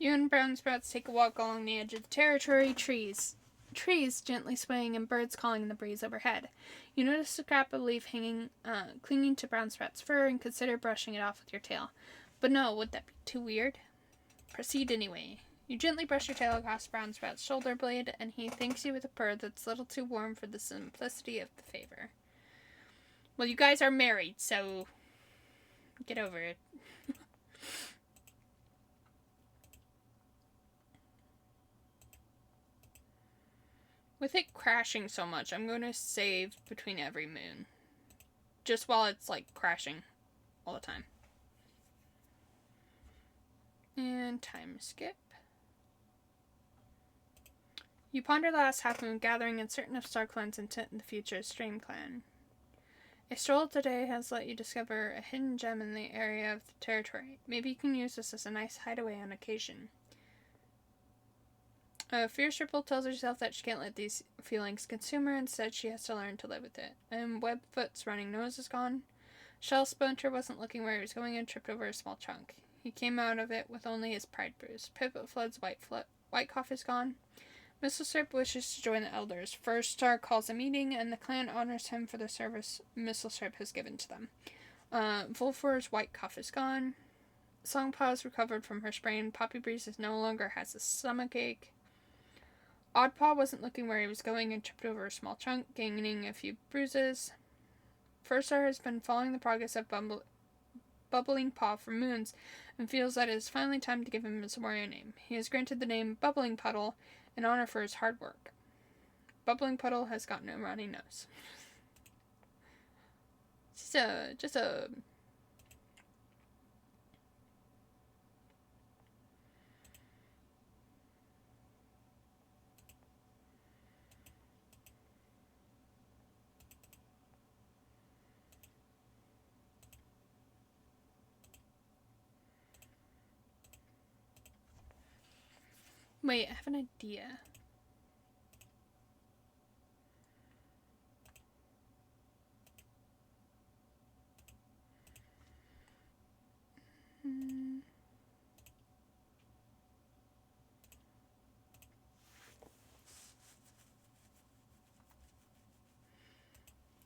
A: You and Brown Sprouts take a walk along the edge of the territory. Trees gently swaying and birds calling in the breeze overhead. You notice a scrap of leaf clinging to Brown Sprout's fur and consider brushing it off with your tail. But no, would that be too weird? Proceed anyway. You gently brush your tail across Brown Sprout's shoulder blade, and he thanks you with a purr that's a little too warm for the simplicity of the favor. Well, you guys are married, so get over it. With it crashing so much, I'm going to save between every moon. Just while it's, like, crashing all the time. And time skip. You ponder the last half moon, gathering and certain of StarClan's intent in the future of streamclan. A stroll today has let you discover a hidden gem in the area of the territory. Maybe you can use this as a nice hideaway on occasion. Fierce Ripple tells herself that she can't let these feelings consume her. Instead, she has to learn to live with it. And Webfoot's running nose is gone. Shell Splinter wasn't looking where he was going and tripped over a small chunk. He came out of it with only his pride bruised. Pipit Flood's white cough is gone. Missile Serp wishes to join the elders. First Star calls a meeting, and the clan honors him for the service Missile Serp has given to them. Volfor's white cough is gone. Songpaw's recovered from her sprain. Poppy Breeze no longer has a stomach ache. Oddpaw wasn't looking where he was going and tripped over a small chunk, gaining a few bruises. First Star has been following the progress of Bubbling Paw for moons and feels that it is finally time to give him his warrior name. He is granted the name Bubbling Puddle in honor for his hard work. Bubbling Puddle has gotten a runny nose. Just a Wait, I have an idea.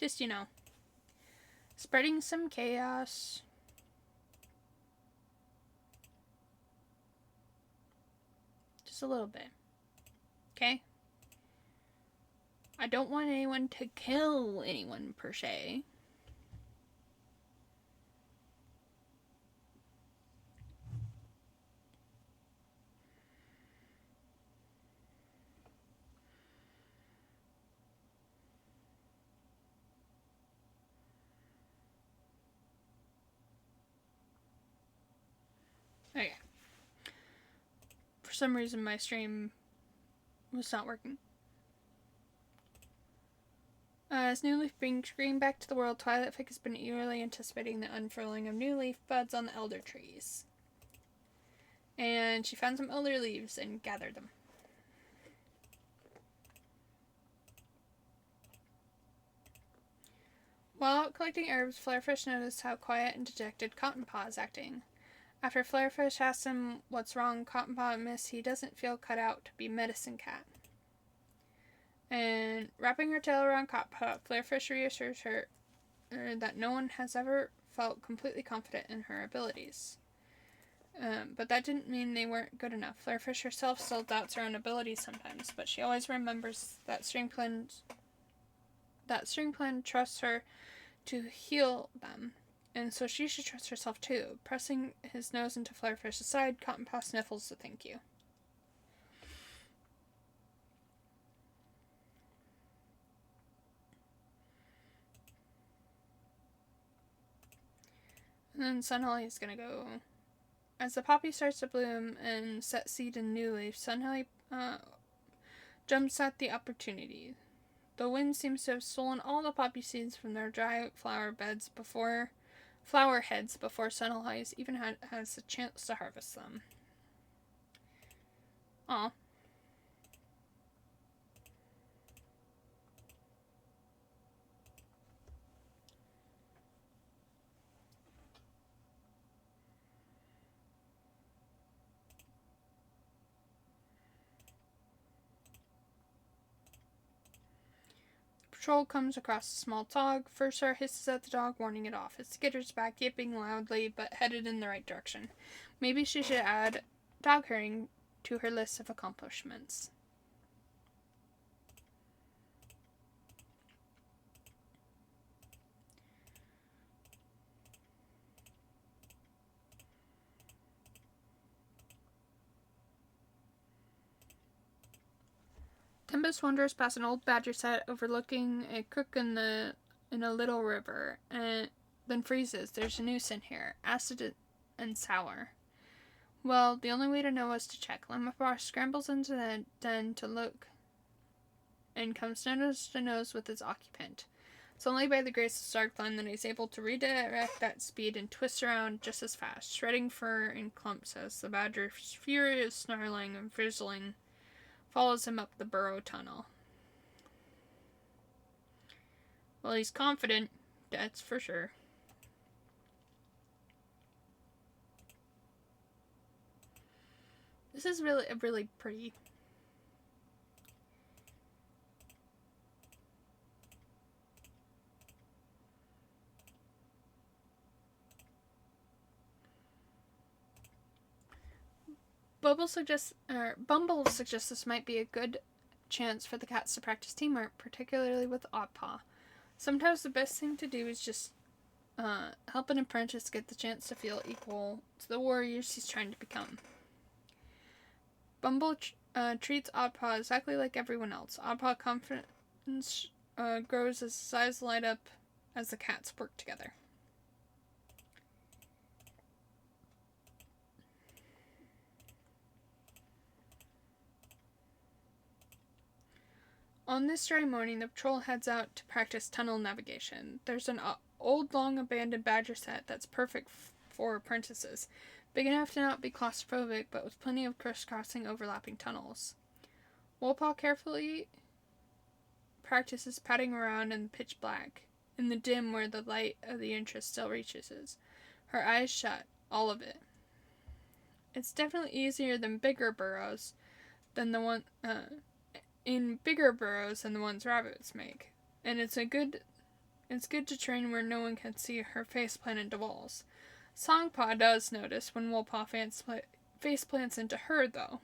A: Just, spreading some chaos. Just a little bit. Okay? I don't want anyone to kill anyone, per se. Okay. For some reason, my stream was not working. As new leaf brings green back to the world, Twilight has been eagerly anticipating the unfurling of new leaf buds on the elder trees. And she found some elder leaves and gathered them. While out collecting herbs, Flarefish noticed how quiet and dejected Cottonpaw is acting. After Flarefish asks him what's wrong, Cottonpaw admits he doesn't feel cut out to be Medicine Cat. And wrapping her tail around Cottonpaw, Flarefish reassures her that no one has ever felt completely confident in her abilities. But that didn't mean they weren't good enough. Flarefish herself still doubts her own abilities sometimes, but she always remembers that streamclan trusts her to heal them. And so she should trust herself too. Pressing his nose into Flarefish's side, Cottonpaw sniffles to thank you. And then Sunholly is gonna go. As the poppy starts to bloom and set seed in new leaf, Sunholly jumps at the opportunity. The wind seems to have stolen all the poppy seeds from their dry flower heads before Sunholly even has a chance to harvest them. Aw. patrol comes across a small dog. Furser hisses at the dog, warning it off. It skitters back, yipping loudly, but headed in the right direction. Maybe she should add dog herding to her list of accomplishments. Tempest wanders past an old badger set overlooking a crook in a little river, and then freezes. There's a noose in here, acid and sour. Well, the only way to know is to check. Lemafar scrambles into the den to look and comes nose to nose with its occupant. It's only by the grace of streamclan that he's able to redirect that speed and twist around just as fast, shredding fur in clumps as the badger's furious snarling and frizzling follows him up the burrow tunnel. Well, he's confident, that's for sure. This is really pretty. Bumble suggests this might be a good chance for the cats to practice teamwork, particularly with Oddpaw. Sometimes the best thing to do is just help an apprentice get the chance to feel equal to the warriors he's trying to become. Bumble treats Oddpaw exactly like everyone else. Oddpaw confidence grows as his eyes light up as the cats work together. On this dry morning, the patrol heads out to practice tunnel navigation. There's an old, long-abandoned badger set that's perfect for apprentices. Big enough to not be claustrophobic, but with plenty of crisscrossing overlapping tunnels. Wolpaw carefully practices padding around in the pitch black, in the dim where the light of the entrance still reaches. Her eyes shut, all of it. It's definitely easier than bigger burrows than the one ones rabbits make, and it's good to train where no one can see her face plant into walls. Songpaw does notice when Wolpaw face plants into her, though.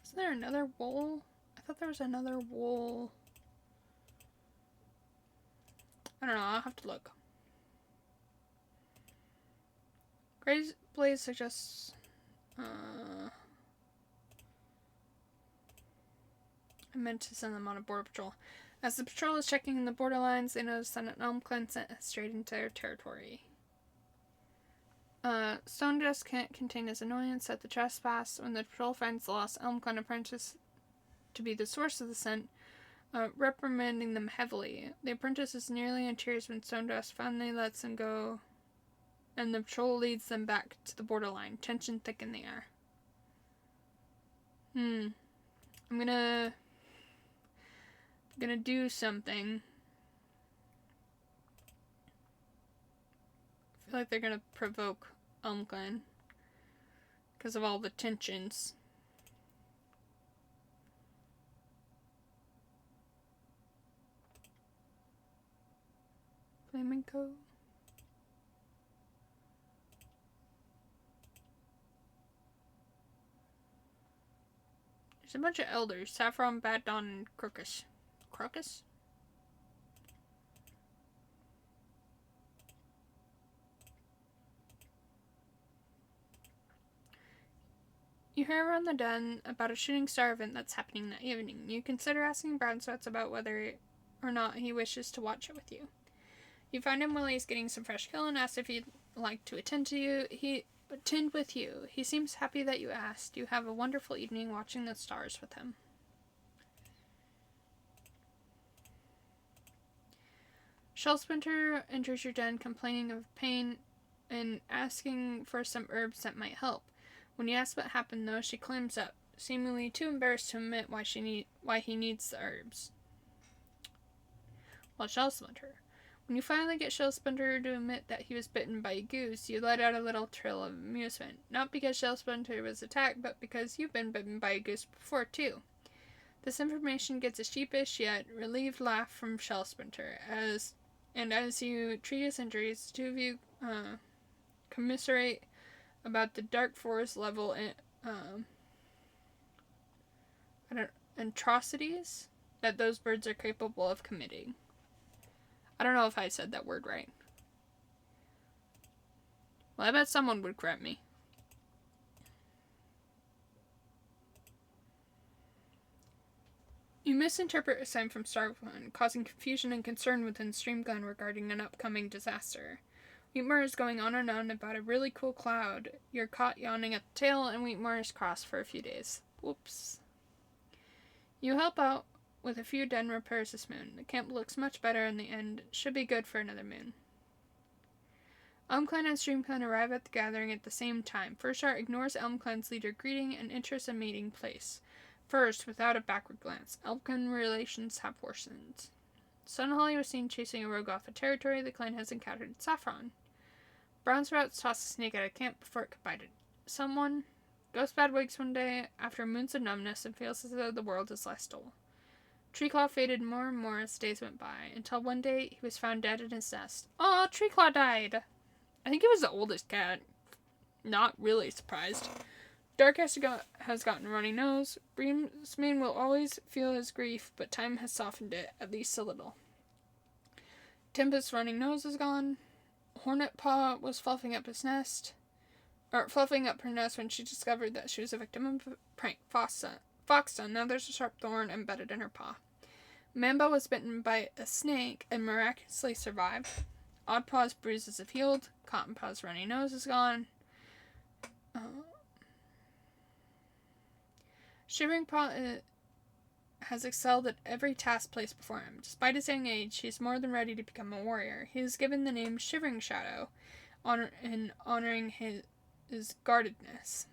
A: Isn't there another wool? I thought there was another wool. I don't know, I'll have to look. Gray's Blaze suggests I meant to send them on a border patrol. As the patrol is checking the borderlines, they notice that an elm clan scent has strayed into their territory. Stone Dust can't contain his annoyance at the trespass. When the patrol finds the lost elm clan apprentice to be the source of the scent, reprimanding them heavily. The apprentice is nearly in tears when Stone Dust finally lets him go, and the patrol leads them back to the borderline. Tension thick in the air. I'm gonna do something. I feel like they're gonna provoke Elm Clan because of all the tensions. Flamenco. There's a bunch of elders. Saffron, Bad Dawn, and Crocus. Crocus? You hear around the den about a shooting star event that's happening that evening. You consider asking Brown Sweats about whether or not he wishes to watch it with you. You find him while he's getting some fresh kill and ask if he'd like to attend with you. He seems happy that you asked. You have a wonderful evening watching the stars with him. Shellsplinter enters your den complaining of pain and asking for some herbs that might help. When you ask what happened, though, she climbs up, seemingly too embarrassed to admit why he needs the herbs. Well, Shellsplinter, When you finally get Shellsplinter to admit that he was bitten by a goose, you let out a little trill of amusement. Not because Shellsplinter was attacked, but because you've been bitten by a goose before, too. This information gets a sheepish yet relieved laugh from Shellsplinter, as you treat his injuries, the two of you commiserate about the dark forest level atrocities that those birds are capable of committing. I don't know if I said that word right. Well, I bet someone would correct me. You misinterpret a sign from StarClan, causing confusion and concern within streamclan regarding an upcoming disaster. Wheatmoor is going on and on about a really cool cloud. You're caught yawning at the tail, and Wheatmoor is crossed for a few days. Whoops. You help out with a few den repairs this moon. The camp looks much better in the end. Should be good for another moon. ElmClan and StreamClan arrive at the gathering at the same time. Furshart ignores ElmClan's leader greeting and enters a meeting place. First, without a backward glance, ElmClan relations have worsened. Sunholly was seen chasing a rogue off a territory the clan has encountered at Saffron. Brownsprouts tossed a snake out of camp before it could bite it. Someone goes bad wakes one day after moons of numbness and feels as though the world is less dull. Treeclaw faded more and more as days went by, until one day he was found dead in his nest. Oh, Treeclaw died! I think he was the oldest cat. Not really surprised. Dark has gotten a runny nose. Breamsmane will always feel his grief, but time has softened it, at least a little. Tempest's running nose is gone. Hornet Paw was fluffing up her nest when she discovered that she was a victim of a prank. Foxton, now there's a sharp thorn embedded in her paw. Mamba was bitten by a snake and miraculously survived. Oddpaw's bruises have healed. Cottonpaw's runny nose is gone. Shivering Paw has excelled at every task placed before him. Despite his young age, he is more than ready to become a warrior. He is given the name Shivering Shadow, honoring his guardedness.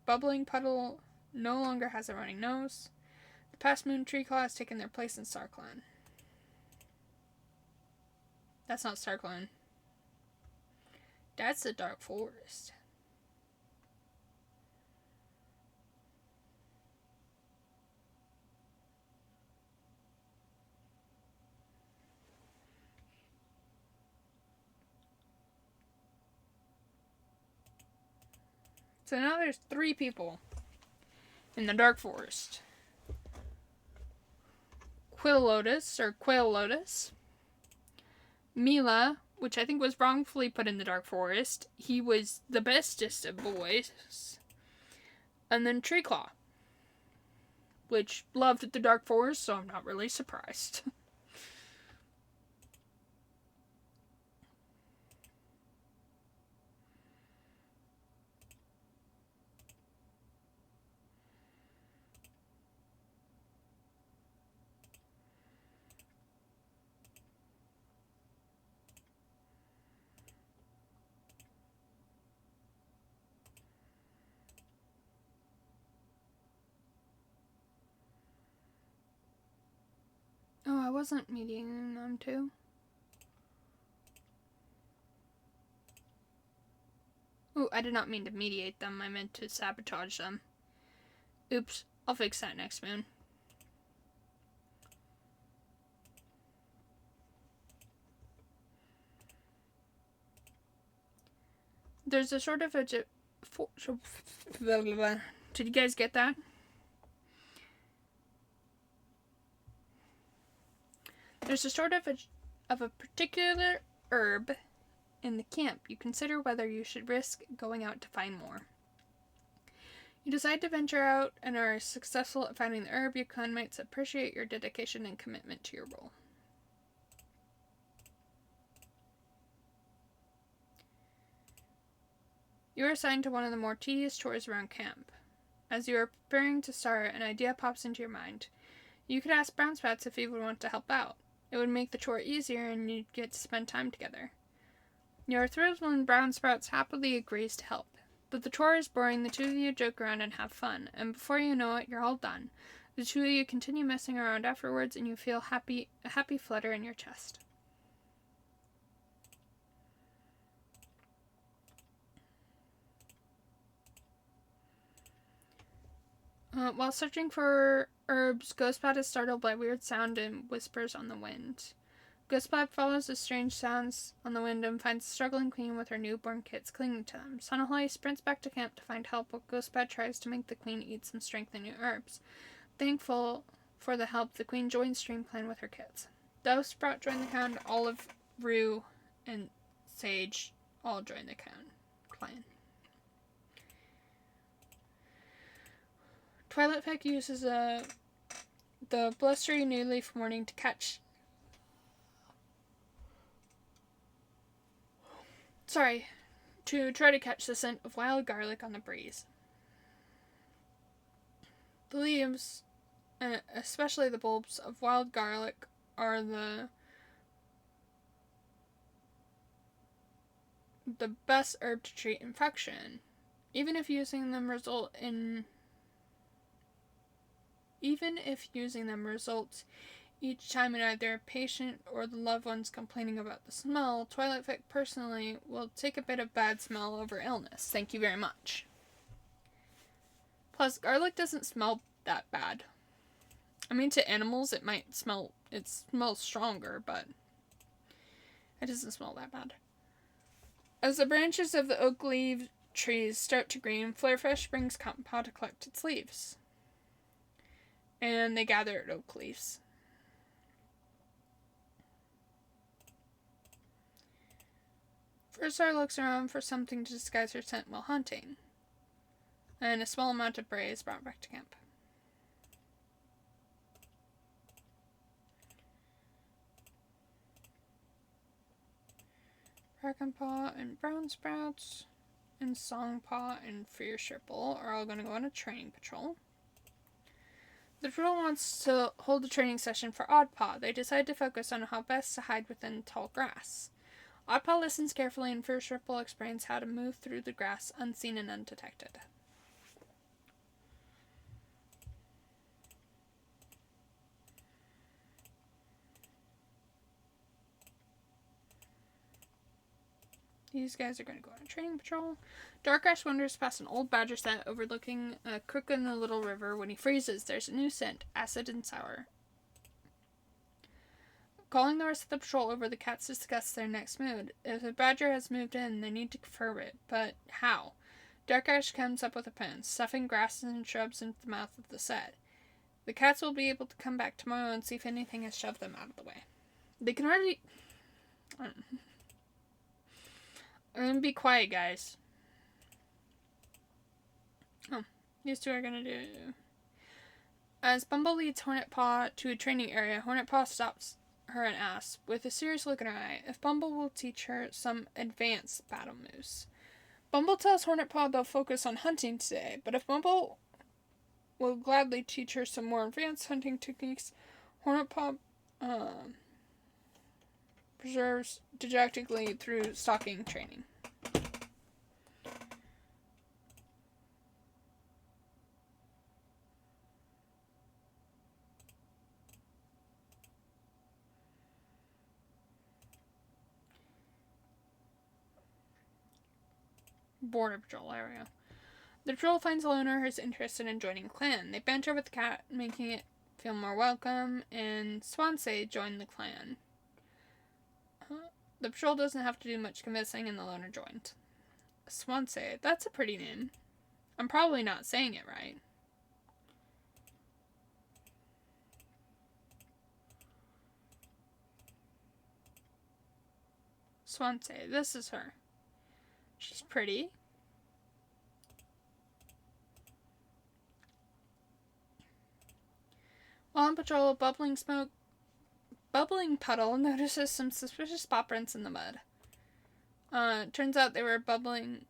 A: Bubbling Puddle no longer has a running nose. The past moon Treeclaw has taken their place in StarClan. That's not StarClan. That's the Dark Forest. So now there's 3 people in the Dark Forest. Quail Lotus, Mila, which I think was wrongfully put in the Dark Forest. He was the bestest of boys. And then Treeclaw, which loved the Dark Forest, so I'm not really surprised. Oh, I wasn't mediating them too. Ooh, I did not mean to mediate them. I meant to sabotage them. Oops, I'll fix that next moon. There's a sort of a... Did you guys get that? There's a sort of a particular herb in the camp. You consider whether you should risk going out to find more. You decide to venture out and are successful at finding the herb. Your clanmates appreciate your dedication and commitment to your role. You are assigned to one of the more tedious chores around camp. As you are preparing to start, an idea pops into your mind. You could ask Brownsprouts if he would want to help out. It would make the chore easier and you'd get to spend time together. You are thrilled when Brownsprouts happily agrees to help. But the chore is boring, the two of you joke around and have fun, and before you know it, you're all done. The two of you continue messing around afterwards and you feel a happy flutter in your chest. While searching for herbs, Ghostpad is startled by weird sound and whispers on the wind. Ghostpad follows the strange sounds on the wind and finds the struggling queen with her newborn kids clinging to them. Sonahoi sprints back to camp to find help while Ghostpad tries to make the queen eat some strengthening herbs. Thankful for the help, the queen joins streamclan with her kids. Dove Sprout join the clan. Olive, Rue, and Sage all join the clan. Twilight Peck uses the blustery new leaf morning to try to catch the scent of wild garlic on the breeze. The leaves, and especially the bulbs of wild garlic, are the best herb to treat infection, even if using them results each time in either a patient or the loved ones complaining about the smell. Twilight Vic personally will take a bit of bad smell over illness. Thank you very much. Plus, garlic doesn't smell that bad. I mean, to animals it smells stronger, but it doesn't smell that bad. As the branches of the oak leaf trees start to green, Flarefish brings Cotton Paw to collect its leaves. And they gather at oak leaves. Fursar looks around for something to disguise her scent while hunting, and a small amount of bray is brought back to camp. Dragonpaw and Brown Sprouts and Songpaw and Fierce Ripple are all going to go on a training patrol. The patrol wants to hold a training session for Oddpaw. They decide to focus on how best to hide within tall grass. Oddpaw listens carefully and Fierce Ripple explains how to move through the grass unseen and undetected. These guys are going to go on a training patrol. Darkash wanders past an old badger set overlooking a crook in the little river. When he freezes, there's a new scent, acid and sour. Calling the rest of the patrol over, the cats discuss their next move. If a badger has moved in, they need to confirm it. But how? Darkash comes up with a plan, stuffing grasses and shrubs into the mouth of the set. The cats will be able to come back tomorrow and see if anything has shoved them out of the way. They can already... I'm gonna be quiet, guys. Oh, these two are gonna do... As Bumble leads Hornetpaw to a training area, Hornetpaw stops her and asks, with a serious look in her eye, if Bumble will teach her some advanced battle moves. Bumble tells Hornetpaw they'll focus on hunting today, but if Bumble will gladly teach her some more advanced hunting techniques, Hornetpaw preserves dejectedly through stalking training. Border Patrol area. The patrol finds a loner who's interested in joining a clan. They banter with the cat, making it feel more welcome, and Swansea joined the clan. The patrol doesn't have to do much convincing, and the loner joined. Swansea, that's a pretty name. I'm probably not saying it right. Swansea, this is her. She's pretty. While on patrol, Bubbling Puddle notices some suspicious paw prints in the mud. Turns out they were Bubbling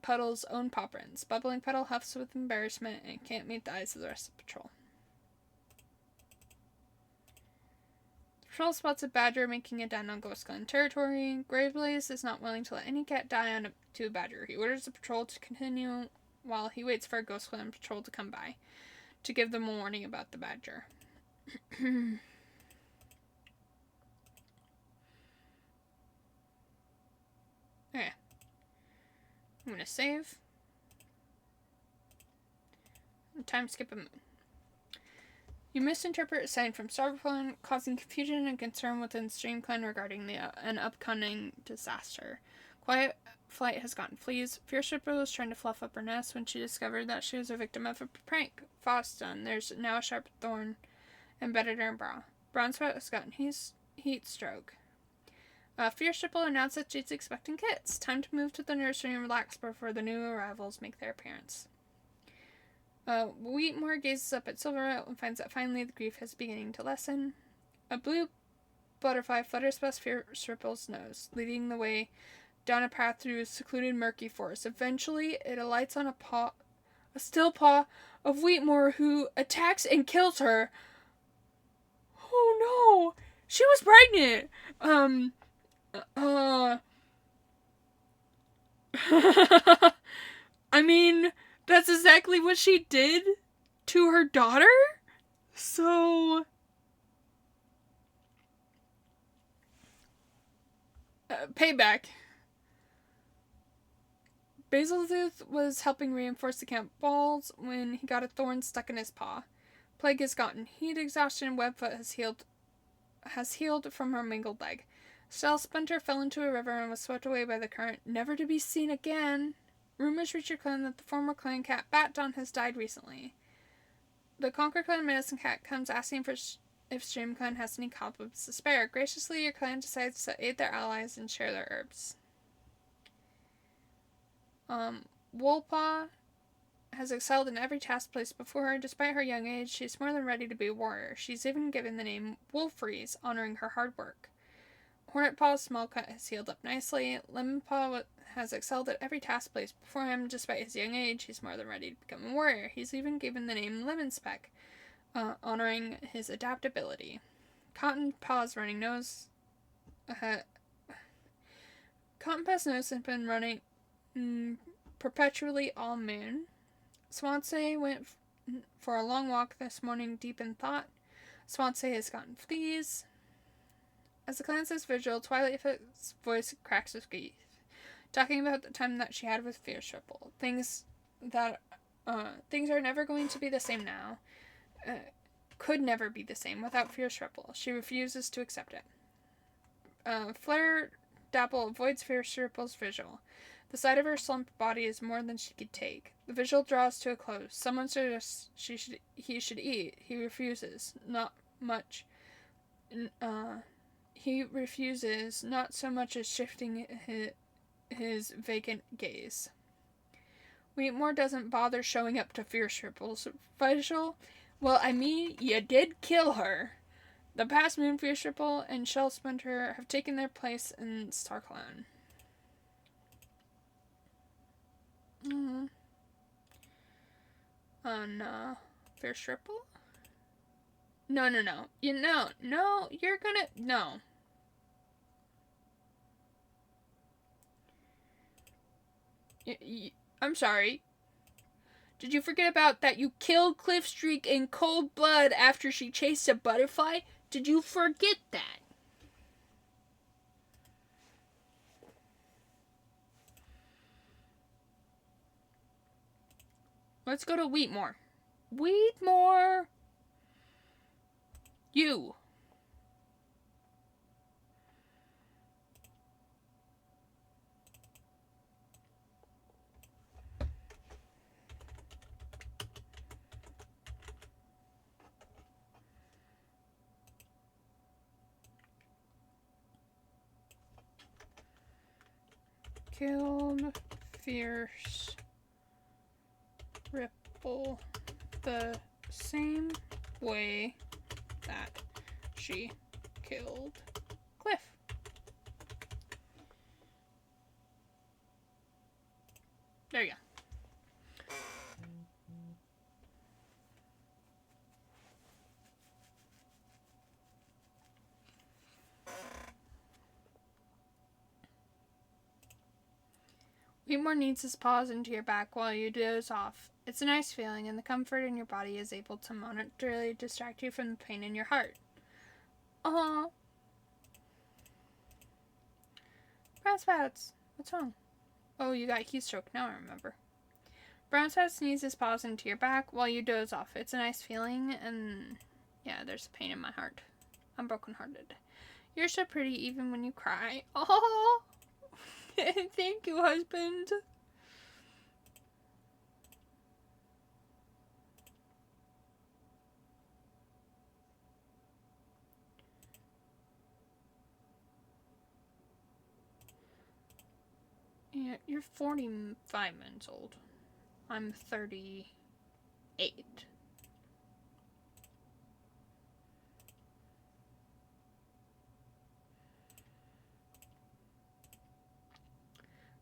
A: Puddle's own paw prints. Bubbling Puddle huffs with embarrassment and can't meet the eyes of the rest of the patrol. The patrol spots a badger making a den on Ghost Clan territory. Graveblaze is not willing to let any cat die to a badger. He orders the patrol to continue while he waits for a Ghost Clan patrol to come by to give them a warning about the badger. Okay. I'm gonna save. Time skip a moon. You misinterpret a sign from Starplan, causing confusion and concern within streamclan regarding an upcoming disaster. Quiet Flight has gotten fleas. Fierce Ripple was trying to fluff up her nest when she discovered that she was a victim of a prank. Frost done. There's now a sharp thorn embedded in her bra. Bronzesweat has gotten heat stroke. Fierce Ripple announced that she's expecting kids. Time to move to the nursery and relax before the new arrivals make their appearance. Wheatmore gazes up at Silverette and finds that finally the grief is beginning to lessen. A blue butterfly flutters past Fierce Ripple's nose, leading the way down a path through a secluded murky forest. Eventually, it alights on a still paw of Wheatmore, who attacks and kills her. Oh no! She was pregnant! I mean, that's exactly what she did to her daughter? So... payback. Basiltooth was helping reinforce the camp walls when he got a thorn stuck in his paw. Plague has gotten heat exhaustion and Webfoot has healed from her mangled leg. Shell Splinter fell into a river and was swept away by the current, never to be seen again. Rumors reach your clan that the former clan cat Batdon has died recently. The Conquer Clan Medicine Cat comes asking if StreamClan has any cobwebs to spare. Graciously, your clan decides to aid their allies and share their herbs. Woolpaw has excelled in every task placed before her. Despite her young age, she's more than ready to be a warrior. She's even given the name Wolfreeze, honoring her hard work. Hornetpaw's small cut has healed up nicely. Lemonpaw has excelled at every task placed before him. Despite his young age, he's more than ready to become a warrior. He's even given the name Lemonspeck, honoring his adaptability. Cottonpaw's running nose... Cottonpaw's nose has been running perpetually all moon. Swansea went for a long walk this morning deep in thought. Swansea has gotten fleas. As the clan says vigil, Twilight's voice cracks with grief, talking about the time that she had with Fierce Ripple. Things are never going to be the same now. Could never be the same without Fierce Ripple. She refuses to accept it. Flare Dapple avoids Fierce Ripple's vigil. The sight of her slumped body is more than she could take. The vigil draws to a close. Someone suggests he should eat. He refuses. Not much. He refuses, not so much as shifting his vacant gaze. Wheatmore doesn't bother showing up to Fierce Ripple's vigil. Well, I mean, you did kill her. The past moon, Fierce Ripple and Shell Splinter have taken their place in StarClan. Fierce Ripple? No. You're gonna... No. I'm sorry. Did you forget about that you killed Cliffstreak in cold blood after she chased a butterfly? Did you forget that? Let's go to Wheatmore. Wheatmore! You. Killed Fierce Ripple the same way that she killed Cliff. There you go. Wheatmore needs his paws into your back while you doze off. It's a nice feeling, and the comfort in your body is able to momentarily distract you from the pain in your heart. Aww. Brown spouts. What's wrong? Oh, you got heat stroke. Now I remember. Brownset sneezes paws into your back while you doze off. It's a nice feeling, and yeah, there's a pain in my heart. I'm brokenhearted. You're so pretty even when you cry. Oh, thank you, husband. Yeah, you're 45 minutes old. I'm 38.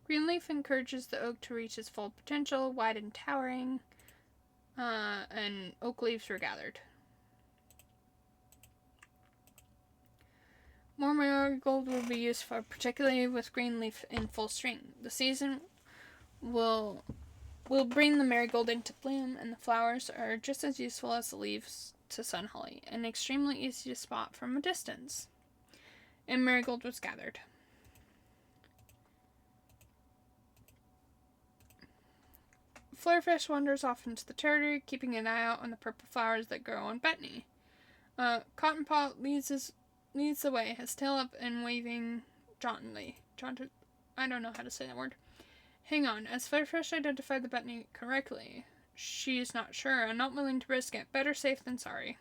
A: Greenleaf encourages the oak to reach its full potential, wide and towering, and oak leaves were gathered. More marigold will be useful, particularly with Greenleaf in full swing. The season will bring the marigold into bloom, and the flowers are just as useful as the leaves to sun holly, and extremely easy to spot from a distance. And marigold was gathered. Flutterfish wanders off into the territory, keeping an eye out on the purple flowers that grow on Bethany. Cottonpaw leads the way, his tail up and waving jauntily. I don't know how to say that word. Hang on, as Flutterfish identified the Bethany correctly, she's not sure and not willing to risk it. Better safe than sorry.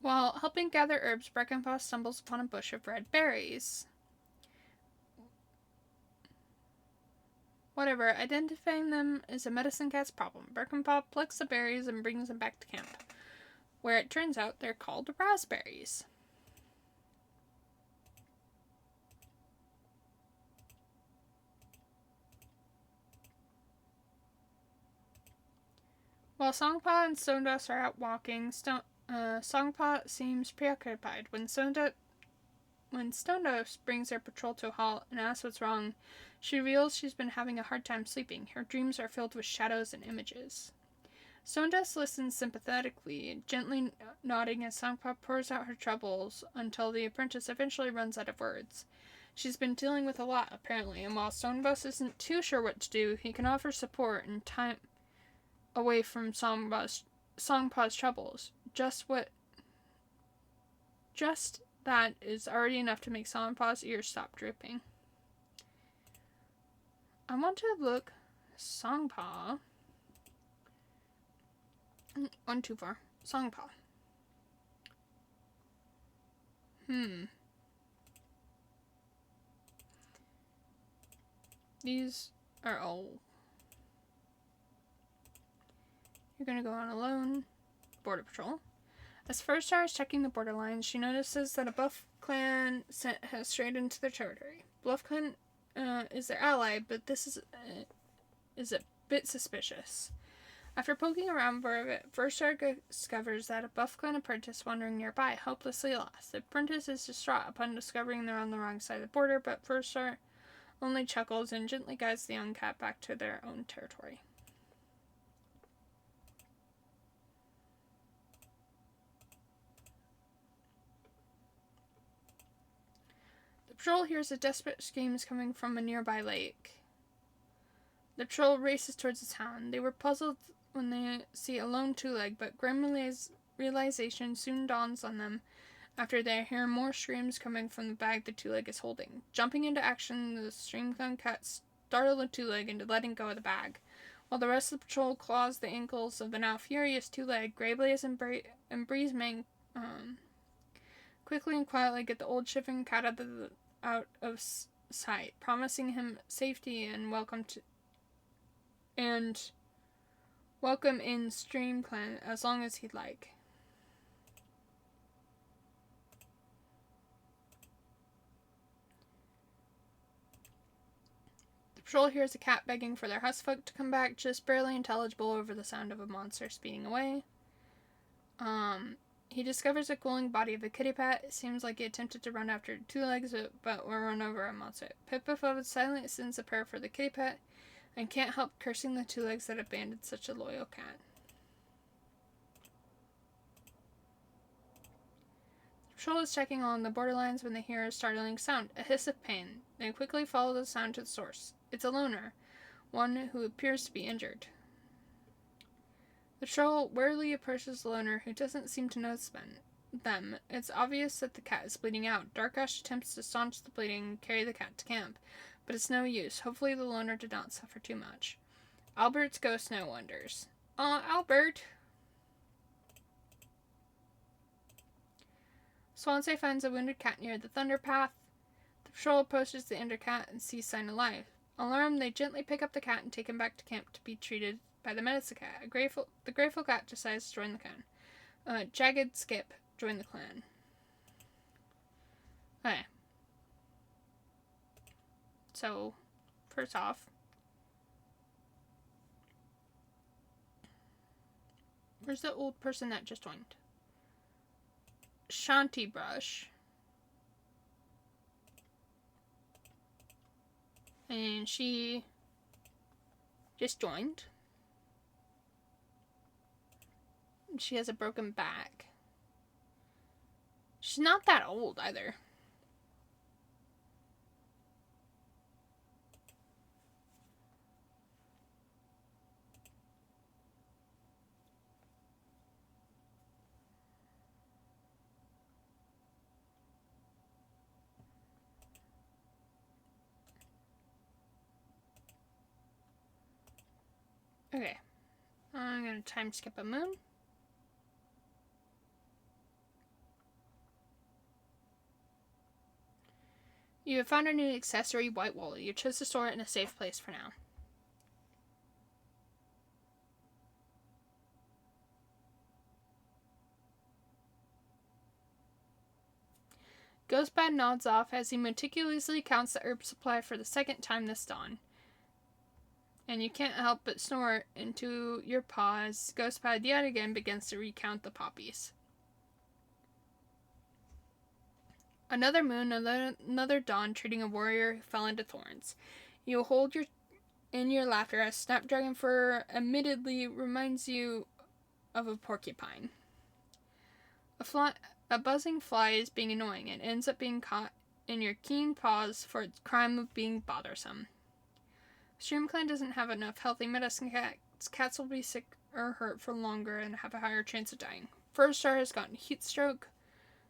A: While helping gather herbs, Breckenpaw stumbles upon a bush of red berries. Whatever, identifying them is a medicine cat's problem. Breckenpaw plucks the berries and brings them back to camp, where it turns out they're called raspberries. While Songpaw and Stonedust are out walking, Songpaw seems preoccupied. When Stonedust brings their patrol to a halt and asks what's wrong, she reveals she's been having a hard time sleeping. Her dreams are filled with shadows and images. Stonedust listens sympathetically, gently nodding as Songpaw pours out her troubles until the apprentice eventually runs out of words. She's been dealing with a lot, apparently, and while Stonedust isn't too sure what to do, he can offer support and time away from Songpaw's troubles. Just that is already enough to make Songpaw's ears stop dripping. I want to look Songpaw. One too far. Songpaw. These are all. You're gonna go on alone. Border Patrol. As First Star is checking the borderlines, she notices that a Buff clan has strayed into their territory. Bluff clan is their ally, but this is a bit suspicious. After poking around for a bit, First Star discovers that a Buff clan apprentice wandering nearby, hopelessly lost. The apprentice is distraught upon discovering they're on the wrong side of the border, but First Star only chuckles and gently guides the young cat back to their own territory. The patrol hears a desperate screams coming from a nearby lake. The patrol races towards the town. They were puzzled when they see a lone two-leg, but grim realization soon dawns on them after they hear more screams coming from the bag the two-leg is holding. Jumping into action, the streamclan cat startled the two-leg into letting go of the bag, while the rest of the patrol claws the ankles of the now furious two-leg. Greyblaze and Breezemane quickly and quietly get the old shivering cat out of sight, promising him safety and welcome in streamclan as long as he'd like. The patrol hears a cat begging for their husfolk to come back, just barely intelligible over the sound of a monster speeding away. He discovers a cooling body of a kitty cat. It seems like he attempted to run after two legs, but were run over and monster. Pippa silently sends a prayer for the kitty pet, and can't help cursing the two legs that abandoned such a loyal cat. patrol is checking along the borderlines when they hear a startling sound, a hiss of pain. They quickly follow the sound to the source. It's a loner, one who appears to be injured. The patrol warily approaches the loner, who doesn't seem to notice them. It's obvious that the cat is bleeding out. Darkash attempts to staunch the bleeding and carry the cat to camp, but it's no use. Hopefully the loner did not suffer too much. Albert's ghost now wonders. Albert! Swansea finds a wounded cat near the Thunder Path. The patrol approaches the injured cat and sees sign of life. Alarmed, they gently pick up the cat and take him back to camp to be treated by the medicine cat. The grateful cat decides to join the clan. Jagged Skip join the clan. Okay. So, first off, where's the old person that just joined? Shanty Brush. And she just joined. She has a broken back. She's not that old either. Okay. I'm going to time skip a moon. You have found a new accessory, white wool. You chose to store it in a safe place for now. Ghostbad nods off as he meticulously counts the herb supply for the second time this dawn. And you can't help but snort into your paw as Ghostbad yet again begins to recount the poppies. Another moon, another dawn, treating a warrior who fell into thorns. You hold in your laughter as Snapdragon Fur admittedly reminds you of a porcupine. A buzzing fly is being annoying and ends up being caught in your keen paws for its crime of being bothersome. StreamClan doesn't have enough healthy medicine cats. Cats will be sick or hurt for longer and have a higher chance of dying. First Star has gotten heat stroke.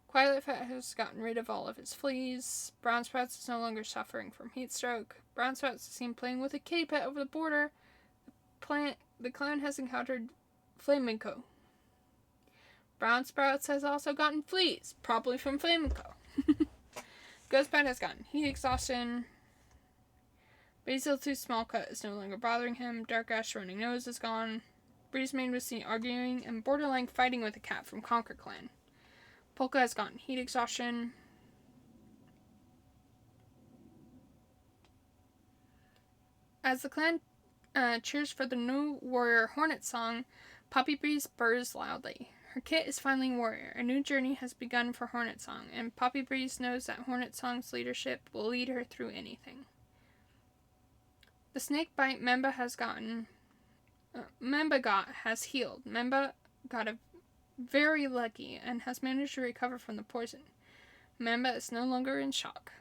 A: Twilight has gotten rid of all of his fleas. Brown Sprouts is no longer suffering from heat stroke. Brown Sprouts is seen playing with a kitty pet over the border. The clan has encountered Flamenco. Brown Sprouts has also gotten fleas, probably from Flamenco. Ghostbad has gotten heat exhaustion. Basil 2's small cut is no longer bothering him. Dark Ash running nose is gone. Breezemaid was seen arguing and borderline fighting with a cat from Conquer Clan. Polka has gotten heat exhaustion. As the clan cheers for the new warrior Hornet song, Poppy Breeze burrs loudly. Her kit is finally warrior. A new journey has begun for Hornet Song, and Poppy Breeze knows that Hornet Song's leadership will lead her through anything. The snake bite Memba has healed. Memba got very lucky and has managed to recover from the poison. Memba is no longer in shock.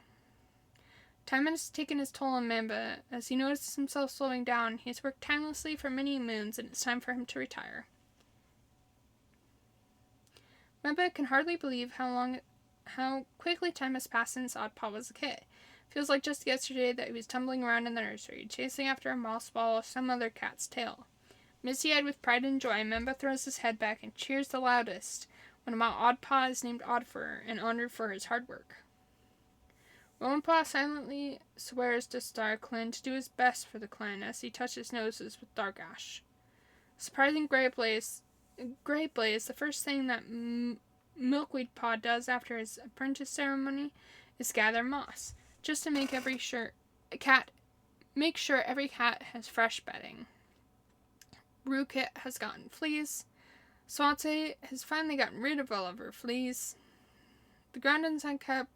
A: Time has taken its toll on Memba. As he notices himself slowing down, he has worked tirelessly for many moons, and it's time for him to retire. Memba can hardly believe how quickly time has passed since Oddpaw was a kid. Feels like just yesterday that he was tumbling around in the nursery, chasing after a moss ball or some other cat's tail. Misty-eyed with pride and joy, Memba throws his head back and cheers the loudest when Oddpaw is named Oddfur and honored for his hard work. Rowanpaw silently swears to StarClan to do his best for the clan as he touches noses with Dark Ash. Surprising Grey Blaze, the first thing that Milkweed Paw does after his apprentice ceremony is gather moss, just to make sure every cat has fresh bedding. Rookit has gotten fleas. Swansea has finally gotten rid of all of her fleas. The ground inside camp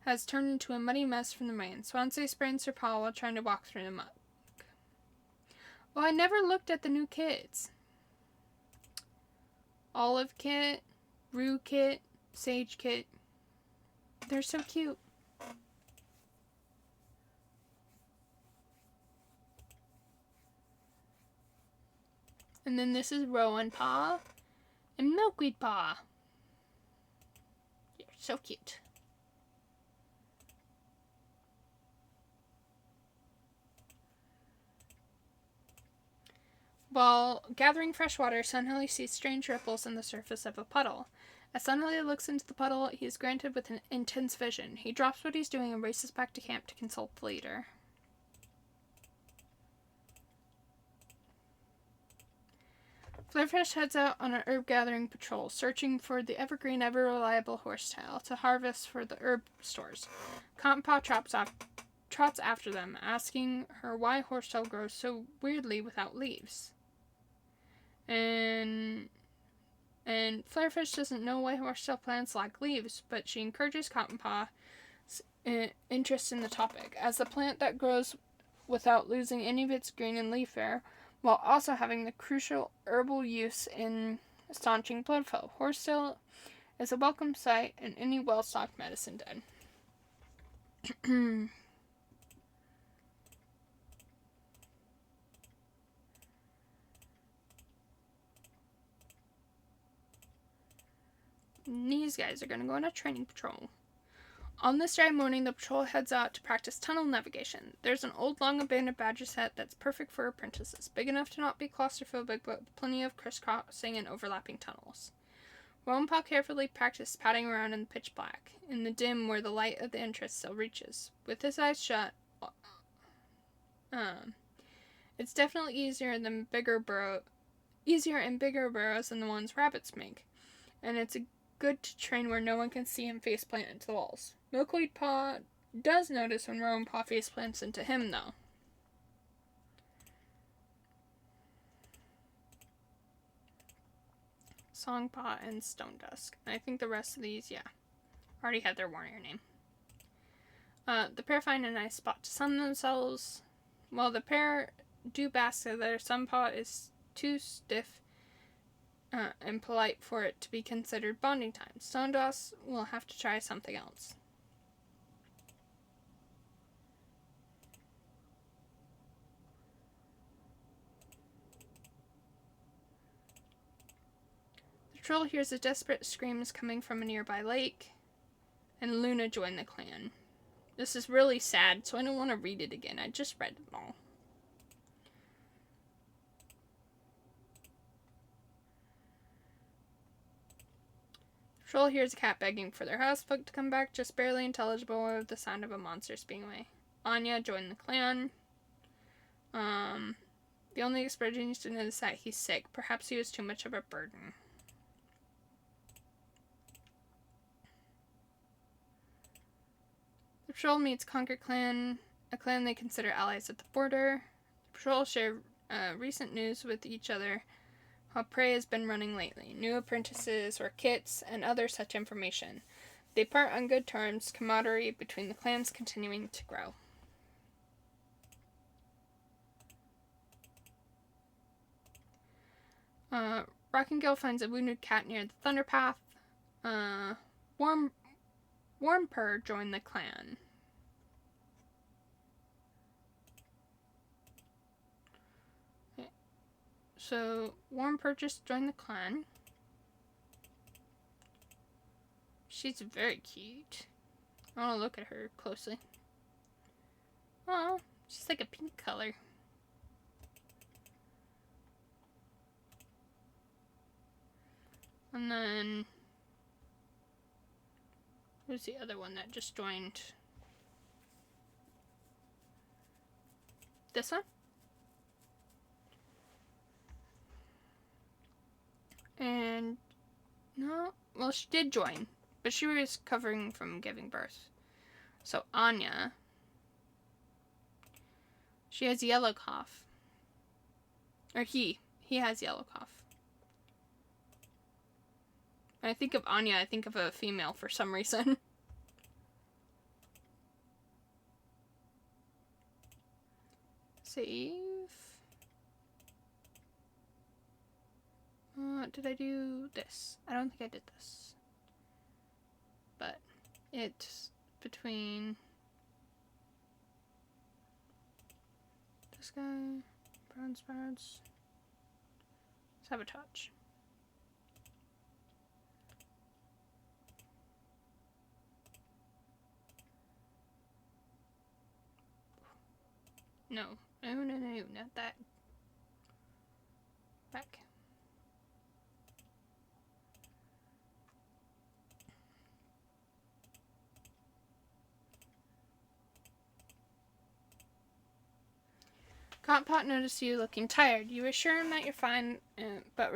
A: has turned into a muddy mess from the rain. Swansea sprains her paw while trying to walk through the muck. Oh, I never looked at the new kits. Olive Kit, Rue Kit, Sage kit. They're so cute. And then this is Rowan Paw and Milkweed Paw. They're so cute. While gathering fresh water, Sunhilly sees strange ripples on the surface of a puddle. As Sunhilly looks into the puddle, he is granted with an intense vision. He drops what he's doing and races back to camp to consult the leader. Flutterfish heads out on an herb gathering patrol, searching for the evergreen, ever reliable horsetail to harvest for the herb stores. Cottonpaw trots after them, asking her why horsetail grows so weirdly without leaves. And Flutterfish doesn't know why horsetail plants lack leaves, but she encourages Cottonpaw's interest in the topic, as the plant that grows without losing any of its green and leaf fare, while also having the crucial herbal use in staunching blood flow. Horsetail is a welcome sight in any well-stocked medicine den. These guys are going to go on a training patrol. On this dry morning, the patrol heads out to practice tunnel navigation. There's an old, long-abandoned badger's hut that's perfect for apprentices, big enough to not be claustrophobic, but with plenty of crisscrossing and overlapping tunnels. Rowanpaw carefully practiced padding around in the pitch black, in the dim where the light of the entrance still reaches. With his eyes shut, it's definitely easier in bigger burrows than the ones rabbits make, and it's good to train where no one can see him faceplant into the walls. Milkweed Paw does notice when Rowanpaw faceplants into him, though. Songpaw and Stone Dusk. And I think the rest of these, yeah, already had their warrior name. The pair find a nice spot to sun themselves. While the pair do bask together, Sunpaw is too stiff and polite for it to be considered bonding time. Stone Dusk will have to try something else. The troll hears the desperate screams coming from a nearby lake, and Luna joined the clan. This is really sad, so I don't want to read it again. I just read it all. The troll hears a cat begging for their housefolk to come back, just barely intelligible with the sound of a monster being away. Anya joined the clan. The only explanation is that he's sick. Perhaps he was too much of a burden. The patrol meets Conquer Clan, a clan they consider allies at the border. The patrol share recent news with each other, how prey has been running lately, new apprentices or kits, and other such information. They part on good terms, camaraderie between the clans continuing to grow. Rockingill finds a wounded cat near the Thunder Path. Warmpur joined the clan. Okay. So, Warmpur just joined the clan. She's very cute. I want to look at her closely. Oh, she's like a pink color. And then, who's the other one that just joined? This one? And, no, well, she did join, but she was recovering from giving birth. So, Anya, she has yellow cough. Or he has yellow cough. When I think of Anya, I think of a female for some reason. Save. Did I do this? I don't think I did this. It's between this guy, brown sprouts, sabotage. No, not that. Back. Pot noticed you looking tired. You assure him that you're fine, but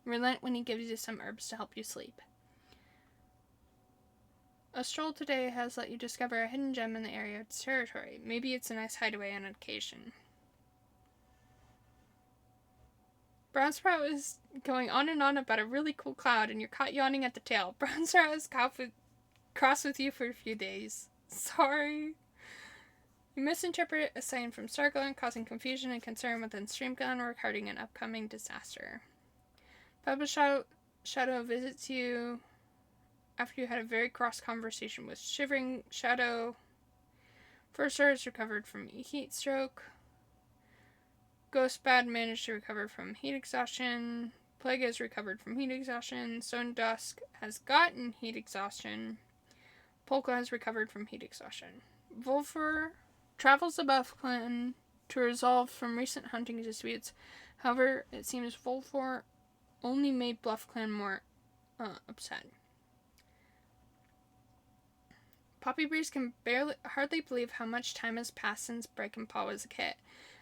A: relent when he gives you some herbs to help you sleep. A stroll today has let you discover a hidden gem in the area of its territory. Maybe it's a nice hideaway on occasion. Brown Sprout was going on and on about a really cool cloud, and you're caught yawning at the tail. Brown Sprout was cross with you for a few days. Sorry. You misinterpret a sign from Starglen, causing confusion and concern within streamclan regarding an upcoming disaster. Pebble Shadow visits you after you had a very cross conversation with Shivering Shadow. Furster has recovered from heat stroke. Ghostbad managed to recover from heat exhaustion. Plague has recovered from heat exhaustion. Stone Dusk has gotten heat exhaustion. Polka has recovered from heat exhaustion. Volfer travels above Clangen to resolve from recent hunting disputes. However, it seems Volfer only made Bluff Clan more upset. Poppy Breeze can hardly believe how much time has passed since Break and Paw was a kid.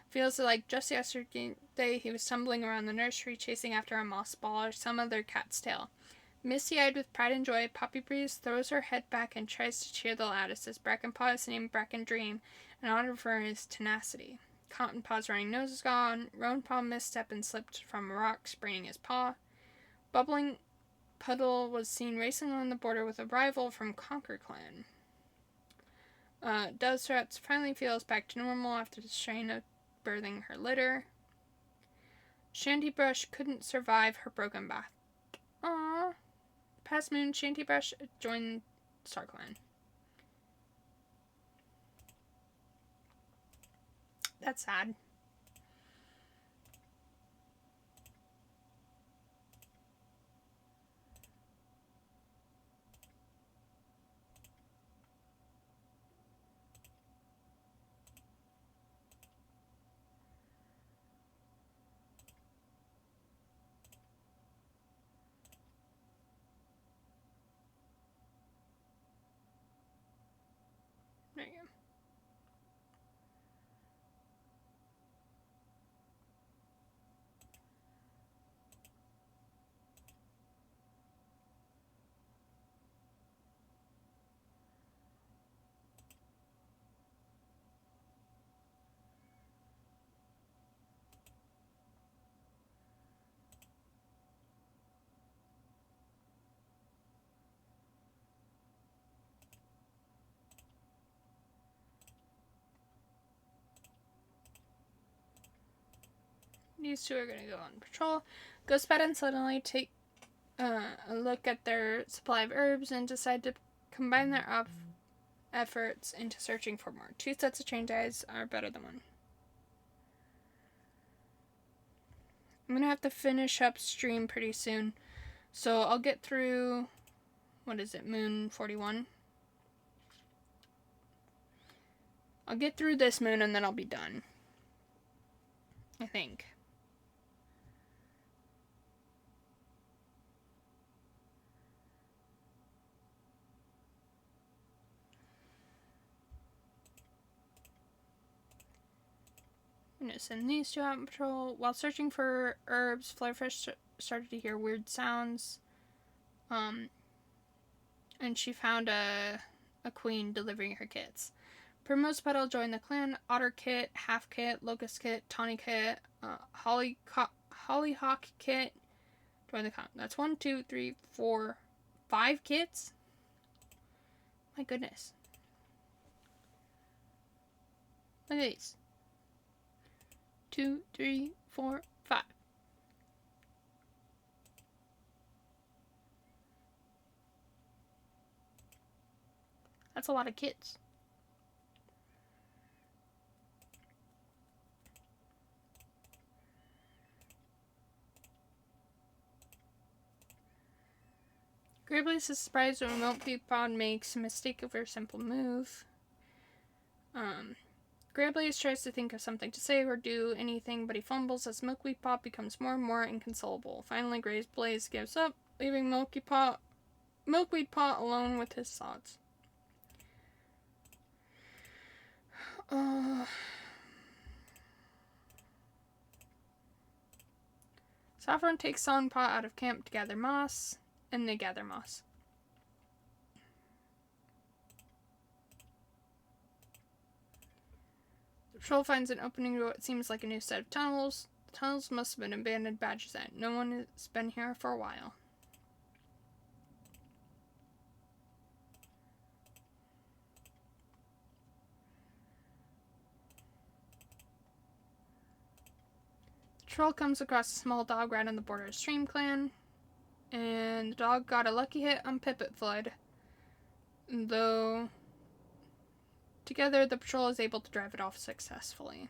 A: Feels like just yesterday he was tumbling around the nursery chasing after a moss ball or some other cat's tail. Misty-eyed with pride and joy, Poppy Breeze throws her head back and tries to cheer the loudest as Brackenpaw is named Bracken Dream in honor for his tenacity. Cotton Paw's running nose is gone. Roan Paw misstepped and slipped from a rock, spraining his paw. Bubbling Puddle was seen racing along the border with a rival from Conquer Clan. Dovestrats finally feels back to normal after the strain of birthing her litter. Shantybrush couldn't survive her broken back. Aww. Past moon, Shantybrush joined StarClan. That's sad. There you go. These two are going to go on patrol. Ghostbad and suddenly take a look at their supply of herbs and decide to combine their efforts into searching for more. 2 sets of trained eyes are better than 1. I'm going to have to finish up stream pretty soon. So I'll get through, what is it, Moon 41? I'll get through this moon and then I'll be done. I think. I'm going to send these two out on patrol. While searching for herbs, Flutterfish started to hear weird sounds. And she found a queen delivering her kits. Primrose Petal joined the clan. Otter Kit, Half Kit, Locust Kit, Tawny Kit, Hollyhock Kit joined the clan. That's 1, 2, 3, 4, 5 kits? My goodness. Look at these. 2, 3, 4, 5. That's a lot of kids. Grayblaze is surprised when Milky Pod makes a mistake over a simple move. Grayblaze tries to think of something to say or do anything, but he fumbles as Milkweed Pot becomes more and more inconsolable. Finally, Grayblaze gives up, leaving Milkweed Pot alone with his thoughts. Saffron takes Song Pot out of camp to gather moss, and they gather moss. The patrol finds an opening to what seems like a new set of tunnels. The tunnels must have been abandoned badges then. No one has been here for a while. The troll comes across a small dog right on the border of streamclan, and the dog got a lucky hit on Pipit Flood, though together the patrol is able to drive it off successfully.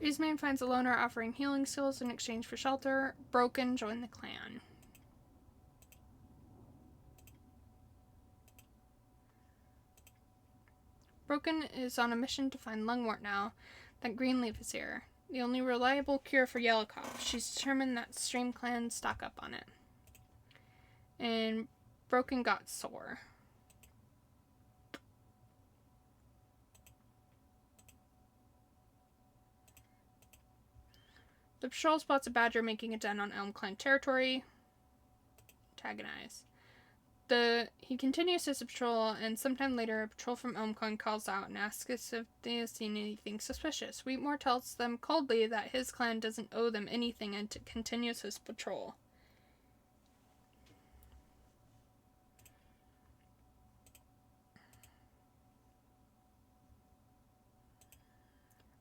A: Breezeman finds a loner offering healing skills in exchange for shelter. Broken join the clan. Broken is on a mission to find lungwort now that Greenleaf is here. The only reliable cure for yellow cough. She's determined that streamclan stock up on it. And Broken got sore. The patrol spots a badger making a den on Elm Clan territory. Antagonize. He continues his patrol, and sometime later, a patrol from Elm Clan calls out and asks if they have seen anything suspicious. Wheatmore tells them coldly that his clan doesn't owe them anything and continues his patrol.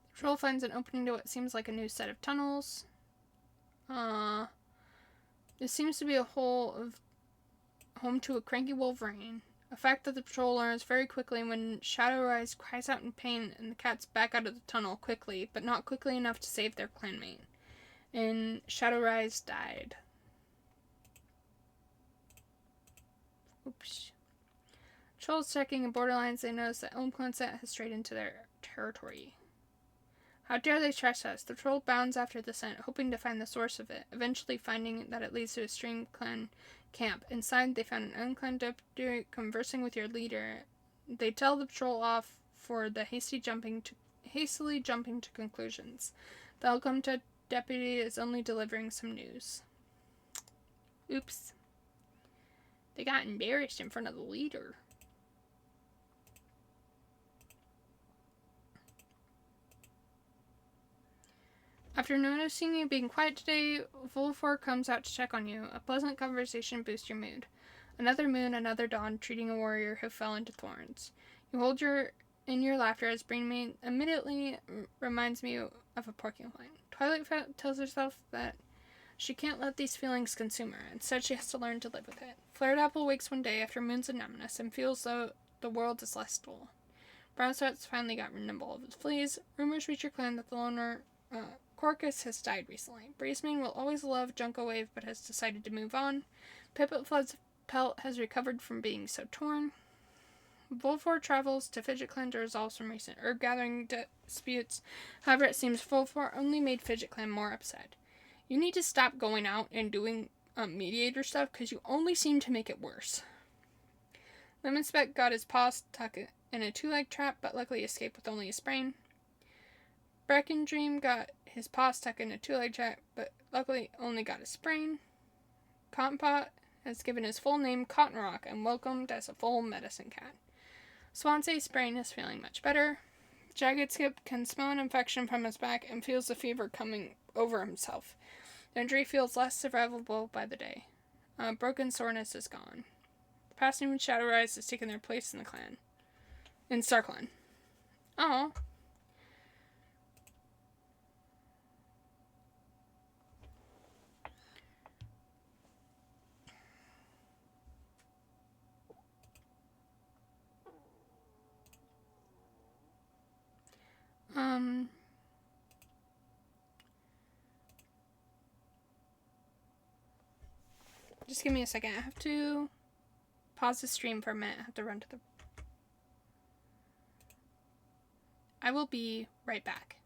A: The patrol finds an opening to what seems like a new set of tunnels. This seems to be a home to a cranky wolverine, a fact that the patrol learns very quickly when Shadowrise cries out in pain and the cats back out of the tunnel quickly, but not quickly enough to save their clanmate. And Shadowrise died. Oops. Trolls checking in borderlines, they notice that Elm Clan set has strayed into their territory. How dare they trespass? The troll bounds after the scent, hoping to find the source of it, eventually finding that it leads to a streamclan camp. Inside, they found an unclan deputy conversing with your leader. They tell the patrol off for the hastily jumping to conclusions. The outcome to deputy is only delivering some news. Oops. They got embarrassed in front of the leader. After noticing you being quiet today, Volfor comes out to check on you. A pleasant conversation boosts your mood. Another moon, another dawn, treating a warrior who fell into thorns. You hold in your laughter as Brainmate immediately reminds me of a porcupine. Twilight tells herself that she can't let these feelings consume her. Instead, she has to learn to live with it. Flared Apple wakes one day after moons of numbness and feels though the world is less dull. Brown Sweats finally got nimble of his fleas. Rumors reach your clan that the loner Corcus has died recently. Breezeman will always love Junko Wave, but has decided to move on. Pipit Flood's pelt has recovered from being so torn. Volfor travels to Fidget Clan to resolve some recent herb gathering disputes. However, it seems Volfor only made Fidget Clan more upset. You need to stop going out and doing mediator stuff, because you only seem to make it worse. Lemon Speck got his paw stuck in a two-leg trap, but luckily escaped with only a sprain. Bracken Dream got his paw stuck in a two-leg trap, but luckily only got a sprain. Cotton Pot has given his full name Cotton Rock and welcomed as a full medicine cat. Swansea's sprain is feeling much better. Jagged Skip can smell an infection from his back and feels the fever coming over himself. The injury feels less survivable by the day. Broken soreness is gone. The past new Shadowrise has taken their place in the clan. In StarClan. Oh. Just give me a second. I have to pause the stream for a minute. I have to run to the... I will be right back.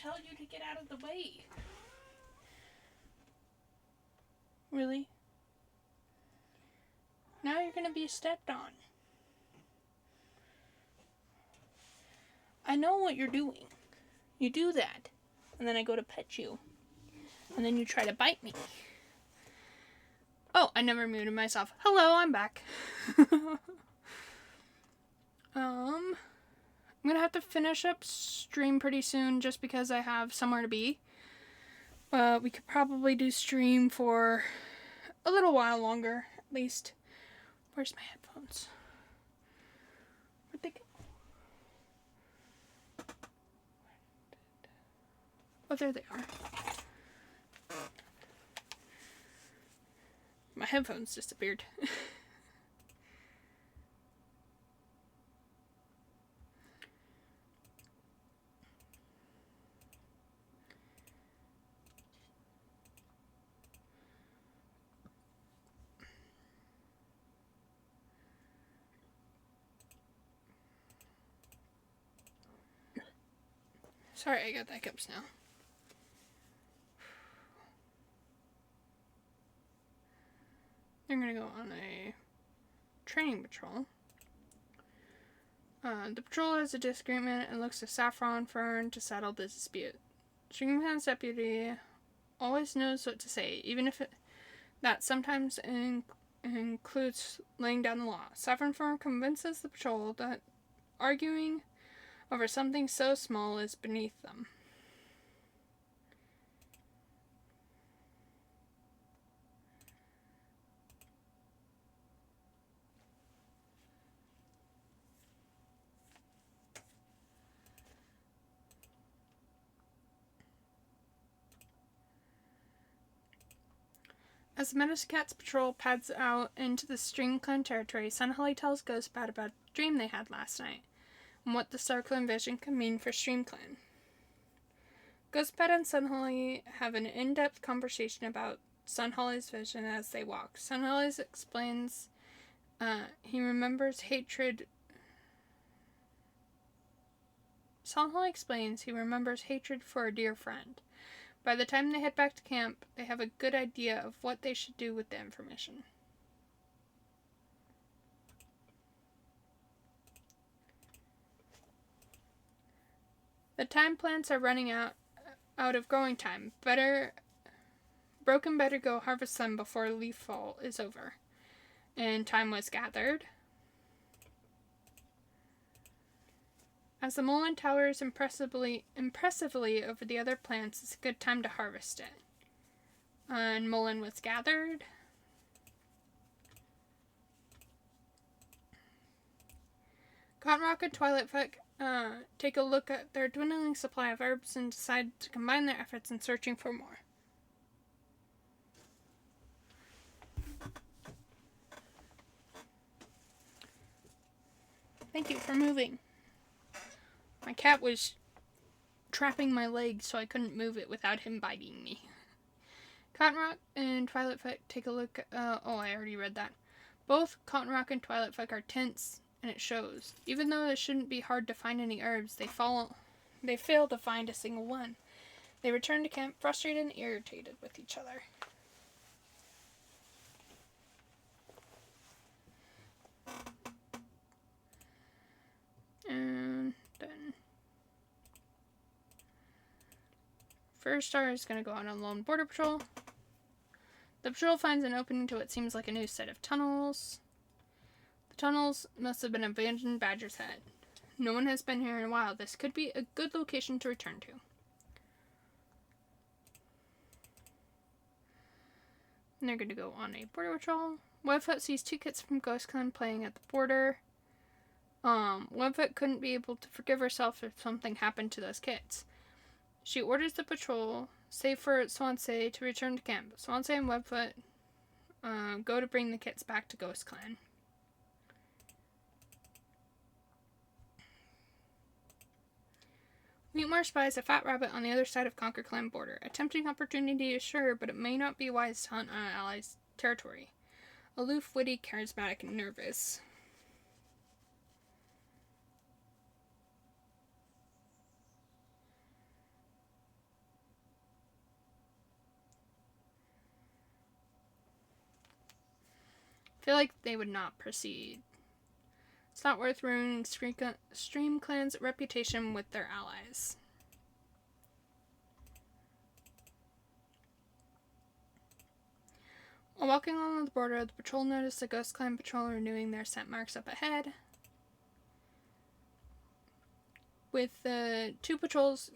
A: tell you to get out of the way. Really? Now you're gonna be stepped on. I know what you're doing. You do that, and then I go to pet you, and then you try to bite me. Oh, I never muted myself. Hello, I'm back. I'm gonna have to finish up stream pretty soon just because I have somewhere to be. We could probably do stream for a little while longer, at least. Where's my headphones? Where'd they go? Oh, there they are. My headphones disappeared. Sorry, I got the hiccups now. They're gonna go on a training patrol. The patrol has a disagreement and looks to Saffron Fern to settle the dispute. Streamclan's deputy always knows what to say, even if that sometimes includes laying down the law. Saffron Fern convinces the patrol that arguing over something so small is beneath them. As the Meadows Cat's patrol pads out into the streamclan territory, Sunholly tells Ghostbat about the dream they had last night and what the StarClan vision could mean for streamclan. Ghostbat and Sunholly have an in-depth conversation about Sunholly's vision as they walk. Sunholly explains he remembers hatred for a dear friend. By the time they head back to camp, they have a good idea of what they should do with the information. The time plants are running out of growing time. Broken better go harvest them before leaf fall is over. And time was gathered. As the mullein towers impressively over the other plants, it's a good time to harvest it. And mullein was gathered. Cottonrock and Twilightfoot take a look at their dwindling supply of herbs and decide to combine their efforts in searching for more. Thank you for moving. My cat was trapping my leg so I couldn't move it without him biting me. Cottonrock and Twilightfoot take a look. I already read that. Both Cottonrock and Twilightfoot are tense, and it shows. Even though it shouldn't be hard to find any herbs, they fail to find a single one. They return to camp frustrated and irritated with each other. And then First Star is going to go on a lone border patrol. The patrol finds an opening to what seems like a new set of tunnels. The tunnels must have been abandoned Badger's Head. No one has been here in a while. This could be a good location to return to. And they're going to go on a border patrol. Webfoot sees two kits from Ghost Clan playing at the border. Webfoot couldn't be able to forgive herself if something happened to those kits. She orders the patrol, save for Swansea, to return to camp. Swansea and Webfoot go to bring the kits back to Ghost Clan. Wheatmore spies a fat rabbit on the other side of Conquer Clan border. A tempting opportunity is sure, but it may not be wise to hunt on an ally's territory. Aloof, witty, charismatic, and nervous. feel like they would not proceed. It's not worth ruining streamclan's reputation with their allies. While walking along the border, the patrol noticed a Ghost Clan patrol renewing their scent marks up ahead. With the two patrols,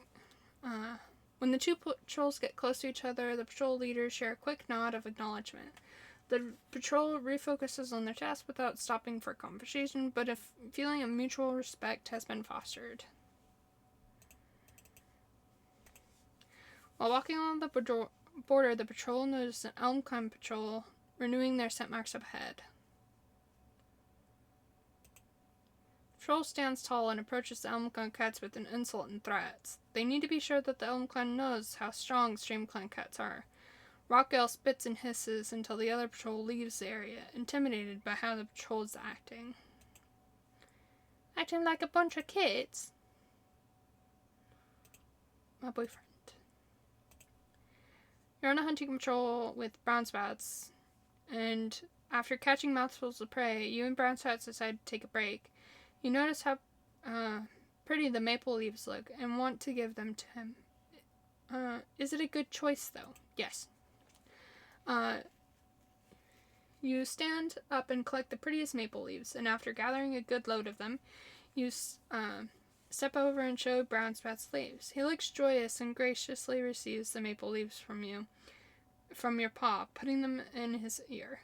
A: when the two patrols get close to each other, the patrol leaders share a quick nod of acknowledgement. The patrol refocuses on their task without stopping for conversation, but a feeling of mutual respect has been fostered. While walking along the border, the patrol noticed an Elm Clan patrol renewing their scent marks up ahead. The patrol stands tall and approaches the Elm Clan cats with an insult and threats. They need to be sure that the Elm Clan knows how strong streamclan cats are. Rockwell spits and hisses until the other patrol leaves the area, intimidated by how the patrol is acting. Acting like a bunch of kids? My boyfriend. You're on a hunting patrol with brown spats, and after catching mouthfuls of prey, you and brown spats decide to take a break. You notice how pretty the maple leaves look and want to give them to him. Is it a good choice, though? Yes. You stand up and collect the prettiest maple leaves, and after gathering a good load of them, you step over and show Brown Spat's leaves. He looks joyous and graciously receives the maple leaves from your paw, putting them on his ear.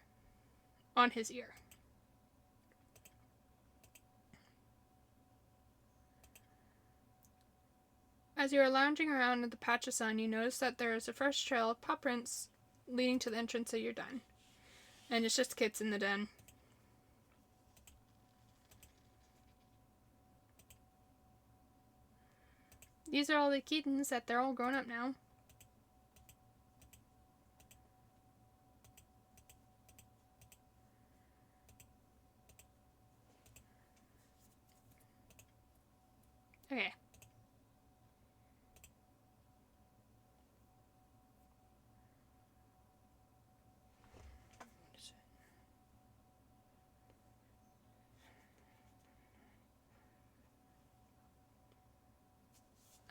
A: As you are lounging around in the patch of sun, you notice that there is a fresh trail of paw prints leading to the entrance of your den. And it's just kids in the den. These are all the kittens that they're all grown up now. Okay.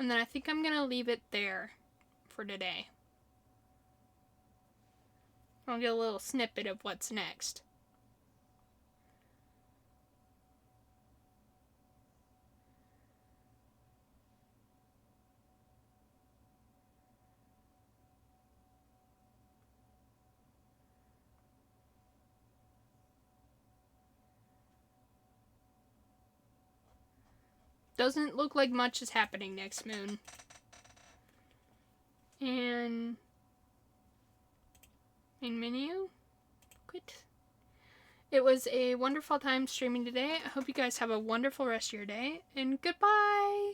A: And then I think I'm going to leave it there for today. I'll get a little snippet of what's next. Doesn't look like much is happening next moon. And main menu. Quit. It was a wonderful time streaming today. I hope you guys have a wonderful rest of your day. And goodbye!